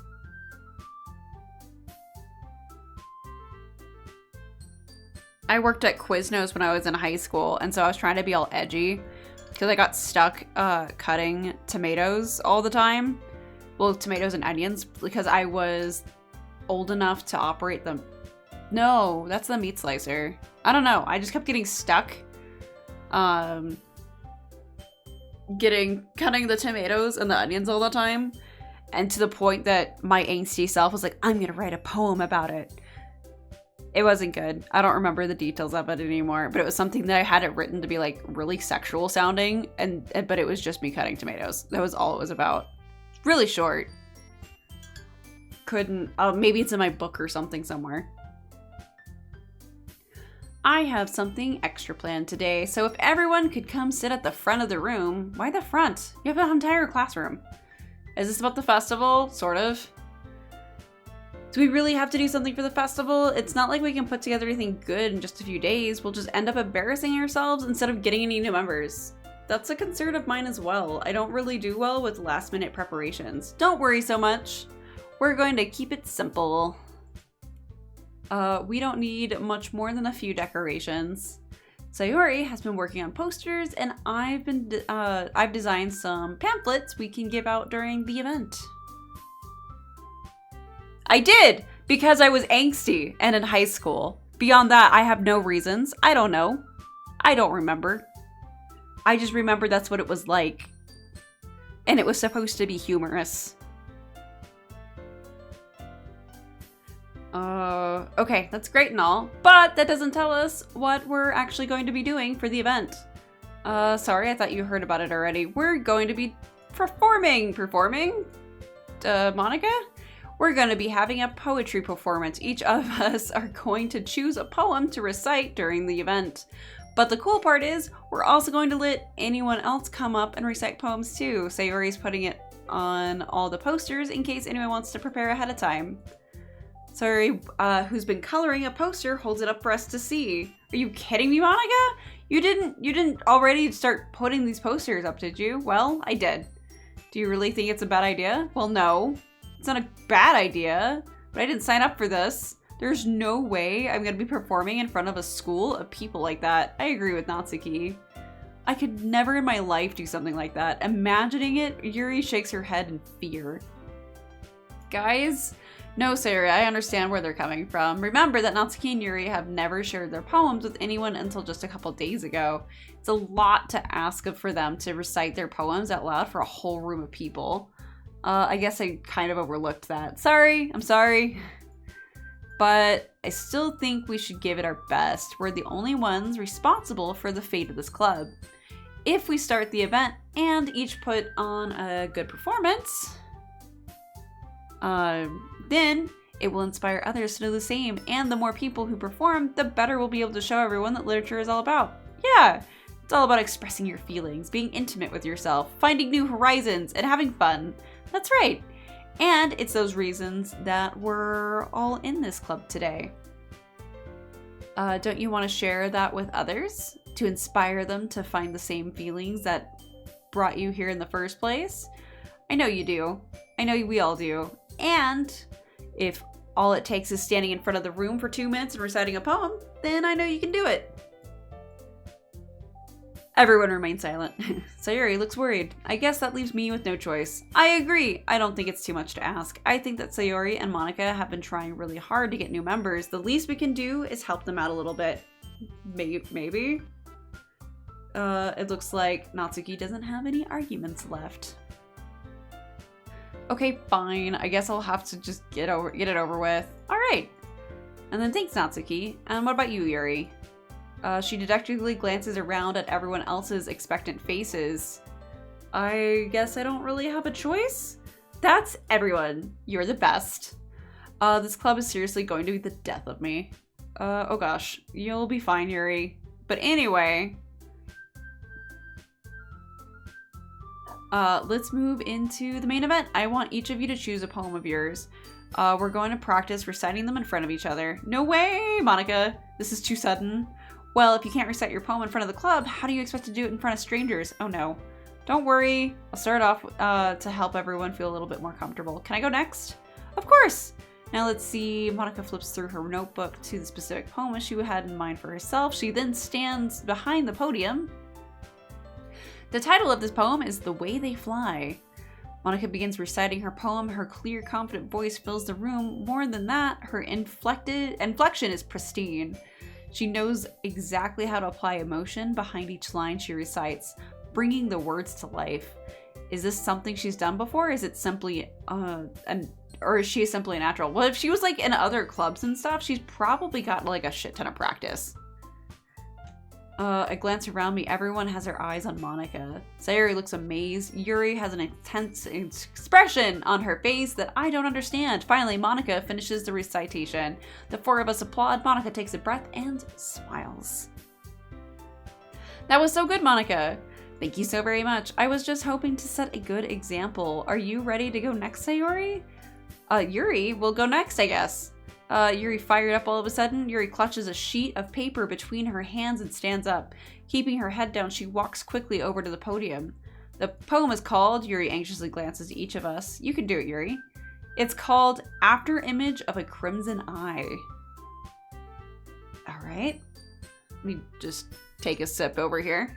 I worked at Quiznos when I was in high school, and so I was trying to be all edgy because I got stuck cutting tomatoes all the time. Well, tomatoes and onions, because I was old enough to operate them. No, that's the meat slicer. I don't know. I just kept getting stuck cutting the tomatoes and the onions all the time, and to the point that my angsty self was like, I'm gonna write a poem about it. It wasn't good. I don't remember the details of it anymore, but it was something that I had it written to be like really sexual sounding, but it was just me cutting tomatoes. That was all it was about. Really short. Couldn't, maybe it's in my book or something somewhere. I have something extra planned today, so if everyone could come sit at the front of the room. Why the front? You have an entire classroom. Is this about the festival? Sort of. Do we really have to do something for the festival? It's not like we can put together anything good in just a few days. We'll just end up embarrassing ourselves instead of getting any new members. That's a concern of mine as well. I don't really do well with last minute preparations. Don't worry so much. We're going to keep it simple. We don't need much more than a few decorations. Sayori has been working on posters, and I've designed some pamphlets we can give out during the event. I did, because I was angsty and in high school. Beyond that, I have no reasons. I don't know. I don't remember. I just remember that's what it was like. And it was supposed to be humorous. Okay, that's great and all, but that doesn't tell us what we're actually going to be doing for the event. Sorry, I thought you heard about it already. We're going to be performing? Monica? We're going to be having a poetry performance. Each of us are going to choose a poem to recite during the event. But the cool part is, we're also going to let anyone else come up and recite poems too. Sayori's putting it on all the posters in case anyone wants to prepare ahead of time. Sorry, who's been coloring a poster holds it up for us to see. Are you kidding me, Monica? You didn't already start putting these posters up, did you? Well, I did. Do you really think it's a bad idea? Well, no. It's not a bad idea, but I didn't sign up for this. There's no way I'm gonna be performing in front of a school of people like that. I agree with Natsuki. I could never in my life do something like that. Imagining it, Yuri shakes her head in fear. Guys, no, Sayori, I understand where they're coming from. Remember that Natsuki and Yuri have never shared their poems with anyone until just a couple days ago. It's a lot to ask for them to recite their poems out loud for a whole room of people. I guess I kind of overlooked that. Sorry, I'm sorry. But I still think we should give it our best. We're the only ones responsible for the fate of this club. If we start the event and each put on a good performance, then it will inspire others to do the same. And the more people who perform, the better we'll be able to show everyone that literature is all about. Yeah, it's all about expressing your feelings, being intimate with yourself, finding new horizons, and having fun. That's right. And it's those reasons that we're all in this club today. Don't you want to share that with others to inspire them to find the same feelings that brought you here in the first place? I know you do. I know we all do. And if all it takes is standing in front of the room for 2 minutes and reciting a poem, then I know you can do it. Everyone remains silent. Sayori looks worried. I guess that leaves me with no choice. I agree. I don't think it's too much to ask. I think that Sayori and Monica have been trying really hard to get new members. The least we can do is help them out a little bit. Maybe? It looks like Natsuki doesn't have any arguments left. Okay, fine. I guess I'll have to just get it over with. All right. And then thanks, Natsuki. And what about you, Yuri? She dejectedly glances around at everyone else's expectant faces. I guess I don't really have a choice? That's everyone. You're the best. This club is seriously going to be the death of me. Oh gosh. You'll be fine, Yuri. But anyway, let's move into the main event. I want each of you to choose a poem of yours. We're going to practice reciting them in front of each other. No way, Monica. This is too sudden. Well, if you can't recite your poem in front of the club, how do you expect to do it in front of strangers? Oh no. Don't worry. I'll start off to help everyone feel a little bit more comfortable. Can I go next? Of course! Now let's see. Monica flips through her notebook to the specific poem she had in mind for herself. She then stands behind the podium. The title of this poem is The Way They Fly. Monica begins reciting her poem. Her clear, confident voice fills the room. More than that, her inflection is pristine. She knows exactly how to apply emotion behind each line she recites, bringing the words to life. Is this something she's done before? Is it simply, or is she simply a natural? Well, if she was like in other clubs and stuff, she's probably got like a shit ton of practice. I glance around me. Everyone has their eyes on Monica. Sayori looks amazed. Yuri has an intense expression on her face that I don't understand. Finally, Monica finishes the recitation. The four of us applaud. Monica takes a breath and smiles. That was so good, Monica. Thank you so very much. I was just hoping to set a good example. Are you ready to go next, Sayori? Yuri will go next, I guess. Yuri fired up all of a sudden. Yuri clutches a sheet of paper between her hands and stands up. Keeping her head down, she walks quickly over to the podium. The poem is called, Yuri anxiously glances at each of us. You can do it, Yuri. It's called After Image of a Crimson Eye. All right. Let me just take a sip over here.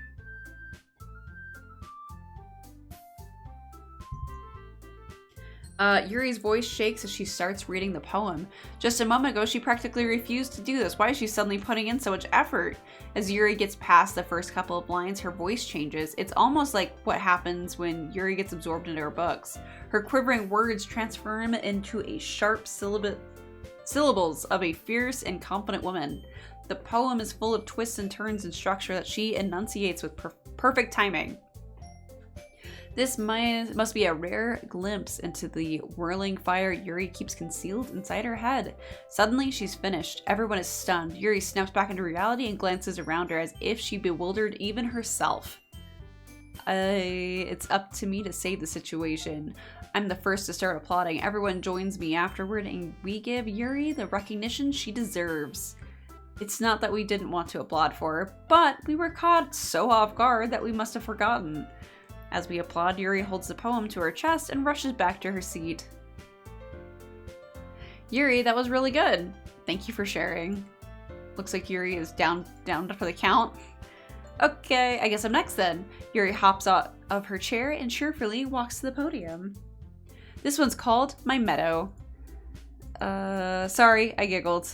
Yuri's voice shakes as she starts reading the poem. Just a moment ago, she practically refused to do this. Why is she suddenly putting in so much effort? As Yuri gets past the first couple of lines, her voice changes. It's almost like what happens when Yuri gets absorbed into her books. Her quivering words transform into a sharp syllables of a fierce and confident woman. The poem is full of twists and turns and structure that she enunciates with perfect timing. This must be a rare glimpse into the whirling fire Yuri keeps concealed inside her head. Suddenly, she's finished. Everyone is stunned. Yuri snaps back into reality and glances around her as if she bewildered even herself. It's up to me to save the situation. I'm the first to start applauding. Everyone joins me afterward, and we give Yuri the recognition she deserves. It's not that we didn't want to applaud for her, but we were caught so off guard that we must have forgotten. As we applaud, Yuri holds the poem to her chest and rushes back to her seat. Yuri, that was really good. Thank you for sharing. Looks like Yuri is down for the count. Okay, I guess I'm next then. Yuri hops out of her chair and cheerfully walks to the podium. This one's called My Meadow. Sorry, I giggled.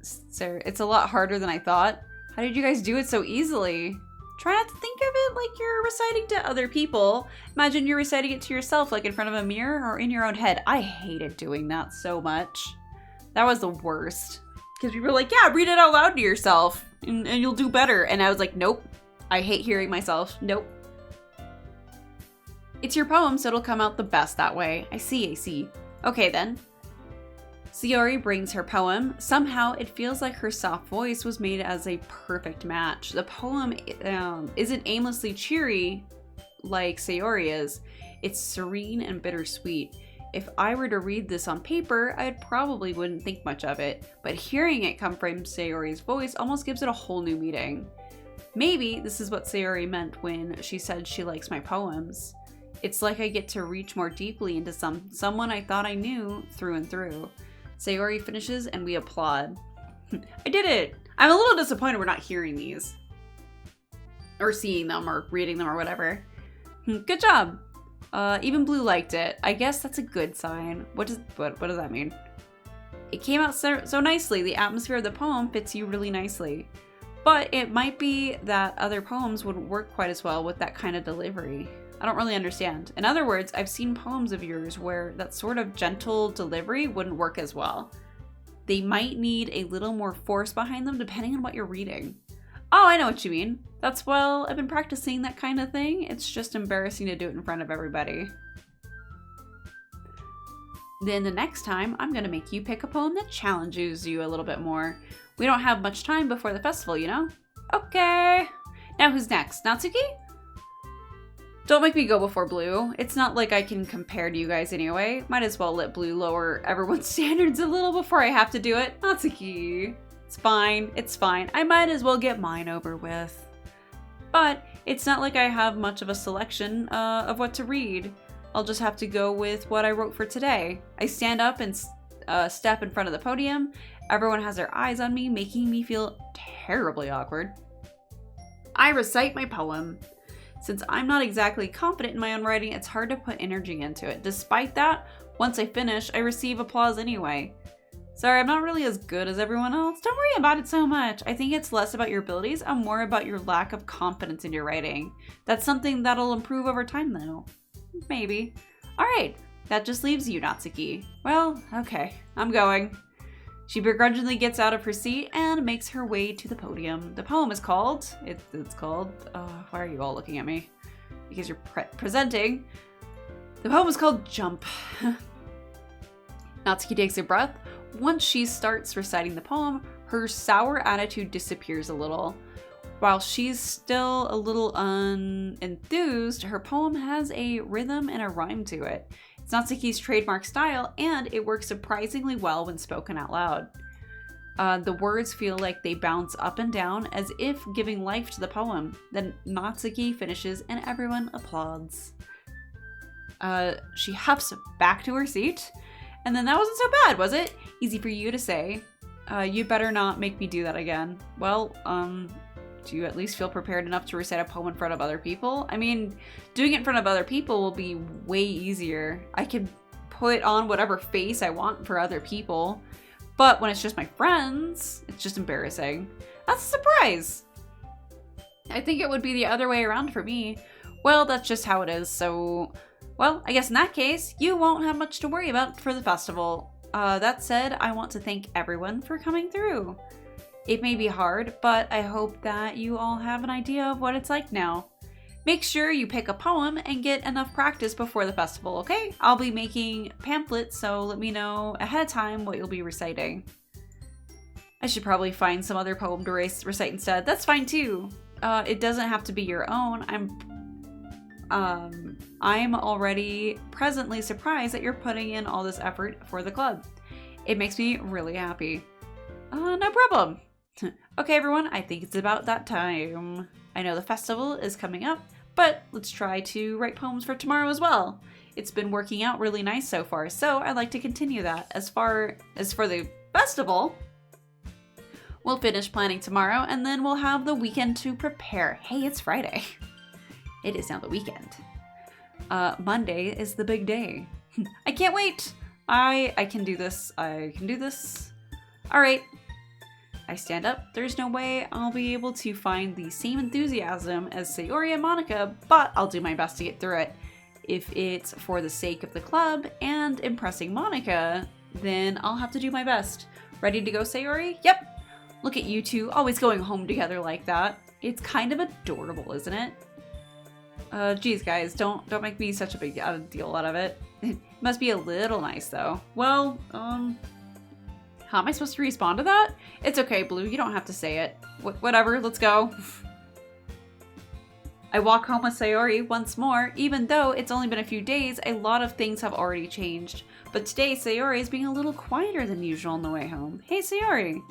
Sir, it's a lot harder than I thought. How did you guys do it so easily? Try not to think of it like you're reciting to other people. Imagine you're reciting it to yourself, like in front of a mirror or in your own head. I hated doing that so much. That was the worst. Because people were like, yeah, read it out loud to yourself and you'll do better. And I was like, nope. I hate hearing myself. Nope. It's your poem, so it'll come out the best that way. I see. Okay then. Sayori brings her poem. Somehow it feels like her soft voice was made as a perfect match. The poem isn't aimlessly cheery like Sayori is. It's serene and bittersweet. If I were to read this on paper, I probably wouldn't think much of it, but hearing it come from Sayori's voice almost gives it a whole new meaning. Maybe this is what Sayori meant when she said she likes my poems. It's like I get to reach more deeply into someone I thought I knew through and through. Sayori finishes and we applaud. I did it! I'm a little disappointed we're not hearing these. Or seeing them or reading them or whatever. Good job! Even Blue liked it. I guess that's a good sign. What does that mean? It came out so nicely. The atmosphere of the poem fits you really nicely. But it might be that other poems wouldn't work quite as well with that kind of delivery. I don't really understand. In other words, I've seen poems of yours where that sort of gentle delivery wouldn't work as well. They might need a little more force behind them depending on what you're reading. Oh, I know what you mean. That's, well, I've been practicing that kind of thing. It's just embarrassing to do it in front of everybody. Then the next time, I'm gonna make you pick a poem that challenges you a little bit more. We don't have much time before the festival, you know? Okay. Now who's next? Natsuki? Don't make me go before Blue. It's not like I can compare to you guys anyway. Might as well let Blue lower everyone's standards a little before I have to do it. Natsuki. It's fine. I might as well get mine over with. But it's not like I have much of a selection of what to read. I'll just have to go with what I wrote for today. I stand up and step in front of the podium. Everyone has their eyes on me, making me feel terribly awkward. I recite my poem. Since I'm not exactly confident in my own writing, it's hard to put energy into it. Despite that, once I finish, I receive applause anyway. Sorry, I'm not really as good as everyone else. Don't worry about it so much. I think it's less about your abilities and more about your lack of confidence in your writing. That's something that'll improve over time though. Maybe. Alright, that just leaves you, Natsuki. Well, okay, I'm going. She begrudgingly gets out of her seat and makes her way to the podium. The poem is called, why are you all looking at me? Because you're presenting. The poem is called Jump. Natsuki takes a breath. Once she starts reciting the poem, her sour attitude disappears a little. While she's still a little unenthused, her poem has a rhythm and a rhyme to it. It's Natsuki's trademark style, and it works surprisingly well when spoken out loud. The words feel like they bounce up and down as if giving life to the poem. Then Natsuki finishes and everyone applauds. She huffs back to her seat, and then that wasn't so bad, was it? Easy for you to say. You'd better not make me do that again. Well, do you at least feel prepared enough to recite a poem in front of other people? I mean, doing it in front of other people will be way easier. I can put on whatever face I want for other people. But when it's just my friends, it's just embarrassing. That's a surprise. I think it would be the other way around for me. Well, that's just how it is, so... Well, I guess in that case, you won't have much to worry about for the festival. That said, I want to thank everyone for coming through. It may be hard, but I hope that you all have an idea of what it's like now. Make sure you pick a poem and get enough practice before the festival, okay? I'll be making pamphlets, so let me know ahead of time what you'll be reciting. I should probably find some other poem to recite instead. That's fine too. It doesn't have to be your own. I'm already presently surprised that you're putting in all this effort for the club. It makes me really happy. No problem. Okay, everyone, I think it's about that time. I know the festival is coming up, but let's try to write poems for tomorrow as well. It's been working out really nice so far, so I'd like to continue that. As far as for the festival, we'll finish planning tomorrow, and then we'll have the weekend to prepare. Hey, it's Friday. It is now the weekend. Monday is the big day. I can't wait. I can do this. I can do this. All right. I stand up. There's no way I'll be able to find the same enthusiasm as Sayori and Monica, but I'll do my best to get through it. If it's for the sake of the club and impressing Monica, then I'll have to do my best. Ready to go, Sayori? Yep. Look at you two, always going home together like that. It's kind of adorable, isn't it? Geez, guys, don't make me such a big deal out of it. It must be a little nice, though. Well, how am I supposed to respond to that? It's okay, Blue, you don't have to say it. Whatever, let's go. I walk home with Sayori once more. Even though it's only been a few days, a lot of things have already changed. But today, Sayori is being a little quieter than usual on the way home. Hey, Sayori.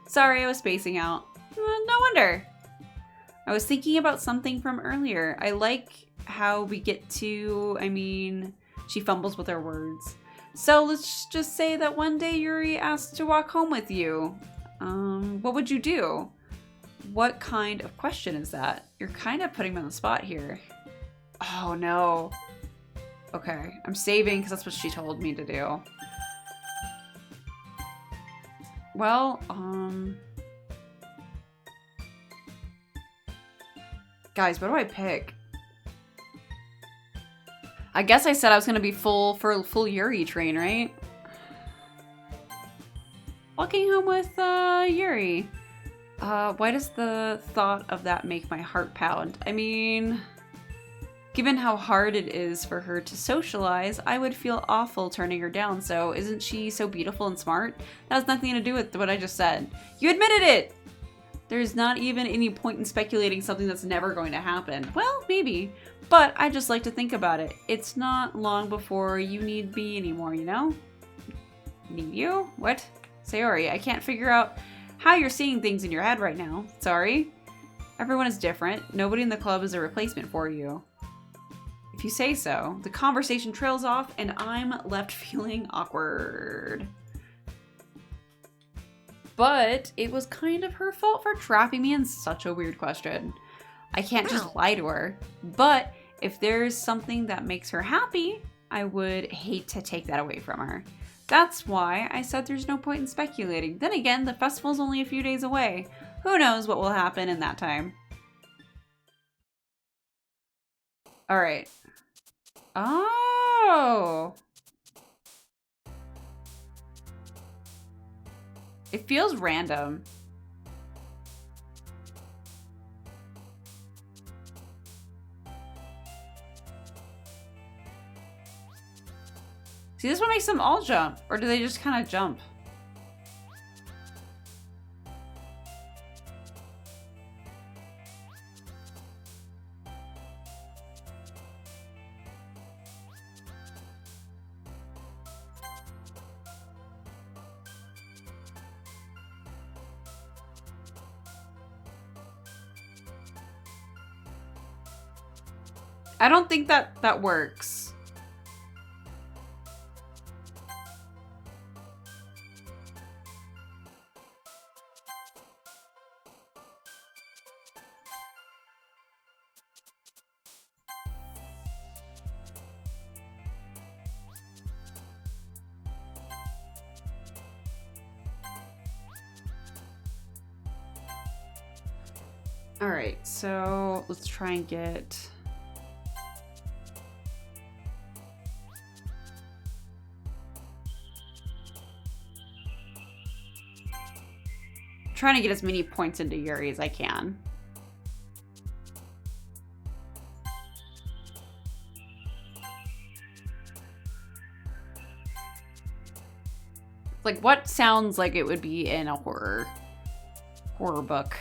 Sorry, I was spacing out. No wonder. I was thinking about something from earlier. I like how we get to, she fumbles with her words. So let's just say that one day Yuri asked to walk home with you. What would you do? What kind of question is that? You're kind of putting me on the spot here. Oh no. Okay, I'm saving because that's what she told me to do. Well, guys, what do I pick? I guess I said I was gonna be full Yuri train, right? Walking home with Yuri. Why does the thought of that make my heart pound? Given how hard it is for her to socialize, I would feel awful turning her down, so isn't she so beautiful and smart? That has nothing to do with what I just said. You admitted it! There's not even any point in speculating something that's never going to happen. Well, maybe, but I just like to think about it. It's not long before you need me anymore, you know? Need you? What? Sayori, I can't figure out how you're seeing things in your head right now. Sorry. Everyone is different. Nobody in the club is a replacement for you. If you say so. The conversation trails off and I'm left feeling awkward. But it was kind of her fault for trapping me in such a weird question. I can't just lie to her. But if there's something that makes her happy, I would hate to take that away from her. That's why I said there's no point in speculating. Then again, the festival's only a few days away. Who knows what will happen in that time? Alright. Oh! It feels random. See, this one makes them all jump. Or do they just kind of jump? I don't think that works. All right, so let's try and get... trying to get as many points into Yuri as I can. Like, what sounds like it would be in a horror book?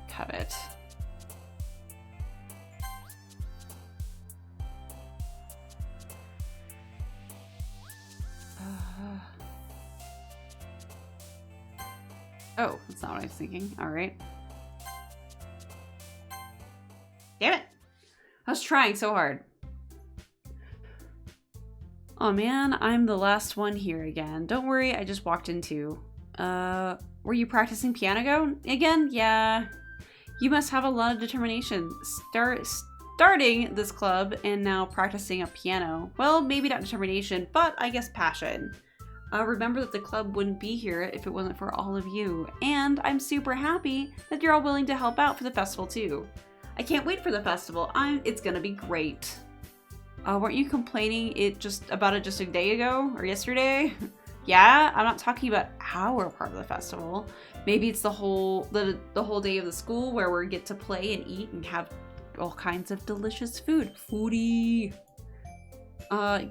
Cut it. Oh, that's not what I was thinking. All right. Damn it. I was trying so hard. Oh man, I'm the last one here again. Don't worry, I just walked into. Were you practicing piano again? Yeah. You must have a lot of determination. Starting this club and now practicing a piano. Well, maybe not determination, but I guess passion. Remember that the club wouldn't be here if it wasn't for all of you. And I'm super happy that you're all willing to help out for the festival too. I can't wait for the festival. It's gonna be great. Weren't you complaining about it just a day ago or yesterday? Yeah, I'm not talking about our part of the festival. Maybe it's the whole day of the school where we get to play and eat and have all kinds of delicious food. Foodie.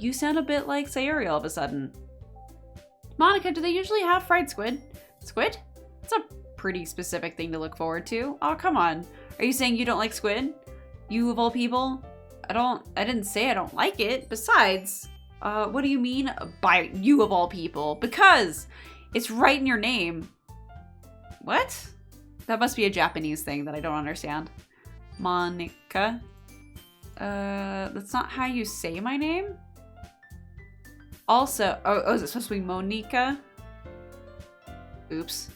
You sound a bit like Sayuri all of a sudden. Monica, do they usually have fried squid? Squid? It's a pretty specific thing to look forward to. Oh, come on. Are you saying you don't like squid? You of all people? I didn't say I don't like it. Besides, what do you mean by you of all people? Because it's right in your name. What? That must be a Japanese thing that I don't understand. Monica? That's not how you say my name? Also, oh, is it supposed to be Monica? Oops.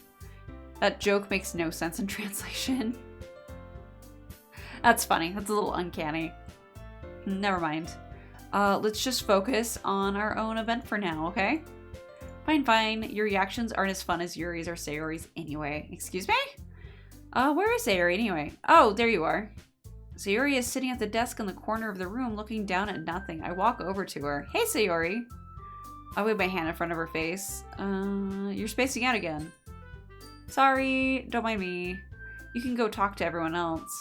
That joke makes no sense in translation. That's funny. That's a little uncanny. Never mind. Let's just focus on our own event for now, okay? Fine, fine. Your reactions aren't as fun as Yuri's or Sayori's anyway. Excuse me? Where is Sayori anyway? Oh, there you are. Sayori is sitting at the desk in the corner of the room looking down at nothing. I walk over to her. Hey, Sayori. I wave my hand in front of her face. You're spacing out again. Sorry, don't mind me. You can go talk to everyone else.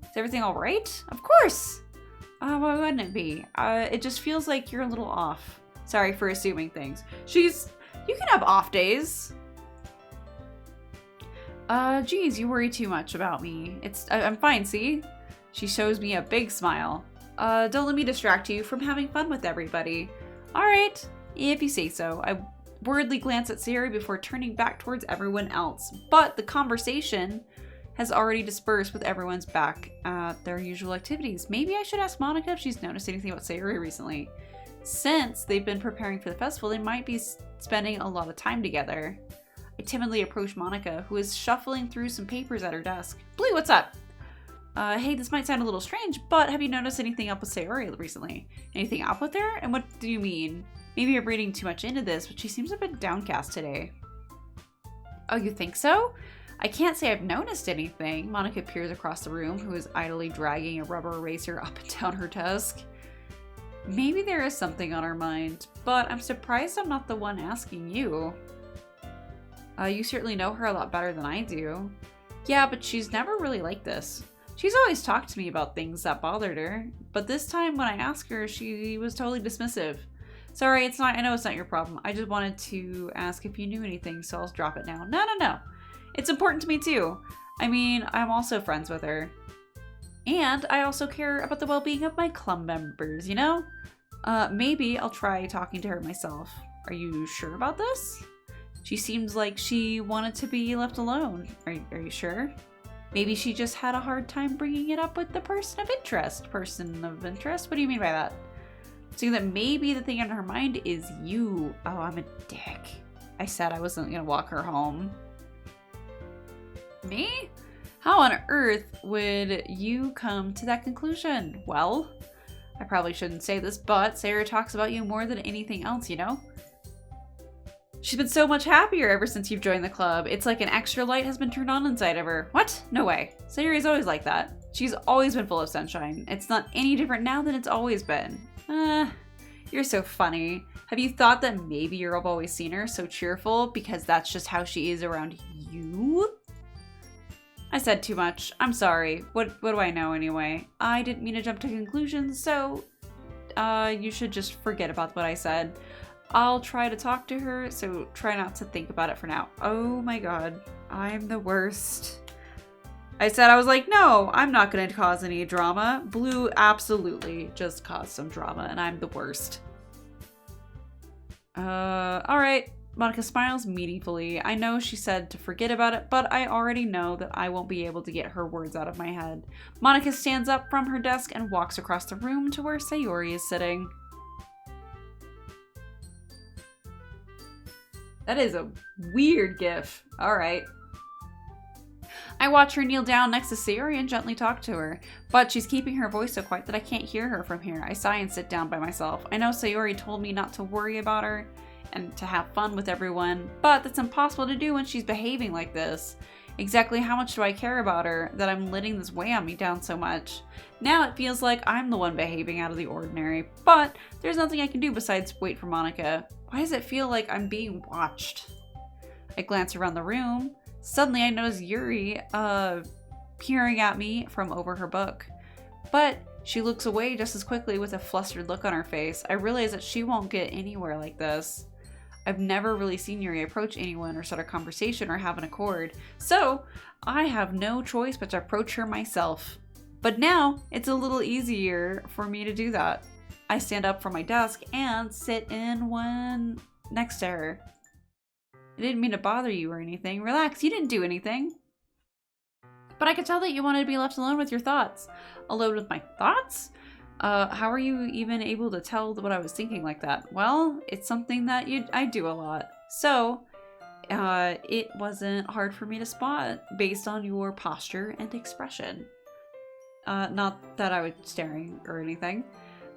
Is everything all right? Of course! Why wouldn't it be? It just feels like you're a little off. Sorry for assuming things. You can have off days. Geez, you worry too much about me. I'm fine, see? She shows me a big smile. Don't let me distract you from having fun with everybody. Alright, if you say so. I worriedly glance at Sayori before turning back towards everyone else. But the conversation has already dispersed with everyone's back at their usual activities. Maybe I should ask Monica if she's noticed anything about Sayori recently. Since they've been preparing for the festival, they might be spending a lot of time together. I timidly approach Monica, who is shuffling through some papers at her desk. Blue, what's up? Hey, this might sound a little strange, but have you noticed anything up with Sayori recently? Anything up with her? And what do you mean? Maybe I'm reading too much into this, but she seems a bit downcast today. Oh, you think so? I can't say I've noticed anything. Monica peers across the room, who is idly dragging a rubber eraser up and down her desk. Maybe there is something on her mind, but I'm surprised I'm not the one asking you. You certainly know her a lot better than I do. Yeah, but she's never really like this. She's always talked to me about things that bothered her, but this time when I asked her, she was totally dismissive. Sorry, I know it's not your problem. I just wanted to ask if you knew anything, so I'll drop it now. No. It's important to me too. I mean, I'm also friends with her. And I also care about the well-being of my club members, you know? Maybe I'll try talking to her myself. Are you sure about this? She seems like she wanted to be left alone. Are you sure? Maybe she just had a hard time bringing it up with the person of interest. Person of interest? What do you mean by that? So that maybe the thing on her mind is you. Oh, I'm a dick. I said I wasn't gonna walk her home. Me? How on earth would you come to that conclusion? Well, I probably shouldn't say this, but Sarah talks about you more than anything else, you know? She's been so much happier ever since you've joined the club. It's like an extra light has been turned on inside of her. What? No way. Sayori's always like that. She's always been full of sunshine. It's not any different now than it's always been. You're so funny. Have you thought that maybe you've always seen her so cheerful because that's just how she is around you? I said too much. I'm sorry. What do I know anyway? I didn't mean to jump to conclusions, so you should just forget about what I said. I'll try to talk to her, so try not to think about it for now. Oh my god. I'm the worst. I said, I was like, no, I'm not going to cause any drama. Blue absolutely just caused some drama, and I'm the worst. Alright. Monica smiles meaningfully. I know she said to forget about it, but I already know that I won't be able to get her words out of my head. Monica stands up from her desk and walks across the room to where Sayori is sitting. That is a weird gif. Alright. I watch her kneel down next to Sayori and gently talk to her, but she's keeping her voice so quiet that I can't hear her from here. I sigh and sit down by myself. I know Sayori told me not to worry about her and to have fun with everyone, but that's impossible to do when she's behaving like this. Exactly how much do I care about her that I'm letting this weigh on me down so much? Now it feels like I'm the one behaving out of the ordinary, but there's nothing I can do besides wait for Monica. Why does it feel like I'm being watched? I glance around the room. Suddenly I notice Yuri peering at me from over her book, but she looks away just as quickly with a flustered look on her face. I realize that she won't get anywhere like this. I've never really seen Yuri approach anyone or start a conversation or have an accord, so I have no choice but to approach her myself. But now it's a little easier for me to do that. I stand up from my desk and sit in one next to her. I didn't mean to bother you or anything. Relax, you didn't do anything. But I could tell that you wanted to be left alone with your thoughts. Alone with my thoughts? How are you even able to tell what I was thinking like that? Well, it's something that I do a lot. So, it wasn't hard for me to spot based on your posture and expression. Not that I was staring or anything.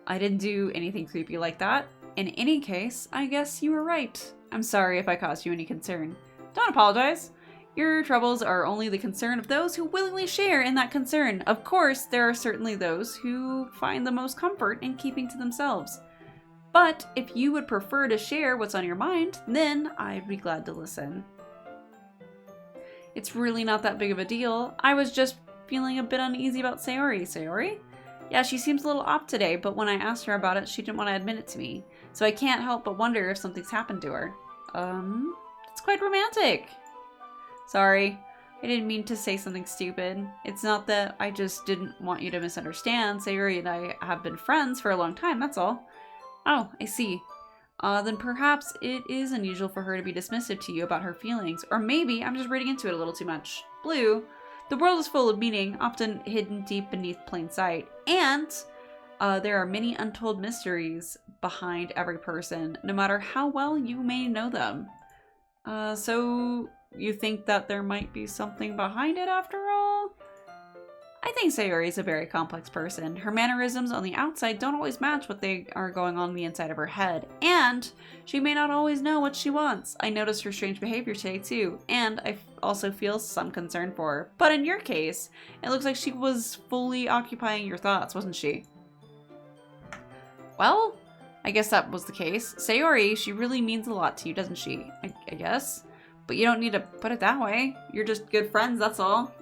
I didn't do anything creepy like that. In any case, I guess you were right. I'm sorry if I caused you any concern. Don't apologize. Your troubles are only the concern of those who willingly share in that concern. Of course, there are certainly those who find the most comfort in keeping to themselves. But if you would prefer to share what's on your mind, then I'd be glad to listen. It's really not that big of a deal. I was just feeling a bit uneasy about Sayori. Sayori? Yeah, she seems a little off today, but when I asked her about it, she didn't want to admit it to me. So I can't help but wonder if something's happened to her. It's quite romantic. Sorry, I didn't mean to say something stupid. It's not that I just didn't want you to misunderstand. Sayori and I have been friends for a long time, that's all. Oh, I see. Then perhaps it is unusual for her to be dismissive to you about her feelings. Or maybe I'm just reading into it a little too much. Blue, the world is full of meaning, often hidden deep beneath plain sight. And there are many untold mysteries behind every person, no matter how well you may know them. So you think that there might be something behind it after all? I think Sayori is a very complex person. Her mannerisms on the outside don't always match what they are going on the inside of her head. And she may not always know what she wants. I noticed her strange behavior today too, and I also feel some concern for her. But in your case, it looks like she was fully occupying your thoughts, wasn't she? Well, I guess that was the case. Sayori, she really means a lot to you, doesn't she? I guess. But you don't need to put it that way. You're just good friends, that's all.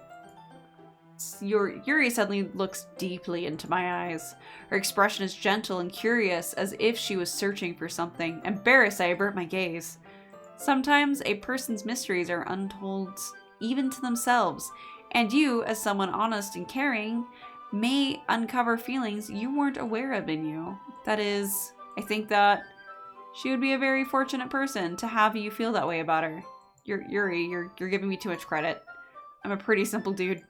Yuri suddenly looks deeply into my eyes. Her expression is gentle and curious, as if she was searching for something. Embarrassed, I avert my gaze. Sometimes a person's mysteries are untold even to themselves, and you, as someone honest and caring, may uncover feelings you weren't aware of in you. That is, I think that she would be a very fortunate person to have you feel that way about her. Yuri, you're giving me too much credit. I'm a pretty simple dude.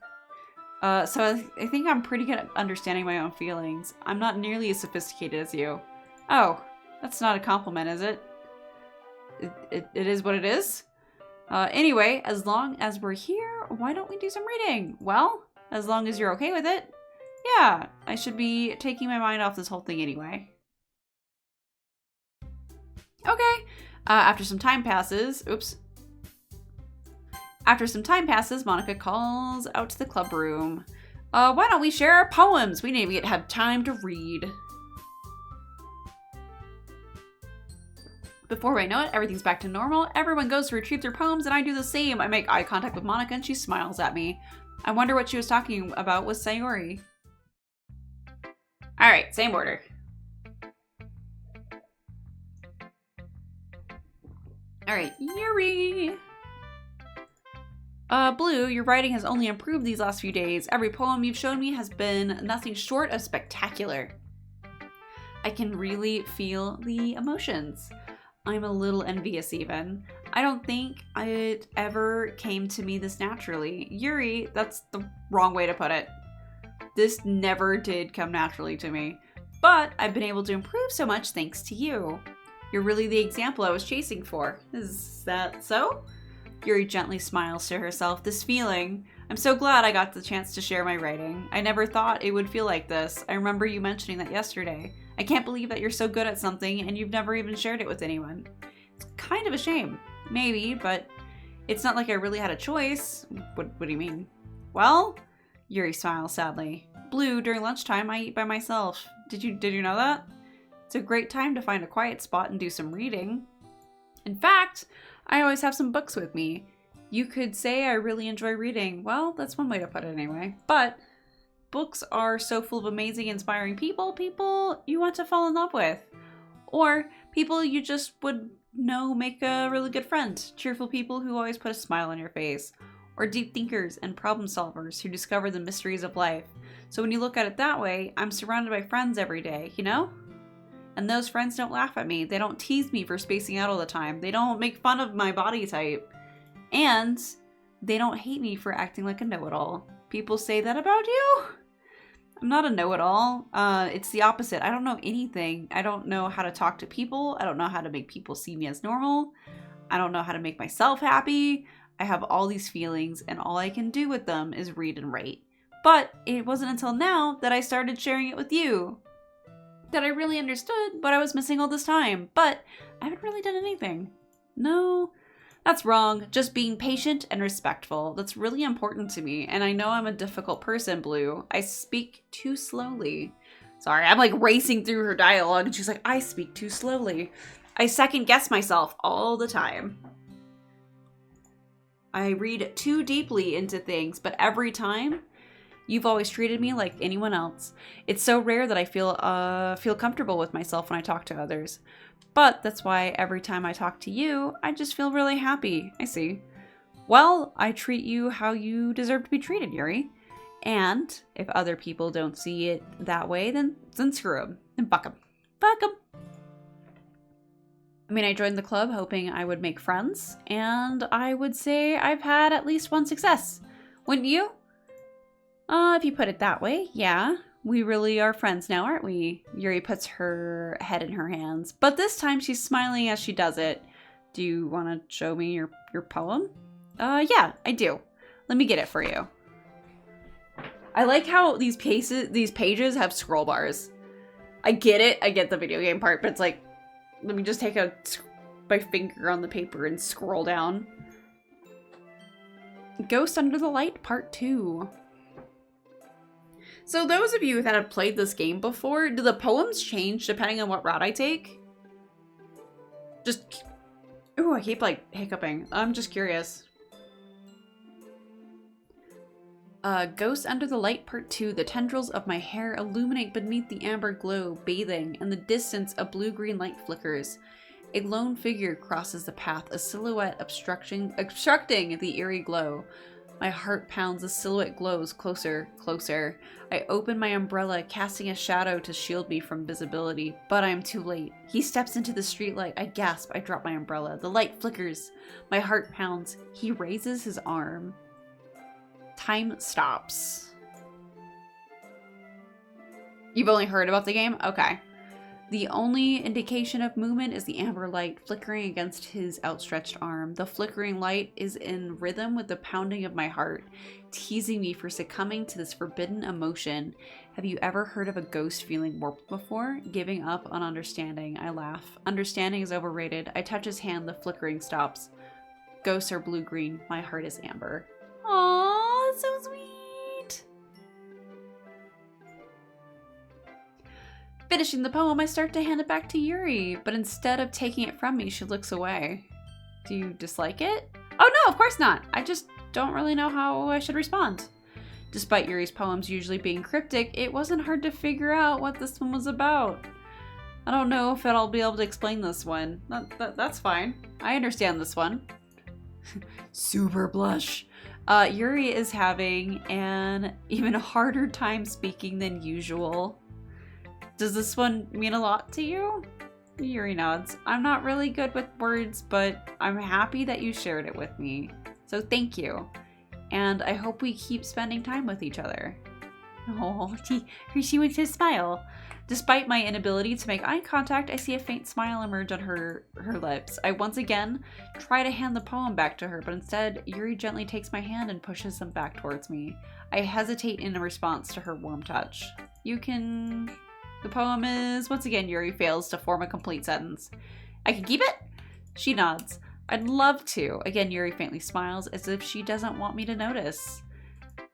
So I think I'm pretty good at understanding my own feelings. I'm not nearly as sophisticated as you. Oh, that's not a compliment, is it? It is what it is? Anyway, as long as we're here, why don't we do some reading? Well, as long as you're okay with it. Yeah, I should be taking my mind off this whole thing anyway. Okay. After some time passes, Monica calls out to the club room. Why don't we share our poems? We didn't even have time to read. Before I know it, everything's back to normal. Everyone goes to retrieve their poems, and I do the same. I make eye contact with Monica, and she smiles at me. I wonder what she was talking about with Sayori. Alright, same order. Alright, Yuri! Blue, your writing has only improved these last few days. Every poem you've shown me has been nothing short of spectacular. I can really feel the emotions. I'm a little envious even. I don't think it ever came to me this naturally. Yuri, that's the wrong way to put it. This never did come naturally to me. But I've been able to improve so much thanks to you. You're really the example I was chasing for. Is that so? Yuri gently smiles to herself. This feeling, I'm so glad I got the chance to share my writing. I never thought it would feel like this. I remember you mentioning that yesterday. I can't believe that you're so good at something and you've never even shared it with anyone. It's kind of a shame. Maybe, but it's not like I really had a choice. What do you mean? Well, Yuri smiles sadly. Blue, during lunchtime I eat by myself. Did you know that? It's a great time to find a quiet spot and do some reading. In fact, I always have some books with me. You could say I really enjoy reading. Well, that's one way to put it anyway. But books are so full of amazing, inspiring people you want to fall in love with. Or people you just would know make a really good friend. Cheerful people who always put a smile on your face. Or deep thinkers and problem solvers who discover the mysteries of life. So when you look at it that way, I'm surrounded by friends every day, you know? And those friends don't laugh at me. They don't tease me for spacing out all the time. They don't make fun of my body type. And they don't hate me for acting like a know-it-all. People say that about you? I'm not a know-it-all. It's the opposite. I don't know anything. I don't know how to talk to people. I don't know how to make people see me as normal. I don't know how to make myself happy. I have all these feelings, and all I can do with them is read and write. But it wasn't until now that I started sharing it with you that I really understood what I was missing all this time. But I haven't really done anything. No, that's wrong. Just being patient and respectful. That's really important to me. And I know I'm a difficult person, Blue. I speak too slowly. Sorry, I'm like racing through her dialogue and she's like, I speak too slowly. I second guess myself all the time. I read too deeply into things, but every time, you've always treated me like anyone else. It's so rare that I feel comfortable with myself when I talk to others. But that's why every time I talk to you, I just feel really happy. I see. Well, I treat you how you deserve to be treated, Yuri. And if other people don't see it that way, then screw them. And fuck them. Fuck them. I mean, I joined the club hoping I would make friends. And I would say I've had at least one success. Wouldn't you? If you put it that way, yeah. We really are friends now, aren't we? Yuri puts her head in her hands, but this time she's smiling as she does it. Do you want to show me your poem? Yeah, I do. Let me get it for you. I like how these pages have scroll bars. I get it. I get the video game part, but it's like, let me just take my finger on the paper and scroll down. Ghost Under the Light Part 2. So those of you that have played this game before, do the poems change depending on what route I take? Ooh, I keep like hiccuping. I'm just curious. Ghost Under the Light Part 2. The tendrils of my hair illuminate beneath the amber glow, bathing. In the distance, a blue-green light flickers. A lone figure crosses the path, a silhouette obstructing the eerie glow. My heart pounds, the silhouette glows closer, closer. I open my umbrella, casting a shadow to shield me from visibility, but I am too late. He steps into the streetlight. I gasp. I drop my umbrella. The light flickers. My heart pounds. He raises his arm. Time stops. You've only heard about the game? Okay. The only indication of movement is the amber light flickering against his outstretched arm. The flickering light is in rhythm with the pounding of my heart, teasing me for succumbing to this forbidden emotion. Have you ever heard of a ghost feeling warped before? Giving up on understanding. I laugh. Understanding is overrated. I touch his hand. The flickering stops. Ghosts are blue-green. My heart is amber. Aww, that's so sweet. Finishing the poem, I start to hand it back to Yuri, but instead of taking it from me, she looks away. Do you dislike it? Oh no, of course not. I just don't really know how I should respond. Despite Yuri's poems usually being cryptic, it wasn't hard to figure out what this one was about. I don't know if I'll be able to explain this one. That's fine. I understand this one. Super blush. Yuri is having an even harder time speaking than usual. Does this one mean a lot to you? Yuri nods. I'm not really good with words, but I'm happy that you shared it with me. So thank you. And I hope we keep spending time with each other. Oh, she went to smile. Despite my inability to make eye contact, I see a faint smile emerge on her lips. I once again try to hand the poem back to her, but instead, Yuri gently takes my hand and pushes them back towards me. I hesitate in response to her warm touch. You can... The poem is... Once again, Yuri fails to form a complete sentence. I can keep it? She nods. I'd love to. Again, Yuri faintly smiles as if she doesn't want me to notice.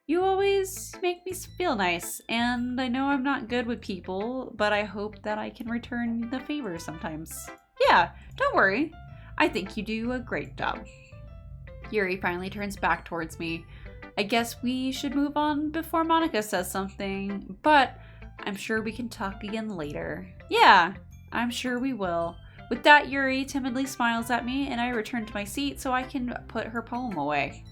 You always make me feel nice, and I know I'm not good with people, but I hope that I can return the favor sometimes. Yeah, don't worry. I think you do a great job. Yuri finally turns back towards me. I guess we should move on before Monica says something, but I'm sure we can talk again later. Yeah, I'm sure we will. With that, Yuri timidly smiles at me, and I return to my seat so I can put her poem away.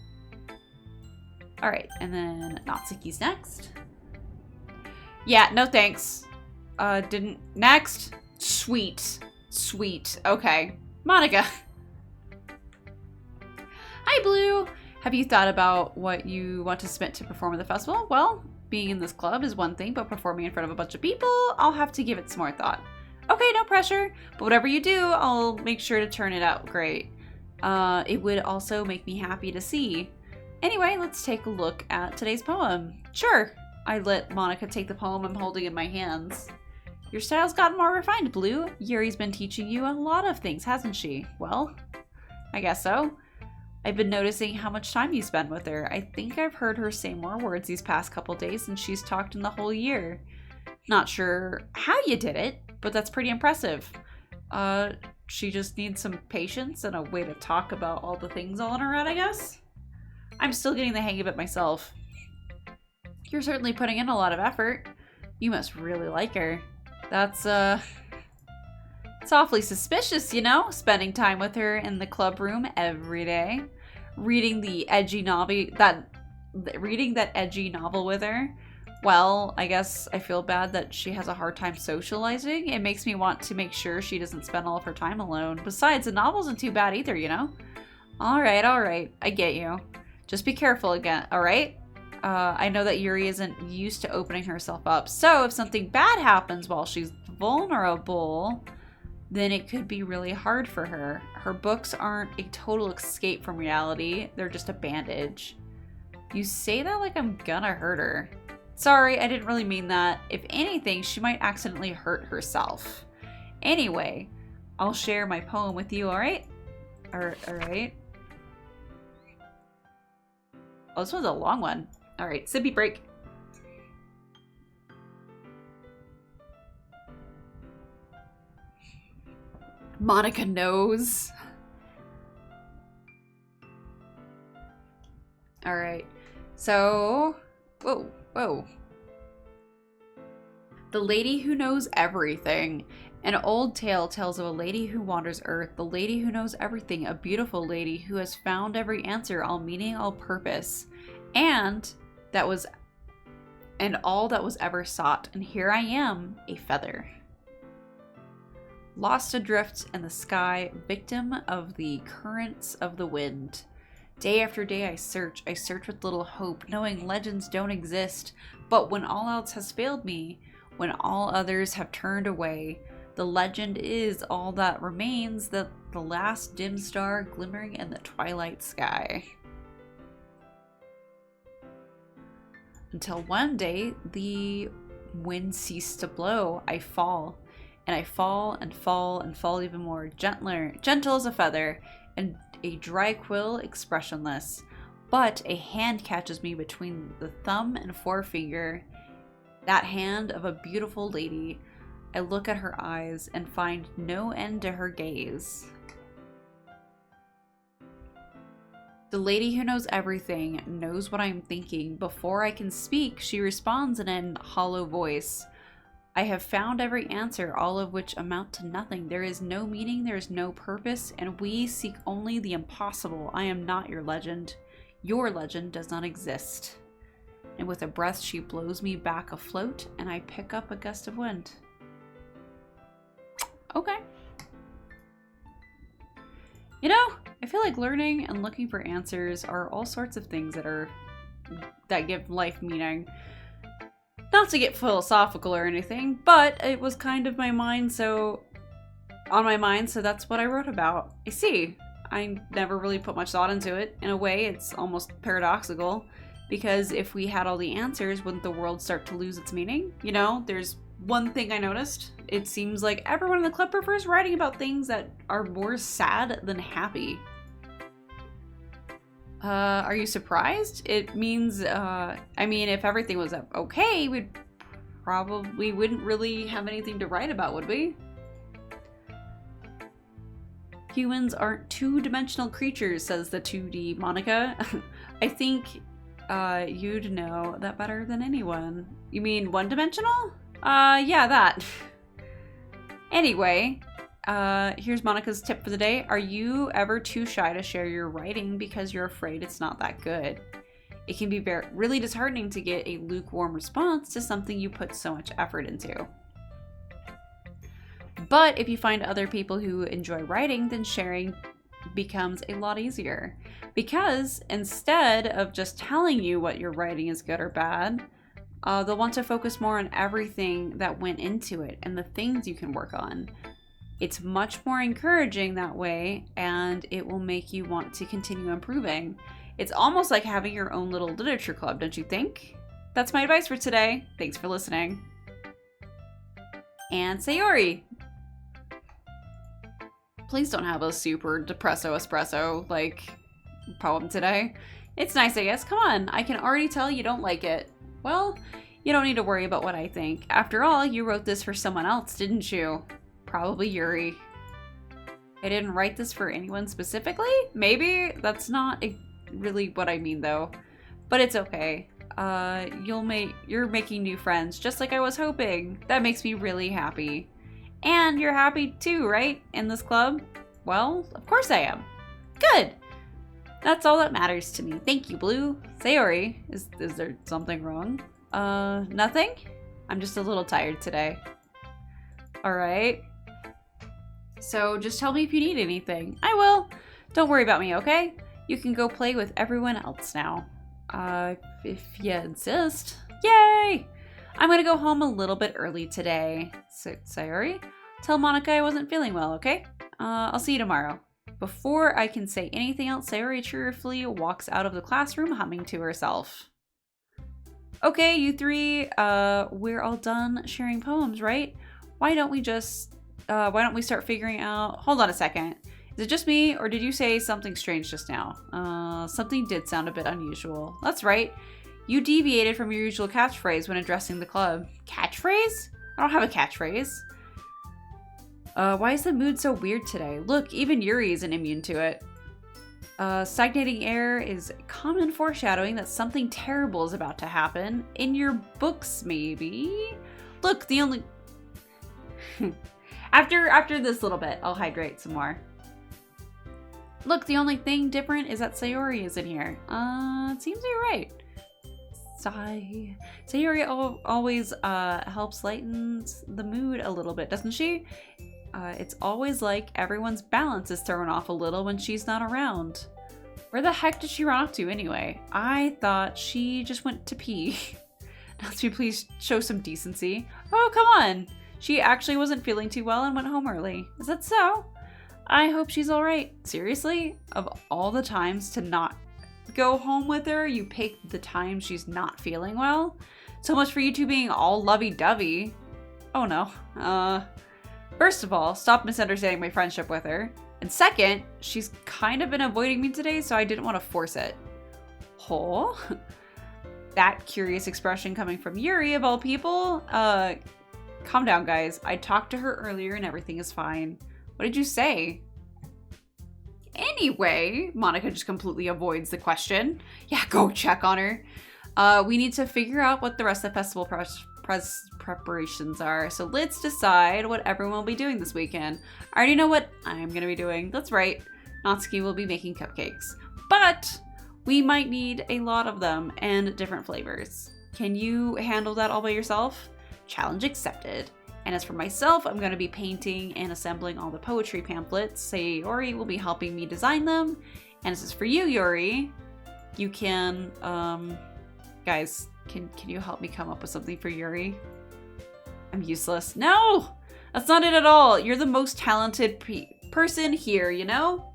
Alright, and then Natsuki's next. Yeah, no thanks. Next? Sweet. Sweet. Okay. Monica. Hi, Blue. Have you thought about what you want to submit to perform at the festival? Well, being in this club is one thing, but performing in front of a bunch of people, I'll have to give it some more thought. Okay, no pressure, but whatever you do, I'll make sure to turn it out great. It would also make me happy to see. Anyway, let's take a look at today's poem. Sure. I let Monica take the poem I'm holding in my hands. Your style's gotten more refined, Blue. Yuri's been teaching you a lot of things, hasn't she? Well, I guess so. I've been noticing how much time you spend with her. I think I've heard her say more words these past couple days than she's talked in the whole year. Not sure how you did it, but that's pretty impressive. She just needs some patience and a way to talk about all the things all in her head, I guess? I'm still getting the hang of it myself. You're certainly putting in a lot of effort. You must really like her. That's, it's awfully suspicious, you know? Spending time with her in the club room every day. Reading that edgy novel with her. Well, I guess I feel bad that she has a hard time socializing. It makes me want to make sure she doesn't spend all of her time alone. Besides, the novel isn't too bad either, you know? Alright. I get you. Just be careful again, alright? I know that Yuri isn't used to opening herself up, so if something bad happens while she's vulnerable, then it could be really hard for her. Her books aren't a total escape from reality, they're just a bandage. You say that like I'm gonna hurt her. Sorry, I didn't really mean that. If anything, she might accidentally hurt herself. Anyway, I'll share my poem with you, alright? Alright. Oh, this one's a long one. Alright, sippy break. Monica knows. Alright, so... Whoa. The Lady Who Knows Everything. An old tale tells of a lady who wanders earth, the lady who knows everything, a beautiful lady who has found every answer, all meaning, all purpose, and all that was ever sought. And here I am, a feather. Lost adrift in the sky, victim of the currents of the wind. Day after day I search with little hope, knowing legends don't exist. But when all else has failed me, when all others have turned away, the legend is all that remains, the last dim star glimmering in the twilight sky. Until one day, the wind ceased to blow. I fall, and I fall and fall and fall even more, gentle as a feather, and a dry quill, expressionless. But a hand catches me between the thumb and forefinger. That hand of a beautiful lady. I look at her eyes and find no end to her gaze. The lady who knows everything knows what I'm thinking. Before I can speak, she responds in a hollow voice. I have found every answer, all of which amount to nothing. There is no meaning, there is no purpose, and we seek only the impossible. I am not your legend. Your legend does not exist. And with a breath, she blows me back afloat, and I pick up a gust of wind. Okay. You know, I feel like learning and looking for answers are all sorts of things that give life meaning. Not to get philosophical or anything, but it was kind of on my mind, so that's what I wrote about. I see. I never really put much thought into it. In a way, it's almost paradoxical, because if we had all the answers, wouldn't the world start to lose its meaning? You know, there's one thing I noticed. It seems like everyone in the club prefers writing about things that are more sad than happy. Are you surprised? It means, I mean, if everything was okay, we wouldn't really have anything to write about, would we? Humans aren't two-dimensional creatures, says the 2D Monica. I think, you'd know that better than anyone. You mean one-dimensional? Yeah, that. Anyway, here's Monica's tip for the day. Are you ever too shy to share your writing because you're afraid it's not that good? It can be really disheartening to get a lukewarm response to something you put so much effort into. But if you find other people who enjoy writing, then sharing becomes a lot easier. Because instead of just telling you what your writing is good or bad, they'll want to focus more on everything that went into it and the things you can work on. It's much more encouraging that way, and it will make you want to continue improving. It's almost like having your own little literature club, don't you think? That's my advice for today. Thanks for listening. And Sayori! Please don't have a super depresso espresso, problem today. It's nice, I guess. Come on, I can already tell you don't like it. Well, you don't need to worry about what I think. After all, you wrote this for someone else, didn't you? Probably Yuri. I didn't write this for anyone specifically? Maybe? That's not really what I mean, though. But it's okay. You're making new friends, just like I was hoping. That makes me really happy. And you're happy too, right? In this club? Well, of course I am. Good! That's all that matters to me. Thank you, Blue. Sayori, is there something wrong? Nothing? I'm just a little tired today. Alright. So just tell me if you need anything. I will. Don't worry about me, okay? You can go play with everyone else now. If you insist. Yay! I'm gonna go home a little bit early today. Sayori, tell Monica I wasn't feeling well, okay? I'll see you tomorrow. Before I can say anything else, Sayori cheerfully walks out of the classroom, humming to herself. Okay, you three, we're all done sharing poems, right? Why don't we start figuring out... Hold on a second. Is it just me, or did you say something strange just now? Something did sound a bit unusual. That's right. You deviated from your usual catchphrase when addressing the club. Catchphrase? I don't have a catchphrase. Why is the mood so weird today? Look, even Yuri isn't immune to it. Stagnating air is common foreshadowing that something terrible is about to happen. In your books, maybe? Look, the only... After this little bit, I'll hydrate some more. Look, the only thing different is that Sayori isn't here. It seems you're right. Sayori always helps lighten the mood a little bit, doesn't she? It's always like everyone's balance is thrown off a little when she's not around. Where the heck did she run off to anyway? I thought she just went to pee. Let's please show some decency. Oh, come on. She actually wasn't feeling too well and went home early. Is that so? I hope she's alright. Seriously? Of all the times to not go home with her, you picked the time she's not feeling well? So much for you two being all lovey-dovey. Oh no. First of all, stop misunderstanding my friendship with her. And second, she's kind of been avoiding me today, so I didn't want to force it. Oh? That curious expression coming from Yuri, of all people? calm down, guys. I talked to her earlier and everything is fine. What did you say? Anyway, Monica just completely avoids the question. Yeah, go check on her. We need to figure out what the rest of the festival preparations are. So let's decide what everyone will be doing this weekend. I already know what I'm going to be doing. That's right. Natsuki will be making cupcakes. But we might need a lot of them and different flavors. Can you handle that all by yourself? Challenge accepted. And as for myself, I'm going to be painting and assembling all the poetry pamphlets. Sayori will be helping me design them. And this is for you, Yuri. You can, guys, can you help me come up with something for Yuri? I'm useless. No! That's not it at all. You're the most talented person here, you know?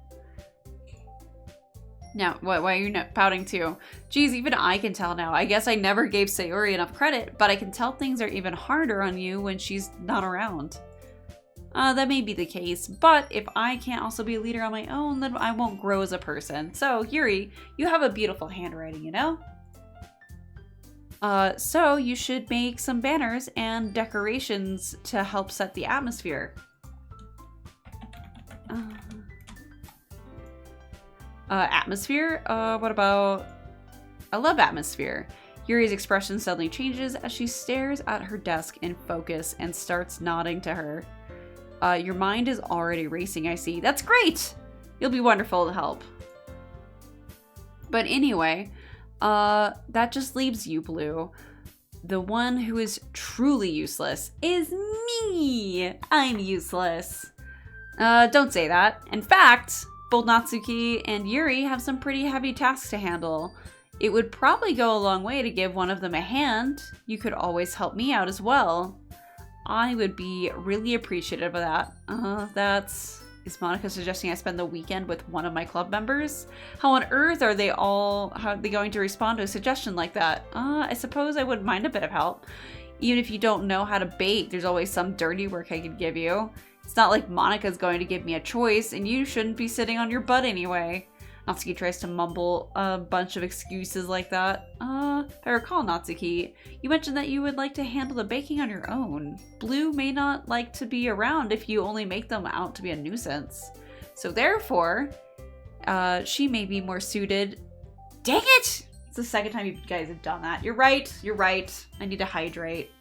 Now, why are you not pouting too? Geez, even I can tell now. I guess I never gave Sayori enough credit, but I can tell things are even harder on you when she's not around. That may be the case, but if I can't also be a leader on my own, then I won't grow as a person. So, Yuri, you have a beautiful handwriting, you know? So you should make some banners and decorations to help set the atmosphere. Atmosphere? What about... I love atmosphere. Yuri's expression suddenly changes as she stares at her desk in focus and starts nodding to her. Your mind is already racing, I see. That's great! You'll be wonderful to help. But anyway, that just leaves you, Blue. The one who is truly useless is me! I'm useless. Don't say that. In fact... both Natsuki and Yuri have some pretty heavy tasks to handle. It would probably go a long way to give one of them a hand. You could always help me out as well. I would be really appreciative of that. Is Monica suggesting I spend the weekend with one of my club members? How on earth are they going to respond to a suggestion like that? I suppose I wouldn't mind a bit of help. Even if you don't know how to bake, there's always some dirty work I could give you. It's not like Monica's going to give me a choice, and you shouldn't be sitting on your butt anyway. Natsuki tries to mumble a bunch of excuses like that. If I recall, Natsuki, you mentioned that you would like to handle the baking on your own. Blue may not like to be around if you only make them out to be a nuisance. So therefore, she may be more suited... Dang it! It's the second time you guys have done that. You're right. I need to hydrate.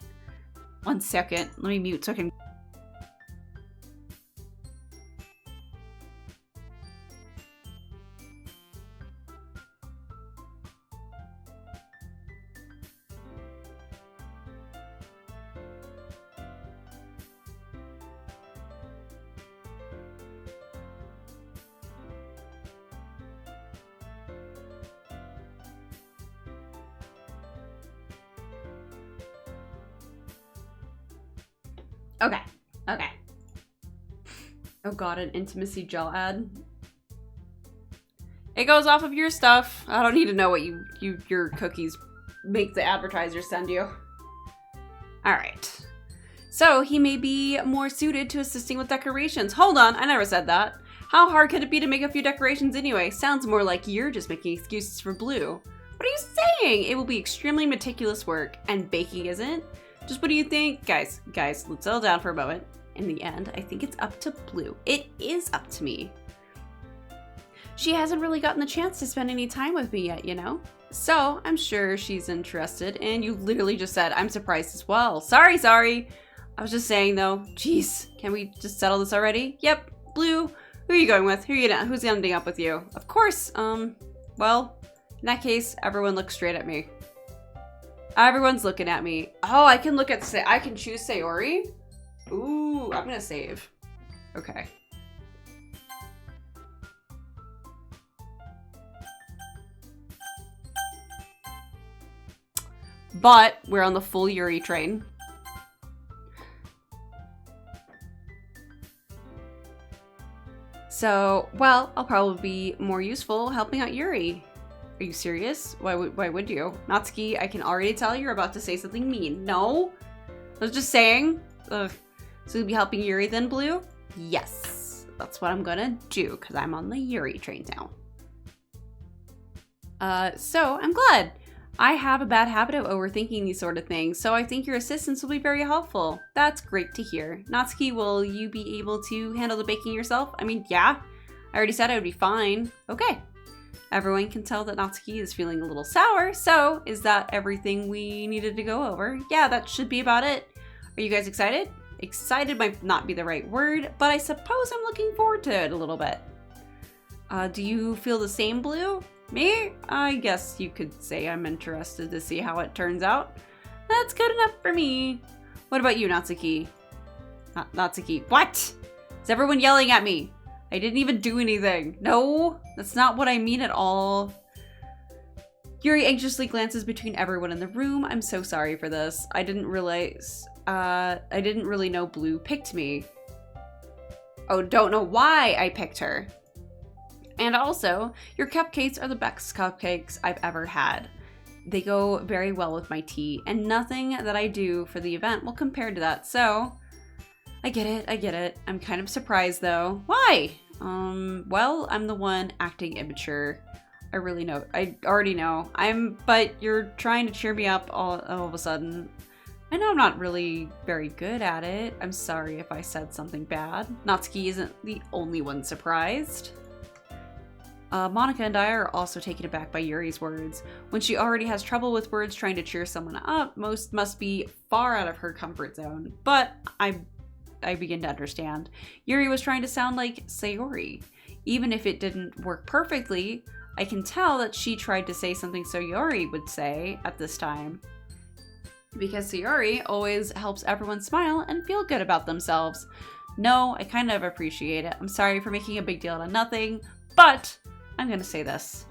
1 second. Let me mute so I can... Okay. Oh god, an intimacy gel ad. It goes off of your stuff. I don't need to know what your cookies make the advertisers send you. Alright. So, he may be more suited to assisting with decorations. Hold on, I never said that. How hard could it be to make a few decorations anyway? Sounds more like you're just making excuses for Blue. What are you saying? It will be extremely meticulous work, and baking isn't? Just what do you think? Guys, let's settle down for a moment. In the end, I think it's up to Blue. It is up to me. She hasn't really gotten the chance to spend any time with me yet, you know? So, I'm sure she's interested, and you literally just said, I'm surprised as well. Sorry. I was just saying, though. Jeez, can we just settle this already? Yep, Blue. Who are you going with? Who's ending up with you? Of course, well, in that case, everyone looks straight at me. Everyone's looking at me. Oh, I can I can choose Sayori? Ooh, I'm gonna save. Okay. But we're on the full Yuri train. So, well, I'll probably be more useful helping out Yuri. Are you serious? Why would you? Natsuki, I can already tell you're about to say something mean. No? I was just saying. Ugh. So you'll be helping Yuri then, Blue? Yes. That's what I'm gonna do, because I'm on the Yuri train now. So, I'm glad. I have a bad habit of overthinking these sort of things, so I think your assistance will be very helpful. That's great to hear. Natsuki, will you be able to handle the baking yourself? I mean, yeah. I already said I would be fine. Okay. Everyone can tell that Natsuki is feeling a little sour, so is that everything we needed to go over? Yeah, that should be about it. Are you guys excited? Excited might not be the right word, but I suppose I'm looking forward to it a little bit. Do you feel the same, Blue? Me? I guess you could say I'm interested to see how it turns out. That's good enough for me. What about you, Natsuki? Natsuki, what? Is everyone yelling at me? I didn't even do anything. No, that's not what I mean at all. Yuri anxiously glances between everyone in the room. I'm so sorry for this. I didn't realize, I didn't really know Blue picked me. Oh, don't know why I picked her. And also, your cupcakes are the best cupcakes I've ever had. They go very well with my tea, and nothing that I do for the event will compare to that, so I get it. I'm kind of surprised though. Why? Well, I'm the one acting immature. I already know. But you're trying to cheer me up all of a sudden. I know I'm not really very good at it. I'm sorry if I said something bad. Natsuki isn't the only one surprised. Monica and I are also taken aback by Yuri's words. When she already has trouble with words trying to cheer someone up, most must be far out of her comfort zone. But I begin to understand. Yuri was trying to sound like Sayori. Even if it didn't work perfectly, I can tell that she tried to say something Sayori would say at this time. Because Sayori always helps everyone smile and feel good about themselves. No, I kind of appreciate it. I'm sorry for making a big deal out of nothing, but I'm gonna say this.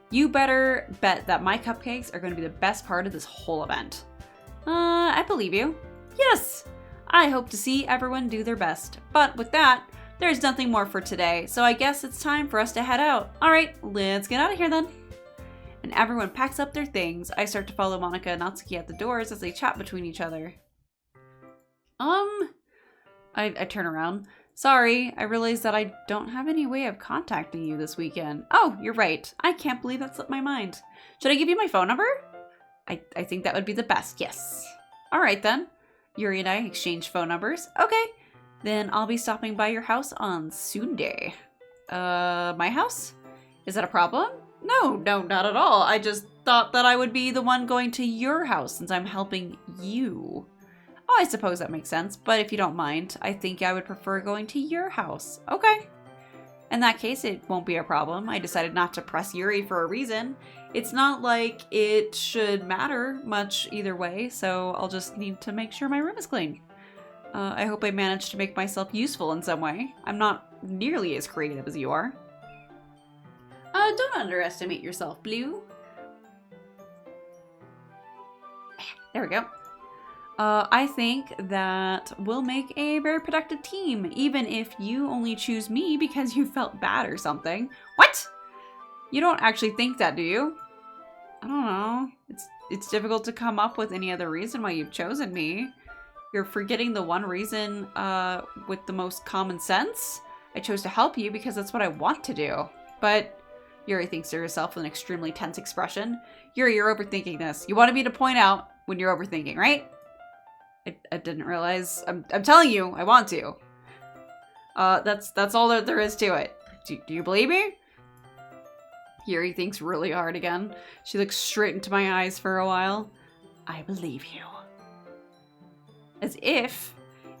You better bet that my cupcakes are gonna be the best part of this whole event. I believe you. Yes! I hope to see everyone do their best. But with that, there's nothing more for today, so I guess it's time for us to head out. Alright, let's get out of here then. And everyone packs up their things. I start to follow Monica and Natsuki at the doors as they chat between each other. I turn around. Sorry, I realized that I don't have any way of contacting you this weekend. Oh, you're right. I can't believe that slipped my mind. Should I give you my phone number? I think that would be the best, yes. Alright then. Yuri and I exchange phone numbers. Okay. Then I'll be stopping by your house on Sunday. My house? Is that a problem? No, not at all. I just thought that I would be the one going to your house since I'm helping you. Oh, I suppose that makes sense, but if you don't mind, I think I would prefer going to your house. Okay. In that case, it won't be a problem. I decided not to press Yuri for a reason. It's not like it should matter much either way, so I'll just need to make sure my room is clean. I hope I managed to make myself useful in some way. I'm not nearly as creative as you are. Don't underestimate yourself, Blue. There we go. I think that we'll make a very productive team, even if you only choose me because you felt bad or something. What? You don't actually think that, do you? I don't know. It's difficult to come up with any other reason why you've chosen me. You're forgetting the one reason with the most common sense. I chose to help you because that's what I want to do. But Yuri thinks to herself with an extremely tense expression. Yuri, you're overthinking this. You wanted me to point out when you're overthinking, right? I didn't realize. I'm telling you, I want to. That's all that there is to it. Do you believe me? Yuri thinks really hard again. She looks straight into my eyes for a while. I believe you. As if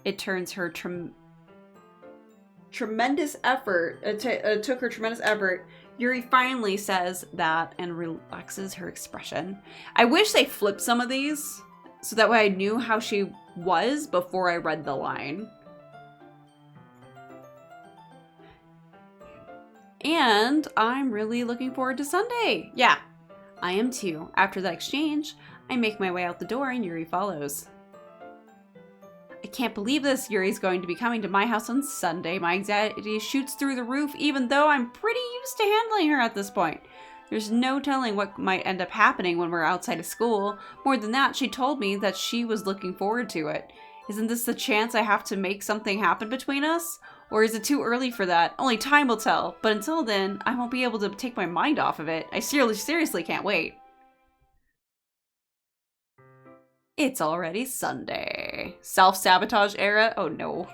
it turns her tremendous effort, it took her tremendous effort, Yuri finally says that and relaxes her expression. I wish they flipped some of these so that way I knew how she was before I read the line. And I'm really looking forward to Sunday. Yeah, I am too. After that exchange, I make my way out the door and Yuri follows. I can't believe this. Yuri's going to be coming to my house on Sunday. My anxiety shoots through the roof even though I'm pretty used to handling her at this point. There's no telling what might end up happening when we're outside of school. More than that, she told me that she was looking forward to it. Isn't this the chance I have to make something happen between us? Or is it too early for that? Only time will tell. But until then, I won't be able to take my mind off of it. I seriously can't wait. It's already Sunday. Self-sabotage era? Oh no.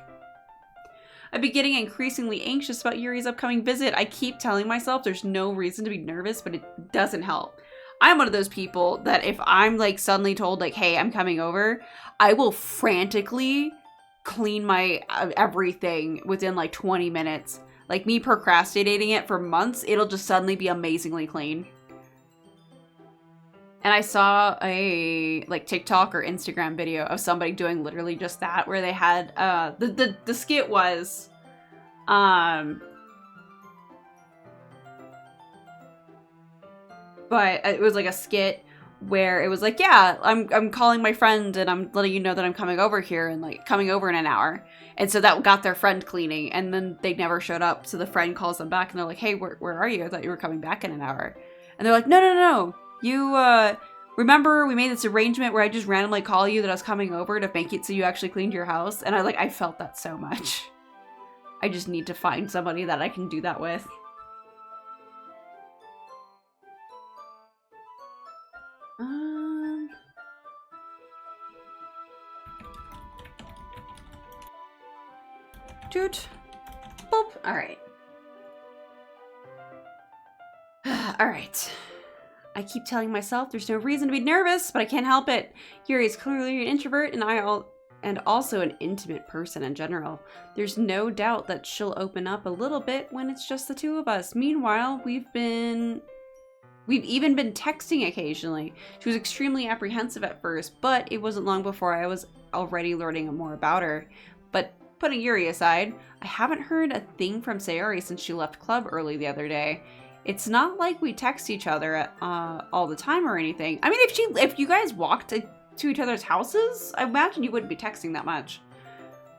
I've been getting increasingly anxious about Yuri's upcoming visit. I keep telling myself there's no reason to be nervous, but it doesn't help. I'm one of those people that if I'm like suddenly told like, hey, I'm coming over, I will frantically clean my everything within like 20 minutes. Like me procrastinating it for months, it'll just suddenly be amazingly clean. And I saw a like TikTok or Instagram video of somebody doing literally just that, where they had the skit was but it was like a skit where it was like, yeah, I'm calling my friend and I'm letting you know that I'm coming over here and like coming over in an hour. And so that got their friend cleaning, and then they never showed up. So the friend calls them back and they're like, hey, where are you? I thought you were coming back in an hour. And they're like, no. You, remember we made this arrangement where I just randomly call you that I was coming over to make it so you actually cleaned your house? And I felt that so much. I just need to find somebody that I can do that with. Dude. Boop. Alright. Alright. I keep telling myself there's no reason to be nervous, but I can't help it. Yuri is clearly an introvert, and also an intimate person in general. There's no doubt that she'll open up a little bit when it's just the two of us. Meanwhile, we've even been texting occasionally. She was extremely apprehensive at first, but it wasn't long before I was already learning more about her. But putting Yuri aside, I haven't heard a thing from Sayori since she left club early the other day. It's not like we text each other all the time or anything. I mean, if you guys walked to each other's houses, I imagine you wouldn't be texting that much.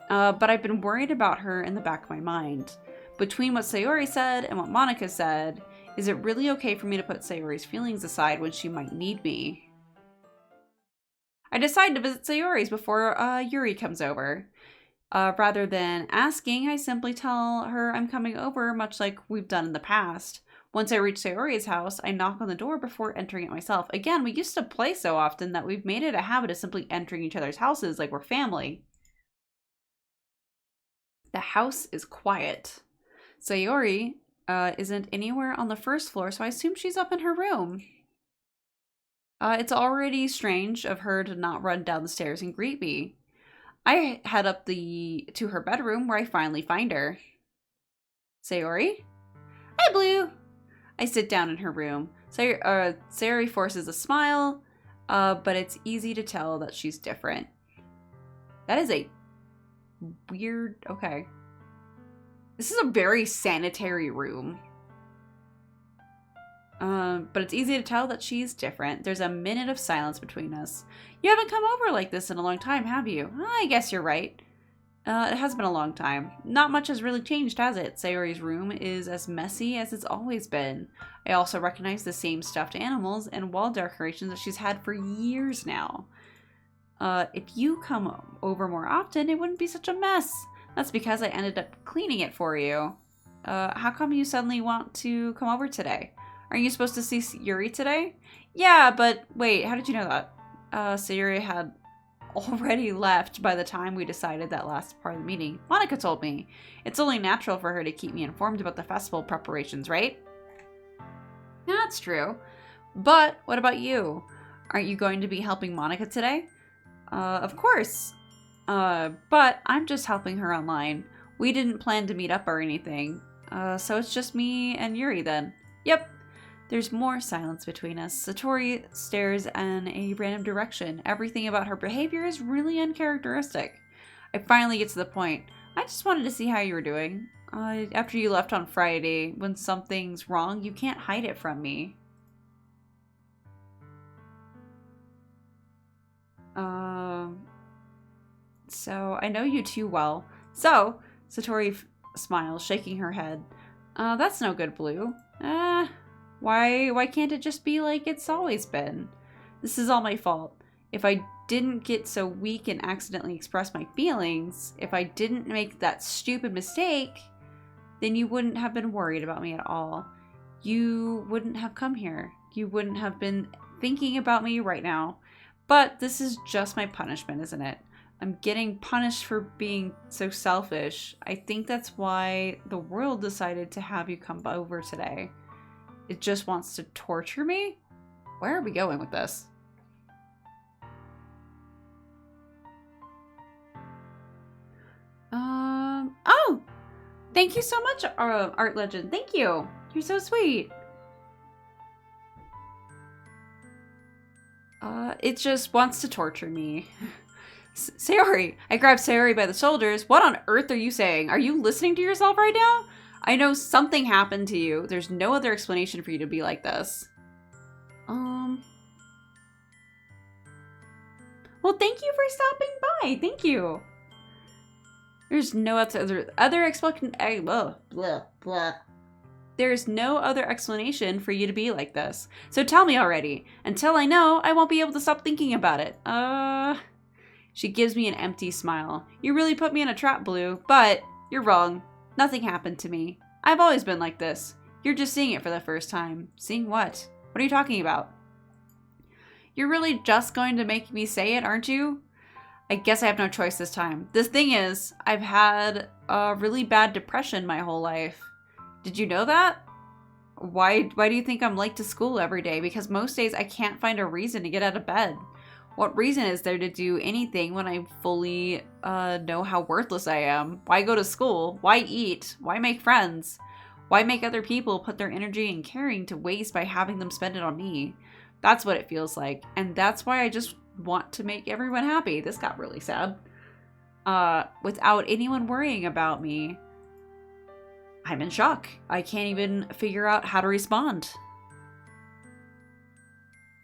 But I've been worried about her in the back of my mind. Between what Sayori said and what Monica said, is it really okay for me to put Sayori's feelings aside when she might need me? I decide to visit Sayori's before Yuri comes over. Rather than asking, I simply tell her I'm coming over, much like we've done in the past. Once I reach Sayori's house, I knock on the door before entering it myself. Again, we used to play so often that we've made it a habit of simply entering each other's houses like we're family. The house is quiet. Sayori isn't anywhere on the first floor, so I assume she's up in her room. It's already strange of her to not run down the stairs and greet me. I head up to her bedroom where I finally find her. Sayori? Hi, Blue! I sit down in her room. Sayori forces a smile, but it's easy to tell that she's different. That is a weird... Okay. This is a very sanitary room. But it's easy to tell that she's different. There's a minute of silence between us. You haven't come over like this in a long time, have you? I guess you're right. It has been a long time. Not much has really changed, has it? Sayori's room is as messy as it's always been. I also recognize the same stuffed animals and wall decorations that she's had for years now. If you come over more often, it wouldn't be such a mess. That's because I ended up cleaning it for you. How come you suddenly want to come over today? Aren't you supposed to see Yuri today? Yeah, but wait, how did you know that? Sayori had already left by the time we decided that last part of the meeting. Monica told me. It's only natural for her to keep me informed about the festival preparations, right? Yeah, that's true. But what about you? Aren't you going to be helping Monica today? Of course. But I'm just helping her online. We didn't plan to meet up or anything. So it's just me and Yuri then. Yep. There's more silence between us. Satori stares in a random direction. Everything about her behavior is really uncharacteristic. I finally get to the point. I just wanted to see how you were doing. After you left on Friday, when something's wrong, you can't hide it from me. So I know you too well. So, Satori smiles, shaking her head. That's no good, Blue. Why can't it just be like it's always been? This is all my fault. If I didn't get so weak and accidentally express my feelings, if I didn't make that stupid mistake, then you wouldn't have been worried about me at all. You wouldn't have come here. You wouldn't have been thinking about me right now. But this is just my punishment, isn't it? I'm getting punished for being so selfish. I think that's why the world decided to have you come over today. It just wants to torture me? Where are we going with this? Oh! Thank you so much, Art Legend. Thank you. You're so sweet. It just wants to torture me. Sayori! I grabbed Sayori by the shoulders. What on earth are you saying? Are you listening to yourself right now? I know something happened to you. There's no other explanation for you to be like this. Well, thank you for stopping by. Thank you. There's no other explanation. There's no other explanation for you to be like this. So tell me already. Until I know, I won't be able to stop thinking about it. She gives me an empty smile. You really put me in a trap, Blue, but you're wrong. Nothing happened to me. I've always been like this. You're just seeing it for the first time. Seeing what? What are you talking about? You're really just going to make me say it, aren't you? I guess I have no choice this time. The thing is, I've had a really bad depression my whole life. Did you know that? Why do you think I'm late to school every day? Because most days I can't find a reason to get out of bed. What reason is there to do anything when I fully know how worthless I am? Why go to school? Why eat? Why make friends? Why make other people put their energy and caring to waste by having them spend it on me? That's what it feels like. And that's why I just want to make everyone happy. This got really sad. Without anyone worrying about me. I'm in shock. I can't even figure out how to respond.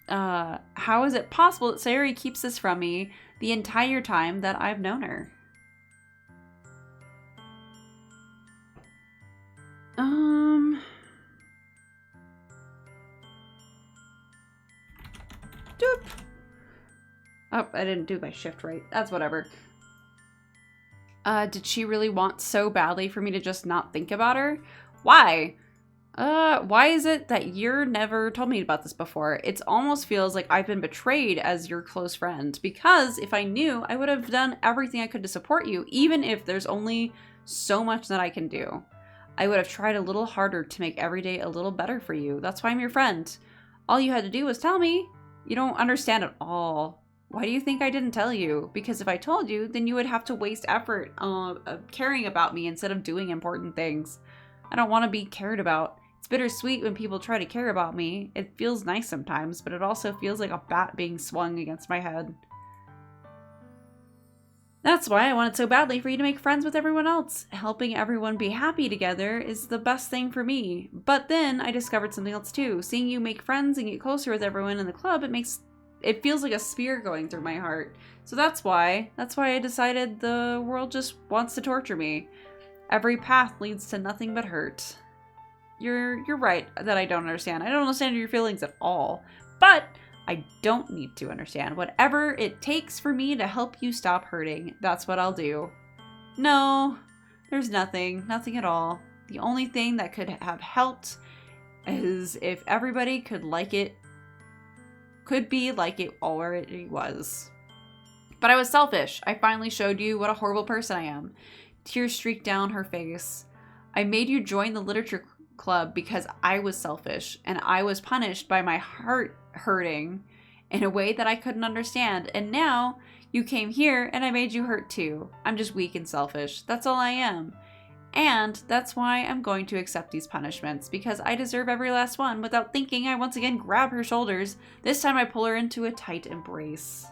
How is it possible that Sayori keeps this from me the entire time that I've known her? Doop. Oh, I didn't do my shift right. That's whatever. Did she really want so badly for me to just not think about her? Why? Why is it that you're never told me about this before? It almost feels like I've been betrayed as your close friend. Because if I knew, I would have done everything I could to support you, even if there's only so much that I can do. I would have tried a little harder to make every day a little better for you. That's why I'm your friend. All you had to do was tell me. You don't understand at all. Why do you think I didn't tell you? Because if I told you, then you would have to waste effort caring about me instead of doing important things. I don't want to be cared about. It's bittersweet when people try to care about me. It feels nice sometimes, but it also feels like a bat being swung against my head. That's why I wanted so badly for you to make friends with everyone else. Helping everyone be happy together is the best thing for me. But then I discovered something else too. Seeing you make friends and get closer with everyone in the club, it feels like a spear going through my heart. So that's why I decided the world just wants to torture me. Every path leads to nothing but hurt. You're right that I don't understand. I don't understand your feelings at all. But I don't need to understand. Whatever it takes for me to help you stop hurting, that's what I'll do. No, there's nothing at all. The only thing that could have helped is if everybody could be like it already was. But I was selfish. I finally showed you what a horrible person I am. Tears streaked down her face. I made you join the literature club because I was selfish, and I was punished by my heart hurting in a way that I couldn't understand. And now you came here and I made you hurt too. I'm just weak and selfish. That's all I am. And that's why I'm going to accept these punishments, because I deserve every last one. Without thinking, I once again grab her shoulders. This time I pull her into a tight embrace.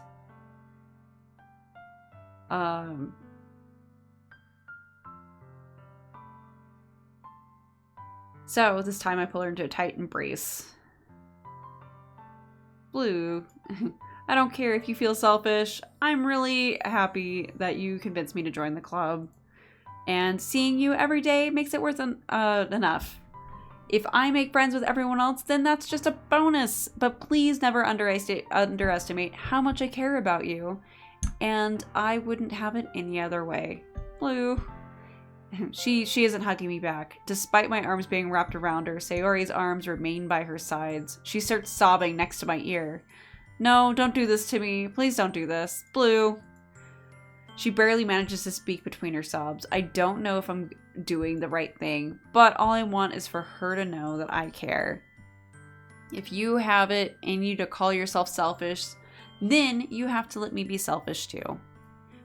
So this time I pull her into a tight embrace. Blue, I don't care if you feel selfish. I'm really happy that you convinced me to join the club. And seeing you every day makes it worth enough. If I make friends with everyone else, then that's just a bonus. But please never underestimate how much I care about you. And I wouldn't have it any other way. Blue. She isn't hugging me back. Despite my arms being wrapped around her, Sayori's arms remain by her sides. She starts sobbing next to my ear. No, don't do this to me. Please don't do this. Blue. She barely manages to speak between her sobs. I don't know if I'm doing the right thing, but all I want is for her to know that I care. If you have it in you to call yourself selfish, then you have to let me be selfish too.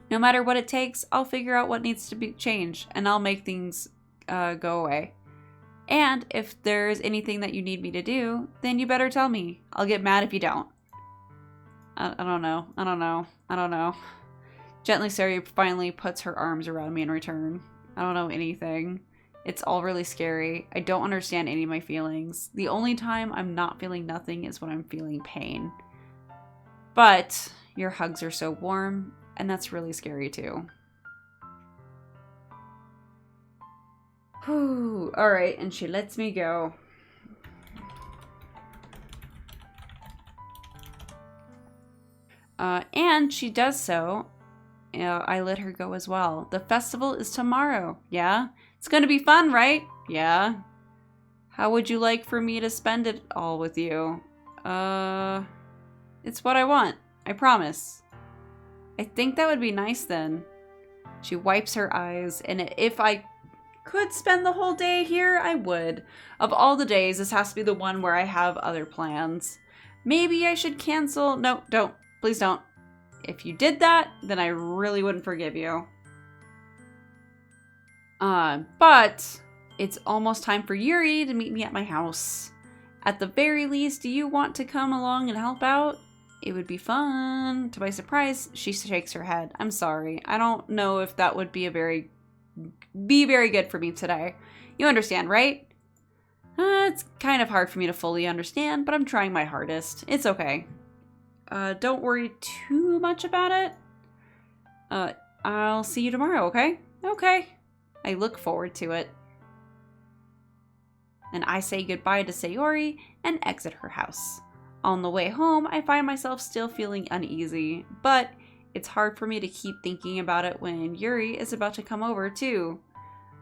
No matter what it takes, I'll figure out what needs to be changed, and I'll make things go away. And if there's anything that you need me to do, then you better tell me. I'll get mad if you don't. I don't know. Gently, Sari finally puts her arms around me in return. I don't know anything. It's all really scary. I don't understand any of my feelings. The only time I'm not feeling nothing is when I'm feeling pain. But your hugs are so warm, and that's really scary too. Whew. Alright, and she lets me go. And she does so. I let her go as well. The festival is tomorrow. Yeah? It's gonna be fun, right? Yeah. How would you like for me to spend it all with you? It's what I want. I promise. I think that would be nice then. She wipes her eyes, and if I could spend the whole day here, I would. Of all the days, this has to be the one where I have other plans. Maybe I should cancel. No, don't. Please don't. If you did that, then I really wouldn't forgive you. But it's almost time for Yuri to meet me at my house. At the very least, do you want to come along and help out? It would be fun. To my surprise, she shakes her head. I'm sorry. I don't know if that would be very good for me today. You understand, right? It's kind of hard for me to fully understand, but I'm trying my hardest. It's okay. Don't worry too much about it. I'll see you tomorrow, okay? Okay. I look forward to it. And I say goodbye to Sayori and exit her house. On the way home, I find myself still feeling uneasy, but it's hard for me to keep thinking about it when Yuri is about to come over too.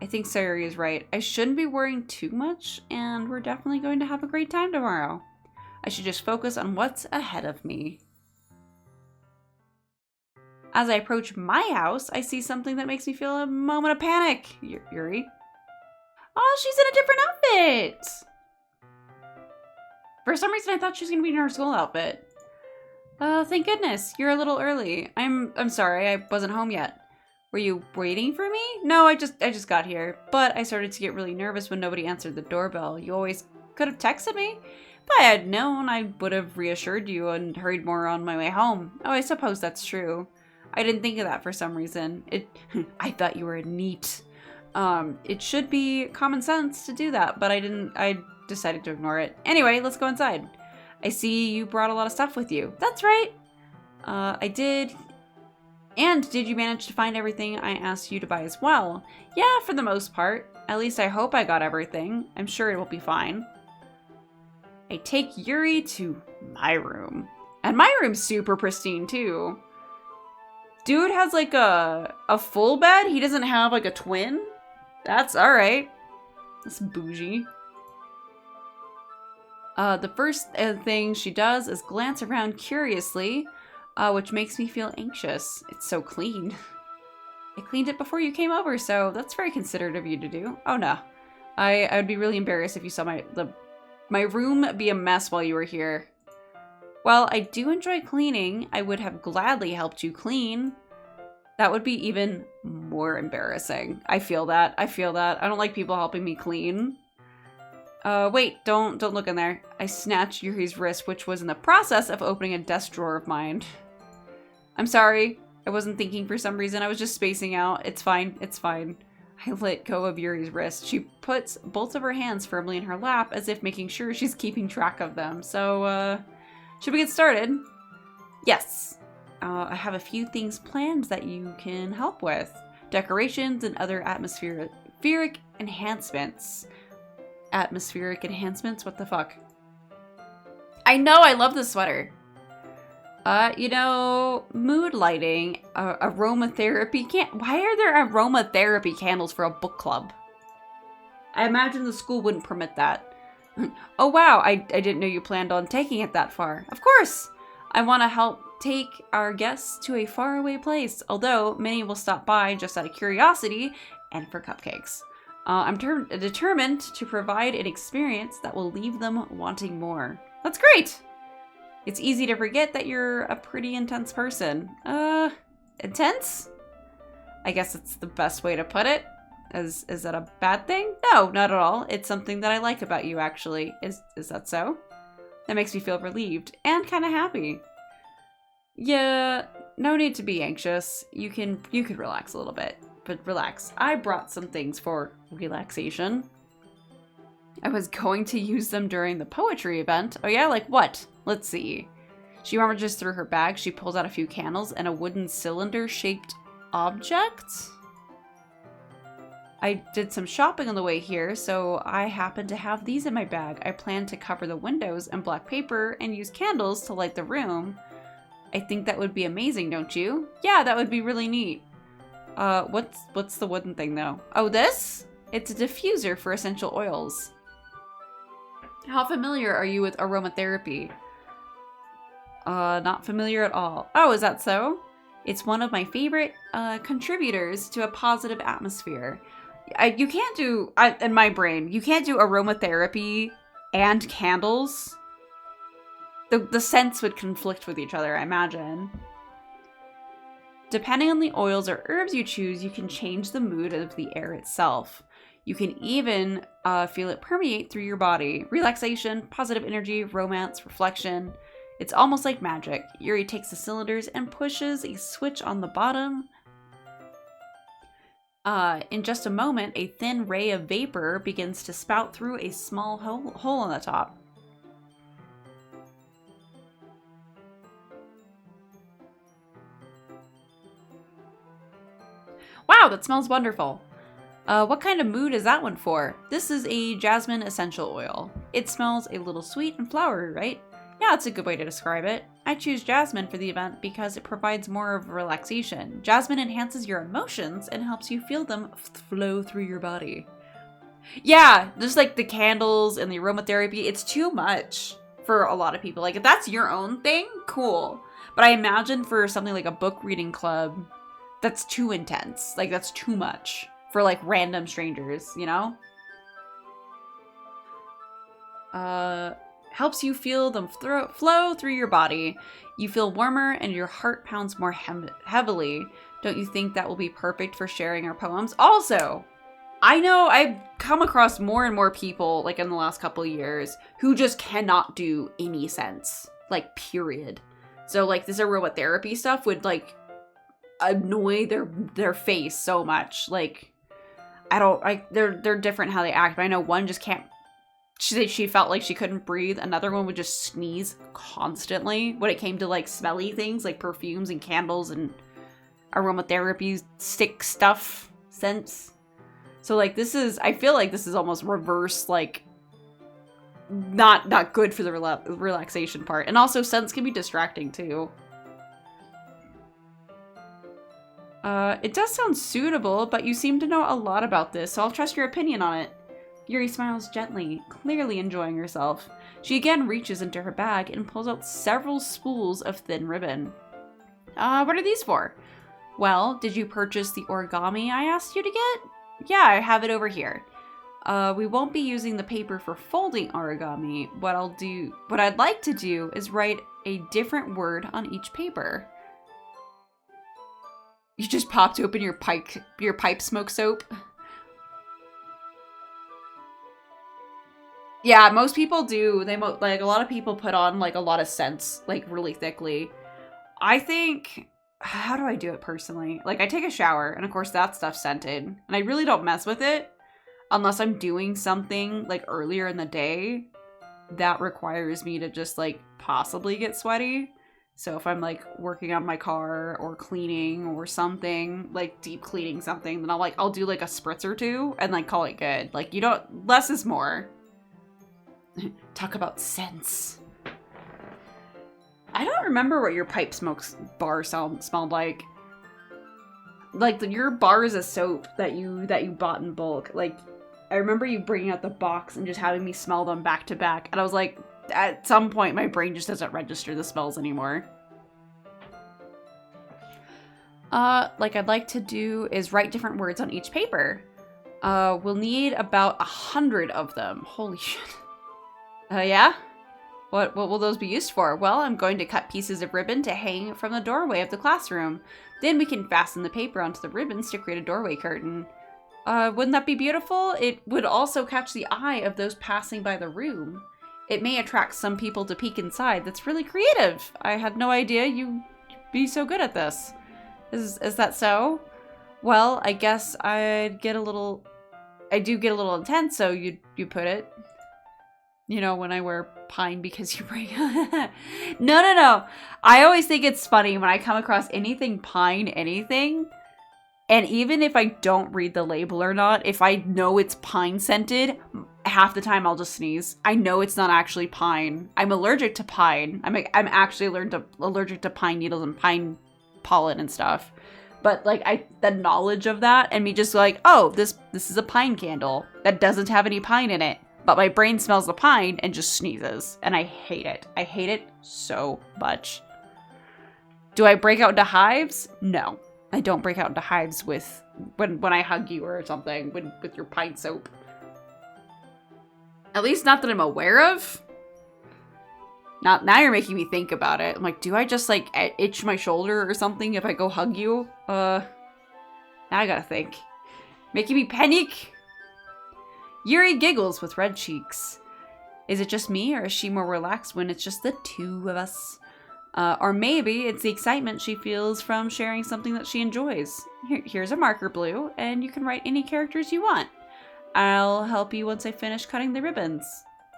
I think Sayori is right. I shouldn't be worrying too much, and we're definitely going to have a great time tomorrow. I should just focus on what's ahead of me. As I approach my house, I see something that makes me feel a moment of panic. Yuri? Oh, she's in a different outfit! For some reason, I thought she was going to be in her school outfit. Thank goodness. You're a little early. I'm sorry, I wasn't home yet. Were you waiting for me? No, I just got here. But I started to get really nervous when nobody answered the doorbell. You always could have texted me. If I had known, I would have reassured you and hurried more on my way home. Oh, I suppose that's true. I didn't think of that for some reason. I thought you were a neat. It should be common sense to do that, but I didn't. I decided to ignore it. Anyway, let's go inside. I see you brought a lot of stuff with you. That's right. I did. And did you manage to find everything I asked you to buy as well? Yeah, for the most part. At least I hope I got everything. I'm sure it will be fine. I take Yuri to my room. And my room's super pristine too. Dude has like a full bed. He doesn't have like a twin. That's alright. That's bougie. The first thing she does is glance around curiously, which makes me feel anxious. It's so clean. I cleaned it before you came over, so that's very considerate of you to do. Oh no. I would be really embarrassed if you saw my room be a mess while you were here. While I do enjoy cleaning, I would have gladly helped you clean. That would be even more embarrassing. I feel that. I don't like people helping me clean. Wait, don't look in there. I snatched Yuri's wrist, which was in the process of opening a desk drawer of mine. I'm sorry. I wasn't thinking for some reason. I was just spacing out. It's fine. It's fine. I let go of Yuri's wrist. She puts both of her hands firmly in her lap as if making sure she's keeping track of them. So, should we get started? Yes. I have a few things planned that you can help with. Decorations and other atmospheric enhancements. Atmospheric enhancements? What the fuck? I know, I love this sweater. You know, mood lighting, aromatherapy why are there aromatherapy candles for a book club? I imagine the school wouldn't permit that. Oh wow, I didn't know you planned on taking it that far. Of course! I want to help take our guests to a faraway place, although many will stop by just out of curiosity and for cupcakes. I'm determined to provide an experience that will leave them wanting more. That's great! It's easy to forget that you're a pretty intense person. Intense? I guess it's the best way to put it. Is that a bad thing? No, not at all. It's something that I like about you, actually. Is that so? That makes me feel relieved and kind of happy. Yeah, no need to be anxious. You could relax a little bit, but relax. I brought some things for relaxation. I was going to use them during the poetry event. Oh yeah, like what? Let's see. She rummages through her bag. She pulls out a few candles and a wooden cylinder-shaped object. I did some shopping on the way here, so I happen to have these in my bag. I plan to cover the windows in black paper and use candles to light the room. I think that would be amazing, don't you? Yeah, that would be really neat. What's the wooden thing though? Oh, this? It's a diffuser for essential oils. How familiar are you with aromatherapy? Not familiar at all. Oh, is that so? It's one of my favorite contributors to a positive atmosphere. You can't do, in my brain, you can't do aromatherapy and candles. The scents would conflict with each other, I imagine. Depending on the oils or herbs you choose, you can change the mood of the air itself. You can even feel it permeate through your body. Relaxation, positive energy, romance, reflection. It's almost like magic. Yuri takes the cylinders and pushes a switch on the bottom. In just a moment, a thin ray of vapor begins to spout through a small hole on the top. Wow, that smells wonderful. What kind of mood is that one for? This is a jasmine essential oil. It smells a little sweet and flowery, right? Yeah, that's a good way to describe it. I choose jasmine for the event because it provides more of relaxation. Jasmine enhances your emotions and helps you feel them flow through your body. Yeah, just like the candles and the aromatherapy, it's too much for a lot of people. Like, if that's your own thing, cool. But I imagine for something like a book reading club, that's too intense. Like, that's too much for like random strangers, you know? Helps you feel them flow through your body. You feel warmer and your heart pounds more heavily. Don't you think that will be perfect for sharing our poems? Also, I know I've come across more and more people, like in the last couple of years, who just cannot do any scents. Like, period. So, like, this aromatherapy stuff would, like, annoy their face so much. Like, they're different how they act, but I know one just can't. She felt like she couldn't breathe. Another one would just sneeze constantly when it came to like smelly things like perfumes and candles and aromatherapy stick stuff, scents. So like I feel like this is almost reverse, like not good for the relaxation part. And also scents can be distracting too. It does sound suitable, but you seem to know a lot about this, so I'll trust your opinion on it. Yuri smiles gently, clearly enjoying herself. She again reaches into her bag and pulls out several spools of thin ribbon. What are these for? Well, did you purchase the origami I asked you to get? Yeah, I have it over here. We won't be using the paper for folding origami. What I'd like to do is write a different word on each paper. You just popped open your pipe smoke soap. Yeah, most people do. Like a lot of people put on like a lot of scents like really thickly. I think, how do I do it personally? Like I take a shower and of course that stuff's scented and I really don't mess with it unless I'm doing something like earlier in the day that requires me to just like possibly get sweaty. So if I'm like working on my car or cleaning or something, like deep cleaning something, then I'll do like a spritz or two and like call it good. Like less is more. Talk about scents. I don't remember what your pipe smoke bar smelled like. Like your bars of soap that you bought in bulk. Like I remember you bringing out the box and just having me smell them back to back, and I was like, at some point, my brain just doesn't register the spells anymore. Like I'd like to do is write different words on each paper. We'll need about 100 of them. Holy shit. Yeah? What will those be used for? Well, I'm going to cut pieces of ribbon to hang from the doorway of the classroom. Then we can fasten the paper onto the ribbons to create a doorway curtain. Wouldn't that be beautiful? It would also catch the eye of those passing by the room. It may attract some people to peek inside. That's really creative. I had no idea you'd be so good at this. Is that so? Well, I guess I do get a little intense, so you put it. You know, when I wear pine because you bring... No. I always think it's funny when I come across anything pine, anything. And even if I don't read the label or not, if I know it's pine scented, half the time I'll just sneeze. I know it's not actually pine. I'm allergic to pine. I'm actually allergic to pine needles and pine pollen and stuff. But like the knowledge of that and me just like, oh, this is a pine candle that doesn't have any pine in it. But my brain smells the pine and just sneezes. And I hate it. I hate it so much. Do I break out into hives? No. I don't break out into hives with when I hug you or something with your pine soap. At least not that I'm aware of. Now you're making me think about it. I'm like, do I just like itch my shoulder or something if I go hug you? Now I gotta think. Making me panic. Yuri giggles with red cheeks. Is it just me, or is she more relaxed when it's just the two of us? Or maybe it's the excitement she feels from sharing something that she enjoys. Here's a marker, Blue, and you can write any characters you want. I'll help you once I finish cutting the ribbons.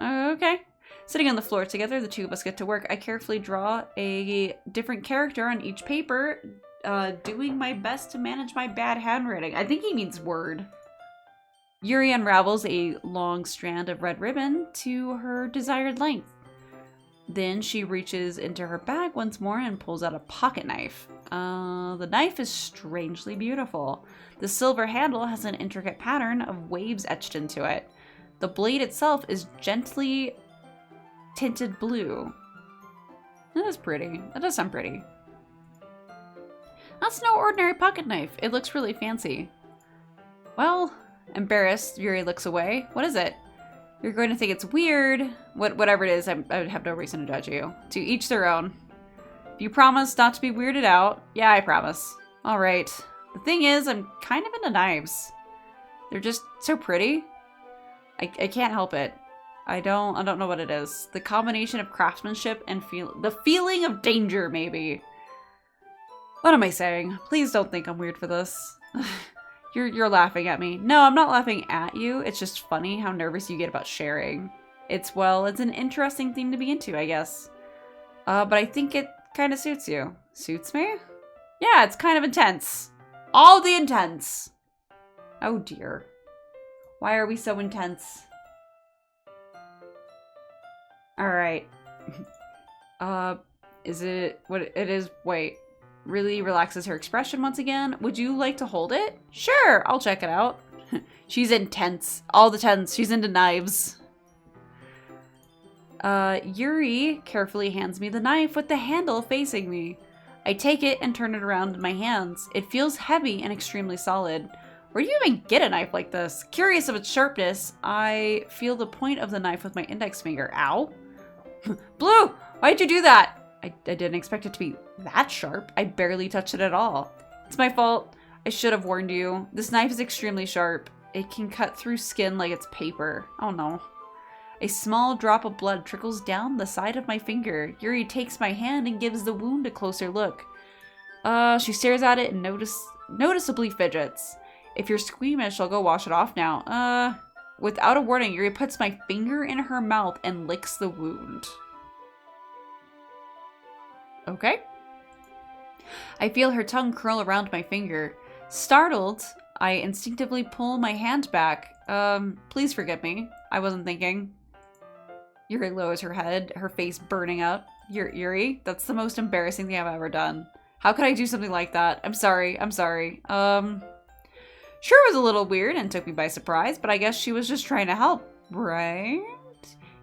Okay. Sitting on the floor together, the two of us get to work. I carefully draw a different character on each paper, doing my best to manage my bad handwriting. I think he means word. Yuri unravels a long strand of red ribbon to her desired length. Then she reaches into her bag once more and pulls out a pocket knife. The knife is strangely beautiful. The silver handle has an intricate pattern of waves etched into it. The blade itself is gently tinted blue. That is pretty. That does sound pretty. That's no ordinary pocket knife. It looks really fancy. Well, embarrassed, Yuri looks away. What is it? You're going to think it's weird. Whatever it is, I would have no reason to judge you. To each their own. If you promise not to be weirded out, yeah, I promise. All right. The thing is, I'm kind of into knives. They're just so pretty. I can't help it. I don't know what it is. The combination of craftsmanship and the feeling of danger, maybe. What am I saying? Please don't think I'm weird for this. You're laughing at me. No, I'm not laughing at you. It's just funny how nervous you get about sharing. It's an interesting thing to be into, I guess. But I think it kind of suits you. Suits me? Yeah, it's kind of intense. All the intense. Oh dear. Why are we so intense? Alright. Is it what it is? Wait. Really relaxes her expression once again. Would you like to hold it? Sure, I'll check it out. She's intense. All the tense. She's into knives. Yuri carefully hands me the knife with the handle facing me. I take it and turn it around in my hands. It feels heavy and extremely solid. Where do you even get a knife like this? Curious of its sharpness, I feel the point of the knife with my index finger. Ow. Blue, why'd you do that? I didn't expect it to be that sharp. I barely touched it at all. It's my fault. I should have warned you. This knife is extremely sharp. It can cut through skin like it's paper. Oh no. A small drop of blood trickles down the side of my finger. Yuri takes my hand and gives the wound a closer look. She stares at it and noticeably fidgets. If you're squeamish, I'll go wash it off now. Without a warning, Yuri puts my finger in her mouth and licks the wound. Okay. I feel her tongue curl around my finger. Startled, I instinctively pull my hand back. Please forgive me. I wasn't thinking. Yuri lowers her head, her face burning up. Yuri, that's the most embarrassing thing I've ever done. How could I do something like that? I'm sorry. Sure, it was a little weird and took me by surprise, but I guess she was just trying to help, right?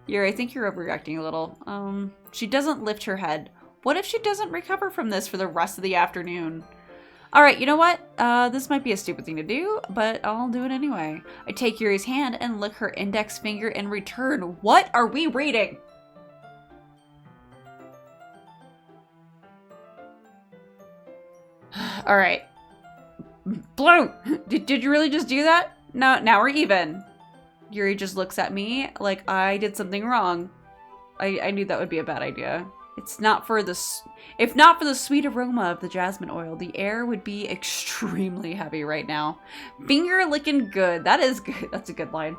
Yuri, I think you're overreacting a little. She doesn't lift her head. What if she doesn't recover from this for the rest of the afternoon? Alright, you know what? This might be a stupid thing to do, but I'll do it anyway. I take Yuri's hand and lick her index finger in return. What are we reading? Alright. Blue! Did you really just do that? No, now we're even. Yuri just looks at me like I did something wrong. I knew that would be a bad idea. If not for the sweet aroma of the jasmine oil, the air would be extremely heavy right now. Finger licking good. That is good. That's a good line.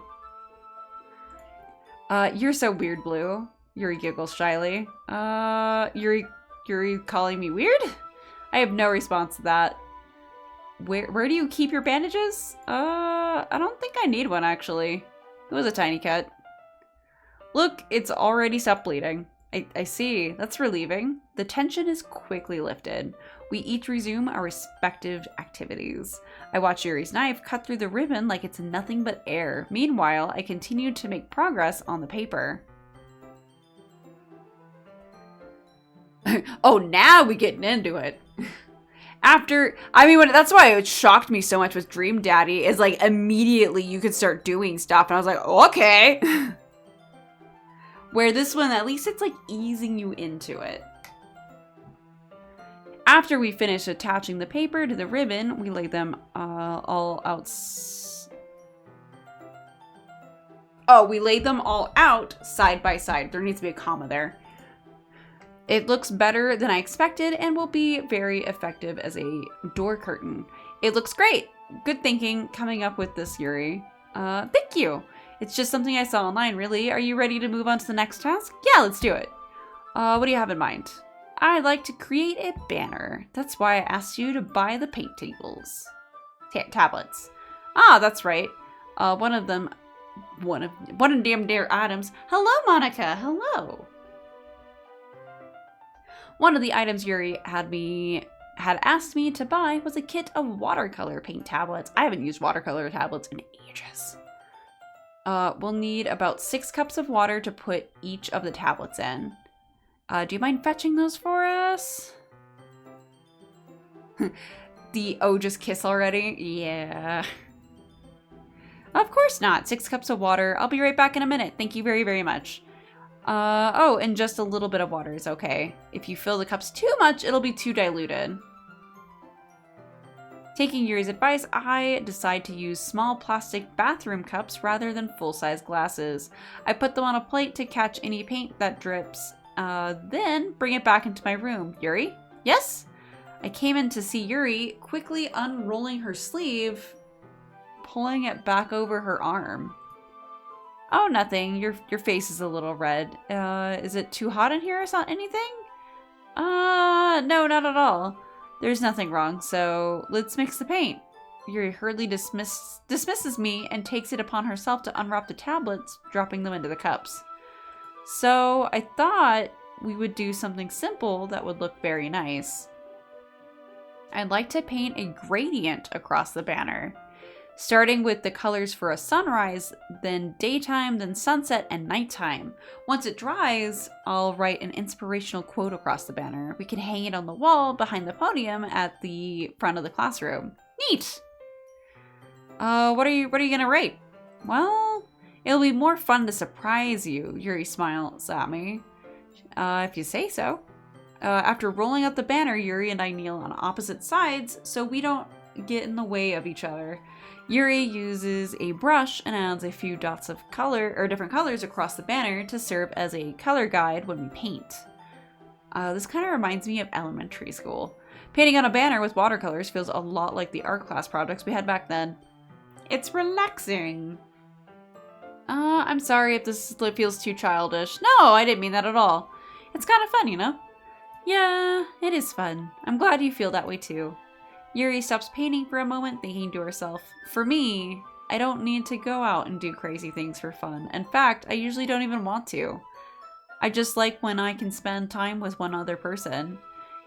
You're so weird, Blue. Yuri giggles shyly. Yuri calling me weird? I have no response to that. Where do you keep your bandages? I don't think I need one, actually. It was a tiny cut. Look, it's already stopped bleeding. I see. That's relieving. The tension is quickly lifted. We each resume our respective activities. I watch Yuri's knife cut through the ribbon like it's nothing but air. Meanwhile, I continue to make progress on the paper. Oh, now we getting into it. That's why it shocked me so much with Dream Daddy, is like immediately you could start doing stuff. And I was like, okay. Where this one, at least it's like easing you into it. After we finish attaching the paper to the ribbon, we lay them all out. Oh, we laid them all out side by side. There needs to be a comma there. It looks better than I expected and will be very effective as a door curtain. It looks great. Good thinking coming up with this, Yuri. Thank you. It's just something I saw online, really. Are you ready to move on to the next task? Yeah, let's do it. What do you have in mind? I'd like to create a banner. That's why I asked you to buy the paint tables. Tablets. Ah, that's right. One of damn dear items. Hello, Monica. Hello. One of the items Yuri had asked me to buy was a kit of watercolor paint tablets. I haven't used watercolor tablets in ages. We'll need about 6 cups of water to put each of the tablets in. Do you mind fetching those for us? Just kiss already? Yeah. Of course not. 6 cups of water. I'll be right back in a minute. Thank you very, very much. Oh, and just a little bit of water is okay. If you fill the cups too much, it'll be too diluted. Taking Yuri's advice, I decide to use small plastic bathroom cups rather than full-size glasses. I put them on a plate to catch any paint that drips, then bring it back into my room. Yuri? Yes? I came in to see Yuri quickly unrolling her sleeve, pulling it back over her arm. Oh, nothing. Your face is a little red. Is it too hot in here or anything? No, not at all. There's nothing wrong, so let's mix the paint. Yuri hurriedly dismisses me and takes it upon herself to unwrap the tablets, dropping them into the cups. So I thought we would do something simple that would look very nice. I'd like to paint a gradient across the banner, starting with the colors for a sunrise, then daytime, then sunset, and nighttime. Once it dries, I'll write an inspirational quote across the banner. We can hang it on the wall behind the podium at the front of the classroom. Neat! What are you gonna write? Well, it'll be more fun to surprise you, Yuri smiles at me. If you say so. After rolling out the banner, Yuri and I kneel on opposite sides so we don't get in the way of each other. Yuri uses a brush and adds a few dots of color or different colors across the banner to serve as a color guide when we paint. This kind of reminds me of elementary school. Painting on a banner with watercolors feels a lot like the art class projects we had back then. It's relaxing. I'm sorry if this feels too childish. No, I didn't mean that at all. It's kind of fun, you know? Yeah, it is fun. I'm glad you feel that way too. Yuri stops painting for a moment, thinking to herself, for me, I don't need to go out and do crazy things for fun. In fact, I usually don't even want to. I just like when I can spend time with one other person.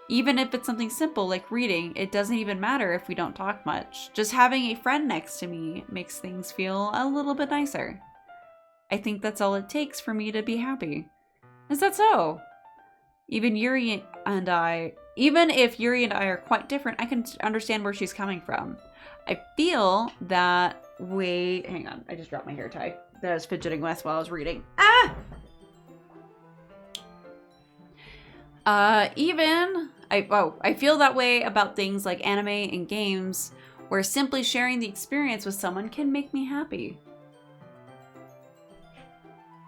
Even if it's something simple like reading, it doesn't even matter if we don't talk much. Just having a friend next to me makes things feel a little bit nicer. I think that's all it takes for me to be happy. Is that so? Even if Yuri and I are quite different, I can understand where she's coming from. I feel that... Wait, hang on. I just dropped my hair tie that I was fidgeting with while I was reading. Ah! I feel that way about things like anime and games, where simply sharing the experience with someone can make me happy.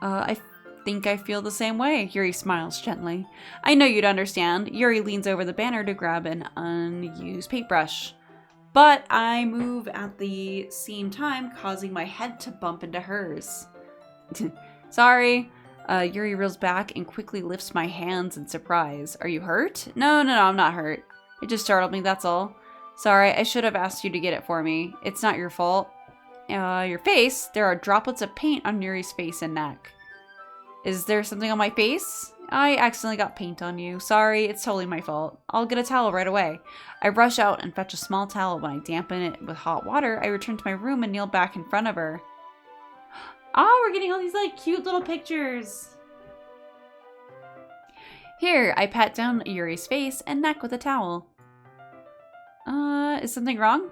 I think I feel the same way. Yuri smiles gently. I know you'd understand. Yuri leans over the banner to grab an unused paintbrush. But I move at the same time, causing my head to bump into hers. Sorry. Yuri reels back and quickly lifts my hands in surprise. Are you hurt? No, I'm not hurt. It just startled me, that's all. Sorry, I should have asked you to get it for me. It's not your fault. Your face? There are droplets of paint on Yuri's face and neck. Is there something on my face? I accidentally got paint on you. Sorry, it's totally my fault. I'll get a towel right away. I rush out and fetch a small towel. When I dampen it with hot water, I return to my room and kneel back in front of her. Oh, we're getting all these like cute little pictures. Here, I pat down Yuri's face and neck with a towel. Is something wrong?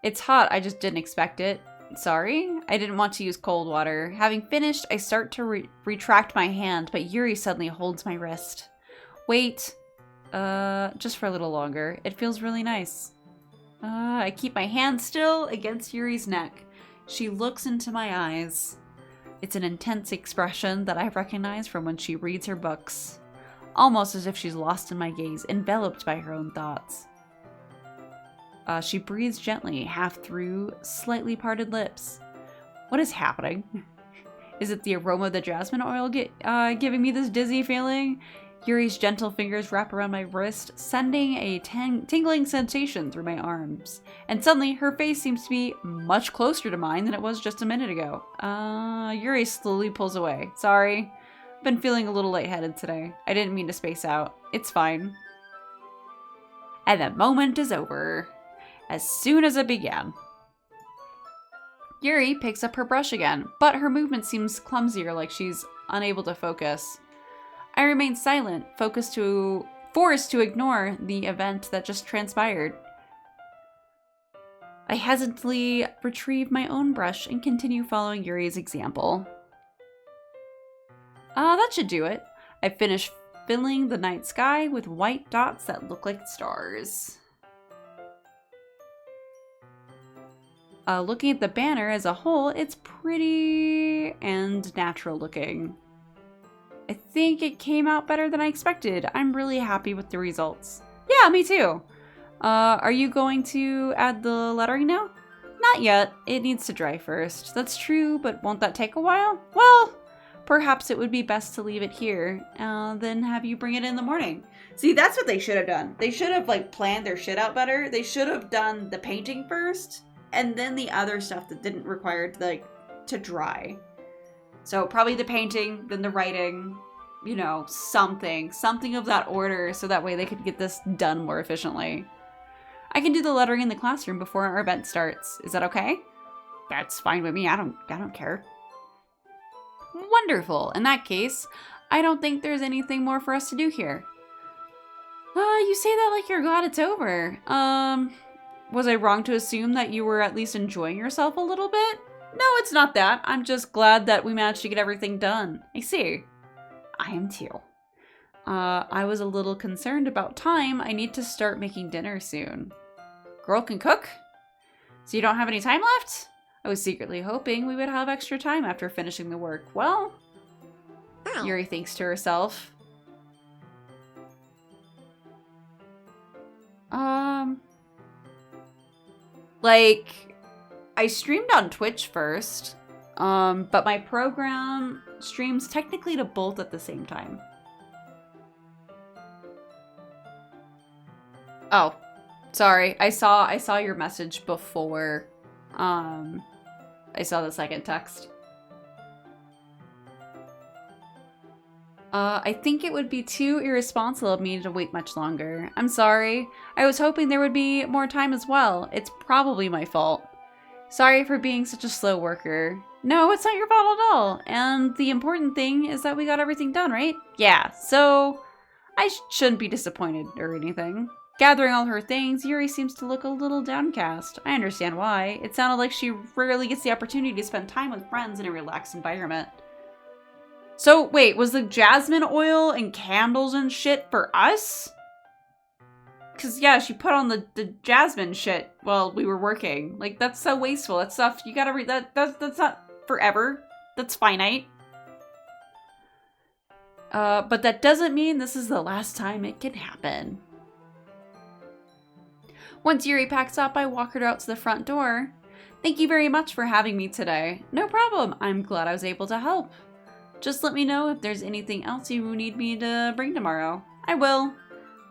It's hot, I just didn't expect it. Sorry, I didn't want to use cold water. Having finished, I start to retract my hand, but Yuri suddenly holds my wrist. Wait, just for a little longer. It feels really nice. I keep my hand still against Yuri's neck. She looks into my eyes. It's an intense expression that I recognize from when she reads her books. Almost as if she's lost in my gaze, enveloped by her own thoughts. She breathes gently, half through slightly parted lips. What is happening? Is it the aroma of the jasmine oil giving me this dizzy feeling? Yuri's gentle fingers wrap around my wrist, sending a tingling sensation through my arms. And suddenly, her face seems to be much closer to mine than it was just a minute ago. Yuri slowly pulls away. Sorry. I've been feeling a little lightheaded today. I didn't mean to space out. It's fine. And the moment is over. As soon as it began. Yuri picks up her brush again, but her movement seems clumsier, like she's unable to focus. I remain silent, forced to ignore the event that just transpired. I hesitantly retrieve my own brush and continue following Yuri's example. That should do it. I finish filling the night sky with white dots that look like stars. Looking at the banner as a whole, it's pretty and natural looking. I think it came out better than I expected. I'm really happy with the results. Yeah, me too. Are you going to add the lettering now? Not yet. It needs to dry first. That's true, but won't that take a while? Well, perhaps it would be best to leave it here, then have you bring it in the morning. See, that's what they should have done. They should have like planned their shit out better. They should have done the painting first, and then the other stuff that didn't require to dry. So probably the painting, then the writing, you know, something of that order, so that way they could get this done more efficiently. I can do the lettering in the classroom before our event starts. Is that okay? That's fine with me. I don't care. Wonderful. In that case, I don't think there's anything more for us to do here. You say that like you're glad it's over. Was I wrong to assume that you were at least enjoying yourself a little bit? No, it's not that. I'm just glad that we managed to get everything done. I see. I am too. I was a little concerned about time. I need to start making dinner soon. Girl can cook? So you don't have any time left? I was secretly hoping we would have extra time after finishing the work. Well, Yuri thinks to herself. Like, I streamed on Twitch first, but my program streams technically to both at the same time. Oh, sorry. I saw your message before I saw the second text. I think it would be too irresponsible of me to wait much longer. I'm sorry. I was hoping there would be more time as well. It's probably my fault. Sorry for being such a slow worker. No, it's not your fault at all. And the important thing is that we got everything done, right? Yeah, so I shouldn't be disappointed or anything. Gathering all her things, Yuri seems to look a little downcast. I understand why. It sounded like she rarely gets the opportunity to spend time with friends in a relaxed environment. So, wait, was the jasmine oil and candles and shit for us? Because, yeah, she put on the jasmine shit while we were working. Like, that's so wasteful. That stuff, you gotta read that. That's not forever. That's finite. But that doesn't mean this is the last time it can happen. Once Yuri packs up, I walk her out to the front door. Thank you very much for having me today. No problem. I'm glad I was able to help. Just let me know if there's anything else you need me to bring tomorrow. I will.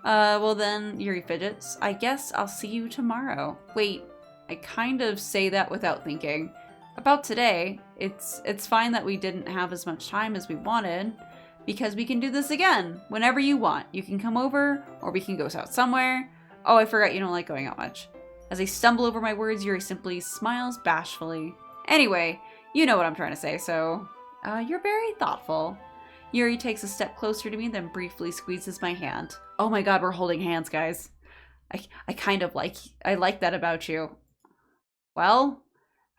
Well then, Yuri fidgets. I guess I'll see you tomorrow. Wait, I kind of say that without thinking. About today, it's fine that we didn't have as much time as we wanted, because we can do this again whenever you want. You can come over, or we can go out somewhere. Oh, I forgot you don't like going out much. As I stumble over my words, Yuri simply smiles bashfully. Anyway, you know what I'm trying to say, so you're very thoughtful. Yuri takes a step closer to me, then briefly squeezes my hand. Oh my god, we're holding hands, guys. I kind of like that about you. Well,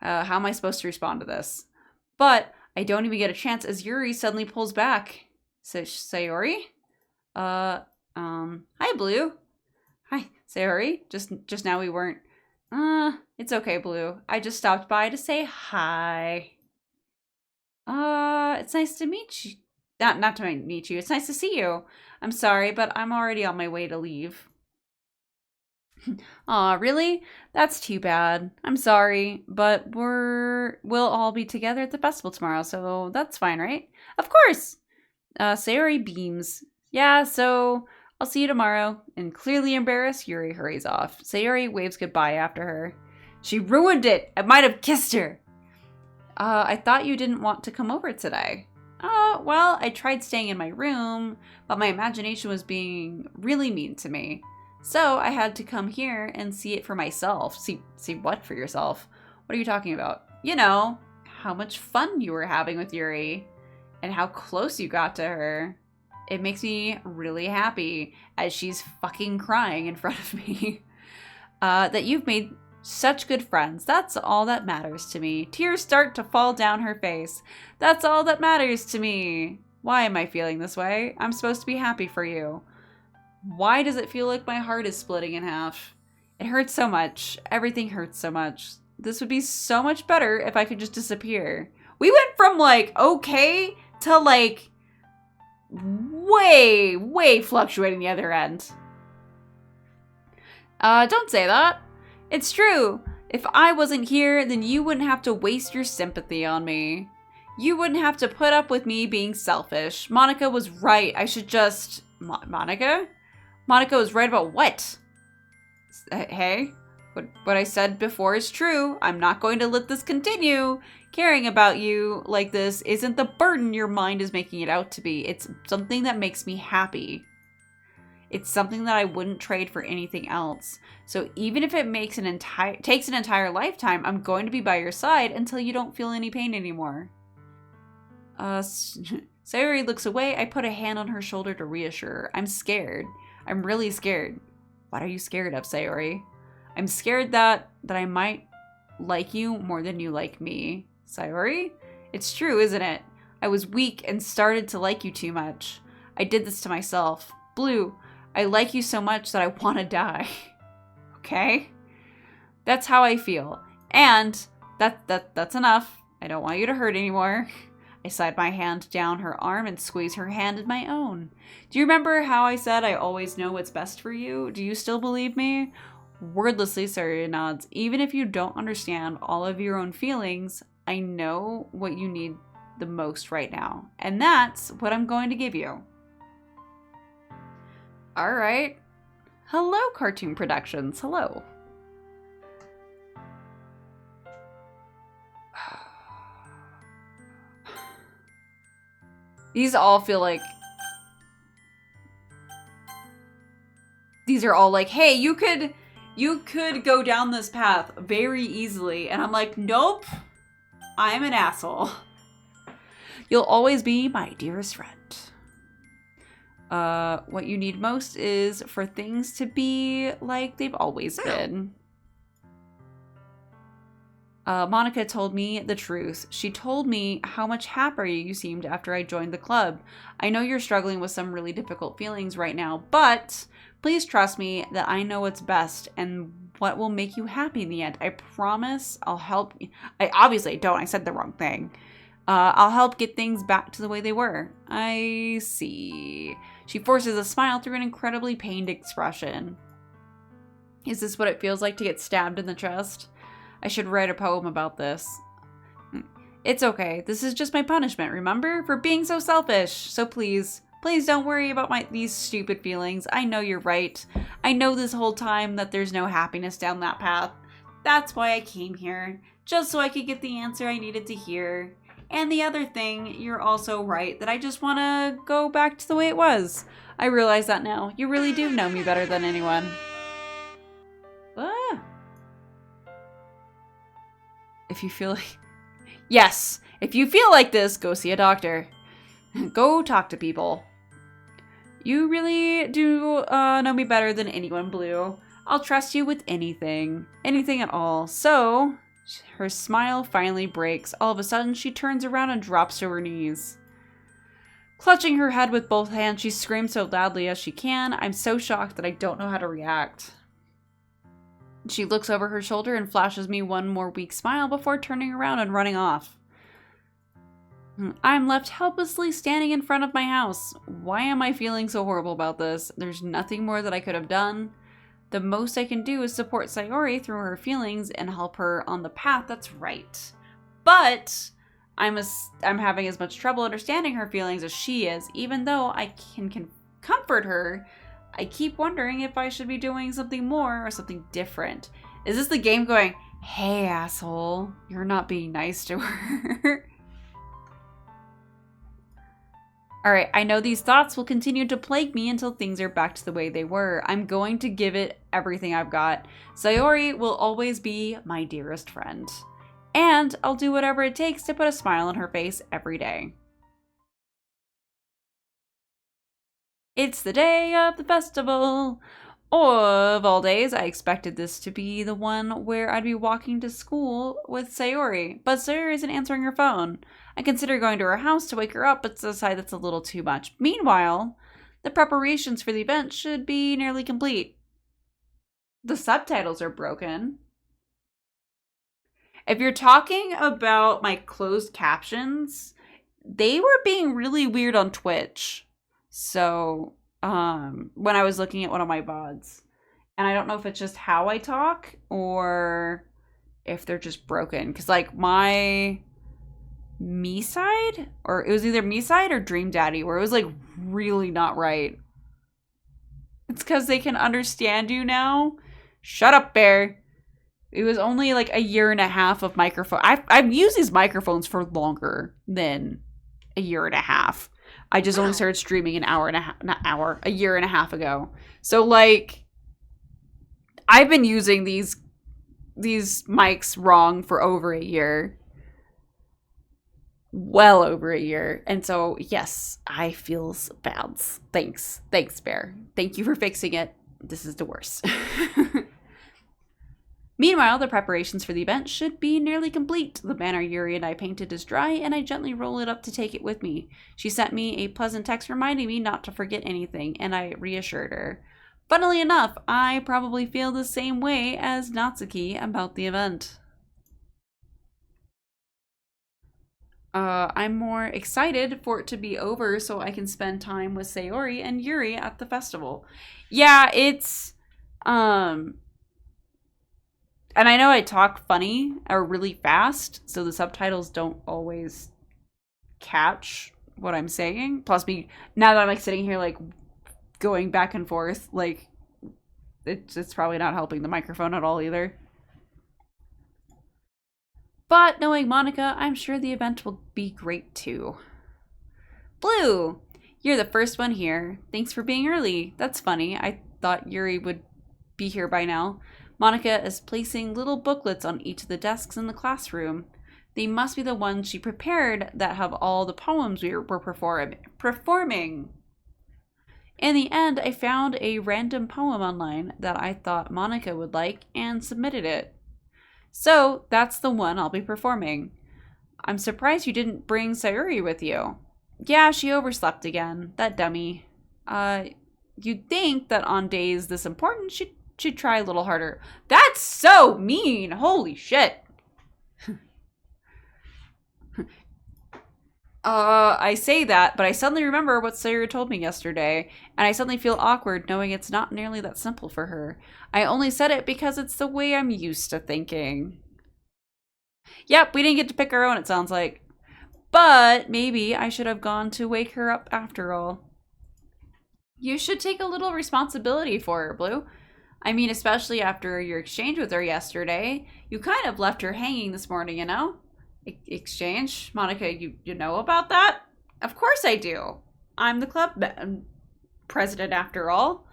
how am I supposed to respond to this? But I don't even get a chance as Yuri suddenly pulls back. Sayori? Hi, Blue. Hi, Sayori. Just now we weren't. It's okay, Blue. I just stopped by to say hi. It's nice to meet you. Not to meet you. It's nice to see you. I'm sorry, but I'm already on my way to leave. Aw, really? That's too bad. I'm sorry, but we'll all be together at the festival tomorrow, so that's fine, right? Of course! Sayori beams. Yeah, so I'll see you tomorrow. And clearly embarrassed, Yuri hurries off. Sayori waves goodbye after her. She ruined it! I might have kissed her! I thought you didn't want to come over today. Well, I tried staying in my room, but my imagination was being really mean to me. So I had to come here and see it for myself. See what for yourself? What are you talking about? You know, how much fun you were having with Yuri and how close you got to her. It makes me really happy as she's fucking crying in front of me. That you've made such good friends. That's all that matters to me. Tears start to fall down her face. That's all that matters to me. Why am I feeling this way? I'm supposed to be happy for you. Why does it feel like my heart is splitting in half? It hurts so much. Everything hurts so much. This would be so much better if I could just disappear. We went from like okay to like way fluctuating the other end. Don't say that. It's true. If I wasn't here, then you wouldn't have to waste your sympathy on me. You wouldn't have to put up with me being selfish. Monica was right. I should just... Monica? Monica was right about what? Hey? What I said before is true. I'm not going to let this continue. Caring about you like this isn't the burden your mind is making it out to be. It's something that makes me happy. It's something that I wouldn't trade for anything else. So even if it takes an entire lifetime, I'm going to be by your side until you don't feel any pain anymore. Sayori looks away. I put a hand on her shoulder to reassure her. I'm scared. I'm really scared. What are you scared of, Sayori? I'm scared that I might like you more than you like me. Sayori? It's true, isn't it? I was weak and started to like you too much. I did this to myself. Blue, I like you so much that I want to die. Okay? That's how I feel. And that's enough. I don't want you to hurt anymore. I slide my hand down her arm and squeeze her hand in my own. Do you remember how I said I always know what's best for you? Do you still believe me? Wordlessly, Sayori nods. Even if you don't understand all of your own feelings, I know what you need the most right now. And that's what I'm going to give you. Alright. Hello, Cartoon Productions. Hello. These all feel like... These are all like, hey, you could go down this path very easily. And I'm like, nope. I'm an asshole. You'll always be my dearest friend. What you need most is for things to be like they've always been. Monica told me the truth. She told me how much happier you seemed after I joined the club. I know you're struggling with some really difficult feelings right now, but please trust me that I know what's best and what will make you happy in the end. I promise I'll help. I obviously don't. I said the wrong thing. I'll help get things back to the way they were. I see. She forces a smile through an incredibly pained expression. Is this what it feels like to get stabbed in the chest? I should write a poem about this. It's okay. This is just my punishment, remember? For being so selfish. So please don't worry about these stupid feelings. I know you're right. I know this whole time that there's no happiness down that path. That's why I came here. Just so I could get the answer I needed to hear. And the other thing, you're also right that I just want to go back to the way it was. I realize that now. You really do know me better than anyone. Ah. If you feel like... Yes! If you feel like this, go see a doctor. Go talk to people. You really do know me better than anyone, Blue. I'll trust you with anything. Anything at all. So, her smile finally breaks. All of a sudden, she turns around and drops to her knees. Clutching her head with both hands, she screams so loudly as she can. I'm so shocked that I don't know how to react. She looks over her shoulder and flashes me one more weak smile before turning around and running off. I'm left helplessly standing in front of my house. Why am I feeling so horrible about this? There's nothing more that I could have done. The most I can do is support Sayori through her feelings and help her on the path that's right. But I'm having as much trouble understanding her feelings as she is. Even though I can comfort her, I keep wondering if I should be doing something more or something different. Is this the game going, hey asshole, you're not being nice to her? Alright, I know these thoughts will continue to plague me until things are back to the way they were. I'm going to give it everything I've got. Sayori will always be my dearest friend. And I'll do whatever it takes to put a smile on her face every day. It's the day of the festival. Of all days, I expected this to be the one where I'd be walking to school with Sayori, but Sayori isn't answering her phone. I consider going to her house to wake her up, but decide that's a little too much. Meanwhile, the preparations for the event should be nearly complete. The subtitles are broken. If you're talking about my closed captions, they were being really weird on Twitch. So, when I was looking at one of my VODs, and I don't know if it's just how I talk or if they're just broken. Cause like my MiSide, or it was either MiSide or Dream Daddy, where it was like really not right. It's cause they can understand you now. Shut up, Bear. It was only like a year and a half of microphone. I've used these microphones for longer than a year and a half. I just only started streaming a year and a half ago. So like, I've been using these mics wrong for over a year. Well over a year. And so, yes, I feel bad. Thanks, Bear. Thank you for fixing it. This is the worst. Meanwhile, the preparations for the event should be nearly complete. The banner Yuri and I painted is dry, and I gently roll it up to take it with me. She sent me a pleasant text reminding me not to forget anything, and I reassured her. Funnily enough, I probably feel the same way as Natsuki about the event. I'm more excited for it to be over so I can spend time with Sayori and Yuri at the festival. Yeah, it's... And I know I talk funny or really fast, so the subtitles don't always catch what I'm saying. Plus, now that I'm like sitting here like going back and forth, like it's probably not helping the microphone at all either. But knowing Monica, I'm sure the event will be great too. Blue, you're the first one here. Thanks for being early. That's funny. I thought Yuri would be here by now. Monica is placing little booklets on each of the desks in the classroom. They must be the ones she prepared that have all the poems we were performing. In the end, I found a random poem online that I thought Monica would like and submitted it. So that's the one I'll be performing. I'm surprised you didn't bring Sayuri with you. Yeah, she overslept again. That dummy. You'd think that on days this important, she'd try a little harder. That's so mean! Holy shit! I say that, but I suddenly remember what Sayuri told me yesterday, and I suddenly feel awkward knowing it's not nearly that simple for her. I only said it because it's the way I'm used to thinking. Yep, we didn't get to pick our own, it sounds like. But maybe I should have gone to wake her up after all. You should take a little responsibility for her, Blue. I mean, especially after your exchange with her yesterday. You kind of left her hanging this morning, you know? Exchange? Monica, you know about that? Of course I do. I'm the club president after all.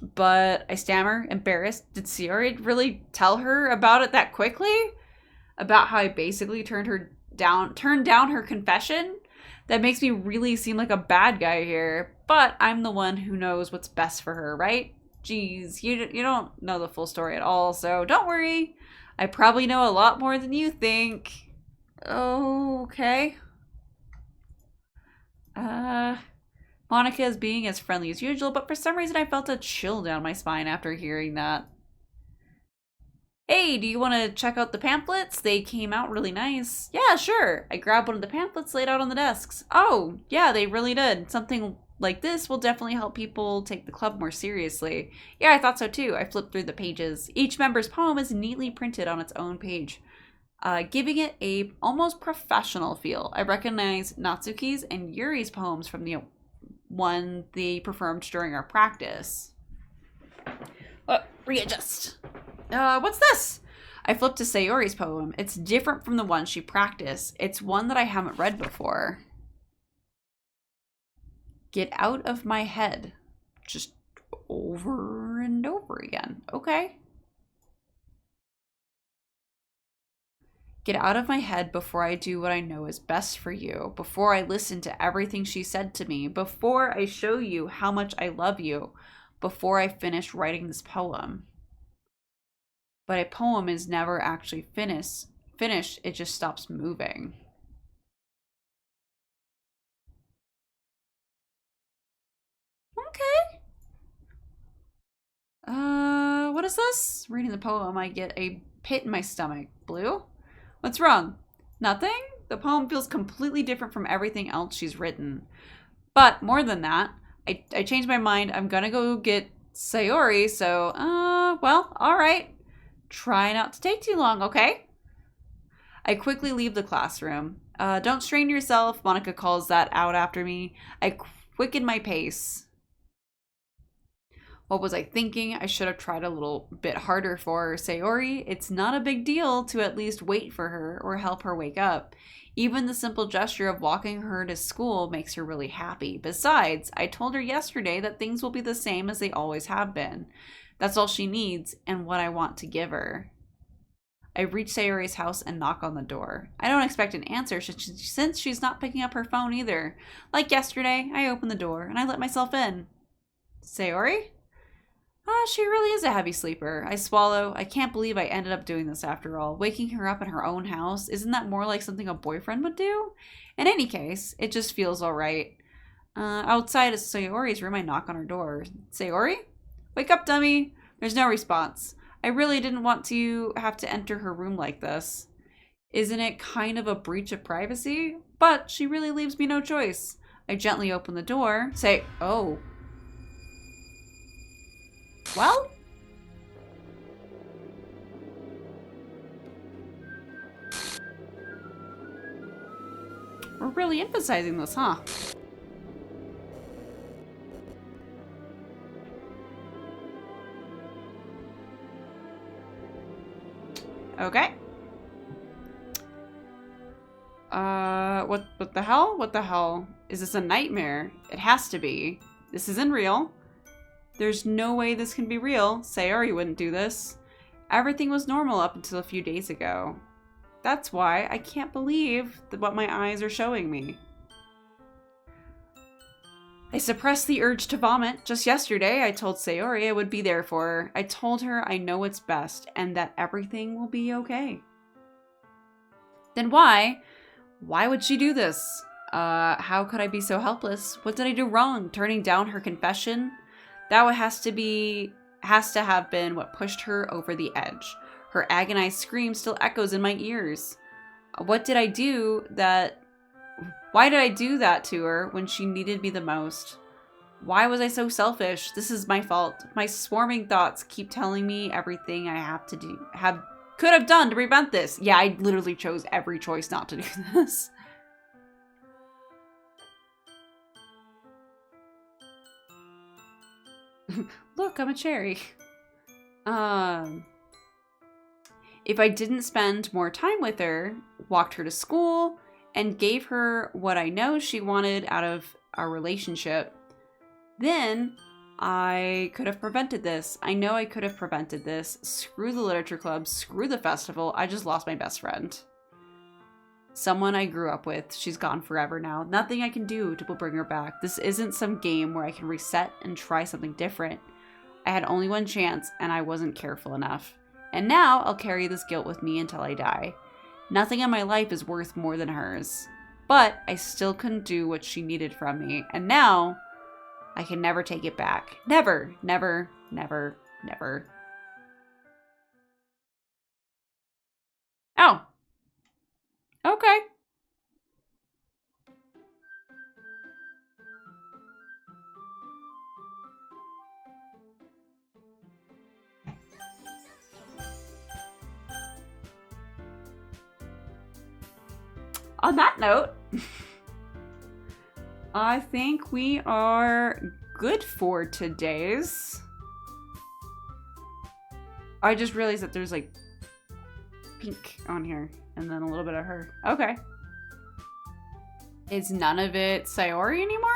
But I stammer, embarrassed. Did Sayuri really tell her about it that quickly? About how I basically turned down her confession? That makes me really seem like a bad guy here. But I'm the one who knows what's best for her, right? Geez, you don't know the full story at all, so don't worry. I probably know a lot more than you think. Okay. Monica is being as friendly as usual, but for some reason I felt a chill down my spine after hearing that. Hey, do you want to check out the pamphlets? They came out really nice. Yeah, sure. I grabbed one of the pamphlets laid out on the desks. Oh, yeah, they really did. Something like this will definitely help people take the club more seriously. Yeah, I thought so too. I flipped through the pages. Each member's poem is neatly printed on its own page, giving it a almost professional feel. I recognize Natsuki's and Yuri's poems from the one they performed during our practice. Readjust. What's this? I flipped to Sayori's poem. It's different from the one she practiced. It's one that I haven't read before. Get out of my head. Just over and over again. Okay. Get out of my head before I do what I know is best for you, before I listen to everything she said to me, before I show you how much I love you, before I finish writing this poem. But a poem is never actually finished, it just stops moving. Okay. What is this? Reading the poem, I get a pit in my stomach. Blue? What's wrong? Nothing? The poem feels completely different from everything else she's written. But more than that, I changed my mind. I'm gonna go get Sayori, so, well, alright. Try not to take too long, okay? I quickly leave the classroom. Don't strain yourself, Monica calls that out after me. I quicken my pace. What was I thinking? I should have tried a little bit harder for her. Sayori, it's not a big deal to at least wait for her or help her wake up. Even the simple gesture of walking her to school makes her really happy. Besides, I told her yesterday that things will be the same as they always have been. That's all she needs and what I want to give her. I reach Sayori's house and knock on the door. I don't expect an answer since she's not picking up her phone either. Like yesterday, I open the door and I let myself in. Sayori? She really is a heavy sleeper. I swallow. I can't believe I ended up doing this after all. Waking her up in her own house. Isn't that more like something a boyfriend would do? In any case, it just feels alright. Outside of Sayori's room, I knock on her door. Sayori? Wake up, dummy. There's no response. I really didn't want to have to enter her room like this. Isn't it kind of a breach of privacy? But she really leaves me no choice. I gently open the door. Say, oh. Well? We're really emphasizing this, huh? Okay. What the hell? What the hell? Is this a nightmare? It has to be. This isn't real. There's no way this can be real. Sayori wouldn't do this. Everything was normal up until a few days ago. That's why I can't believe what my eyes are showing me. I suppressed the urge to vomit. Just yesterday, I told Sayori I would be there for her. I told her I know what's best and that everything will be okay. Then why? Why would she do this? How could I be so helpless? What did I do wrong? Turning down her confession? That has to have been what pushed her over the edge. Her agonized scream still echoes in my ears. What did I do that... Why did I do that to her when she needed me the most? Why was I so selfish? This is my fault. My swarming thoughts keep telling me everything I have to do, could have done to prevent this. Yeah, I literally chose every choice not to do this. Look, I'm a cherry. If I didn't spend more time with her, walked her to school, and gave her what I know she wanted out of our relationship, then I could have prevented this. I know I could have prevented this. Screw the literature club, screw the festival. I just lost my best friend. Someone I grew up with. She's gone forever now. Nothing I can do to bring her back. This isn't some game where I can reset and try something different. I had only one chance and I wasn't careful enough. And now I'll carry this guilt with me until I die. Nothing in my life is worth more than hers. But I still couldn't do what she needed from me. And now I can never take it back. Never, never, never, never. Oh. Okay. On that note, I think we are good for today's. I just realized that there's like pink on here and then a little bit of her. Okay. Is none of it Sayori anymore?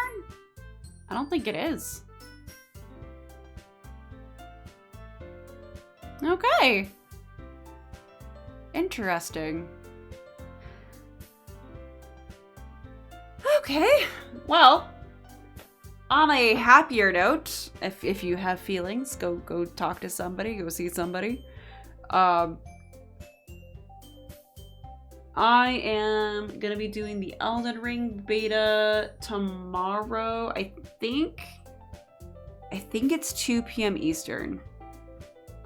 I don't think it is. Okay. Interesting. Okay, well, on a happier note, if you have feelings, go talk to somebody, go see somebody. I am gonna be doing the Elden Ring beta tomorrow. I think it's 2 p.m. Eastern.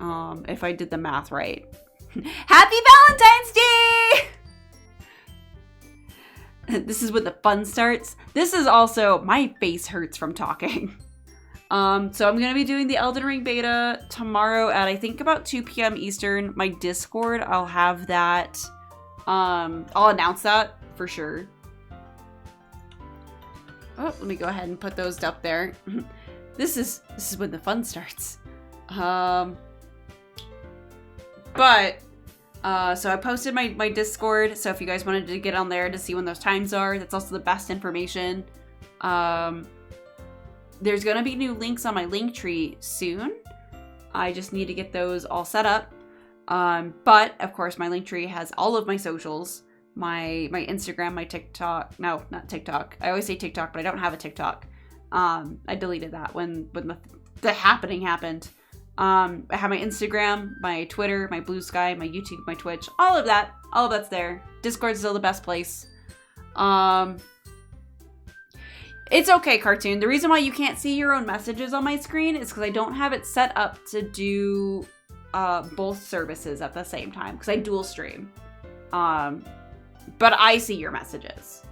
If I did the math right. Happy Valentine's Day! This is when the fun starts. This is also, my face hurts from talking. So I'm going to be doing the Elden Ring beta tomorrow at I think about 2 p.m. Eastern. My Discord, I'll have that. I'll announce that for sure. Oh, let me go ahead and put those up there. This is when the fun starts. So I posted my Discord, so if you guys wanted to get on there to see when those times are, that's also the best information. There's gonna be new links on my Linktree soon. I just need to get those all set up. But of course my Linktree has all of my socials, my Instagram, my TikTok. No, not TikTok. I always say TikTok, but I don't have a TikTok. I deleted that when the happening happened. I have my Instagram, my Twitter, my Blue Sky, my YouTube, my Twitch, all of that's there. Discord's still the best place. It's okay, Cartoon. The reason why you can't see your own messages on my screen is because I don't have it set up to do both services at the same time, because I dual stream. But I see your messages.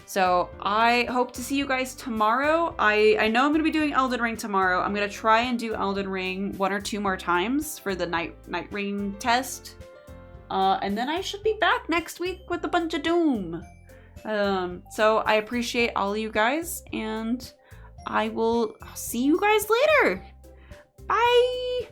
So I hope to see you guys tomorrow. I know I'm going to be doing Elden Ring tomorrow. I'm going to try and do Elden Ring 1 or 2 more times for the night ring test. And then I should be back next week with a bunch of Doom. So I appreciate all of you guys, and I will see you guys later. Bye!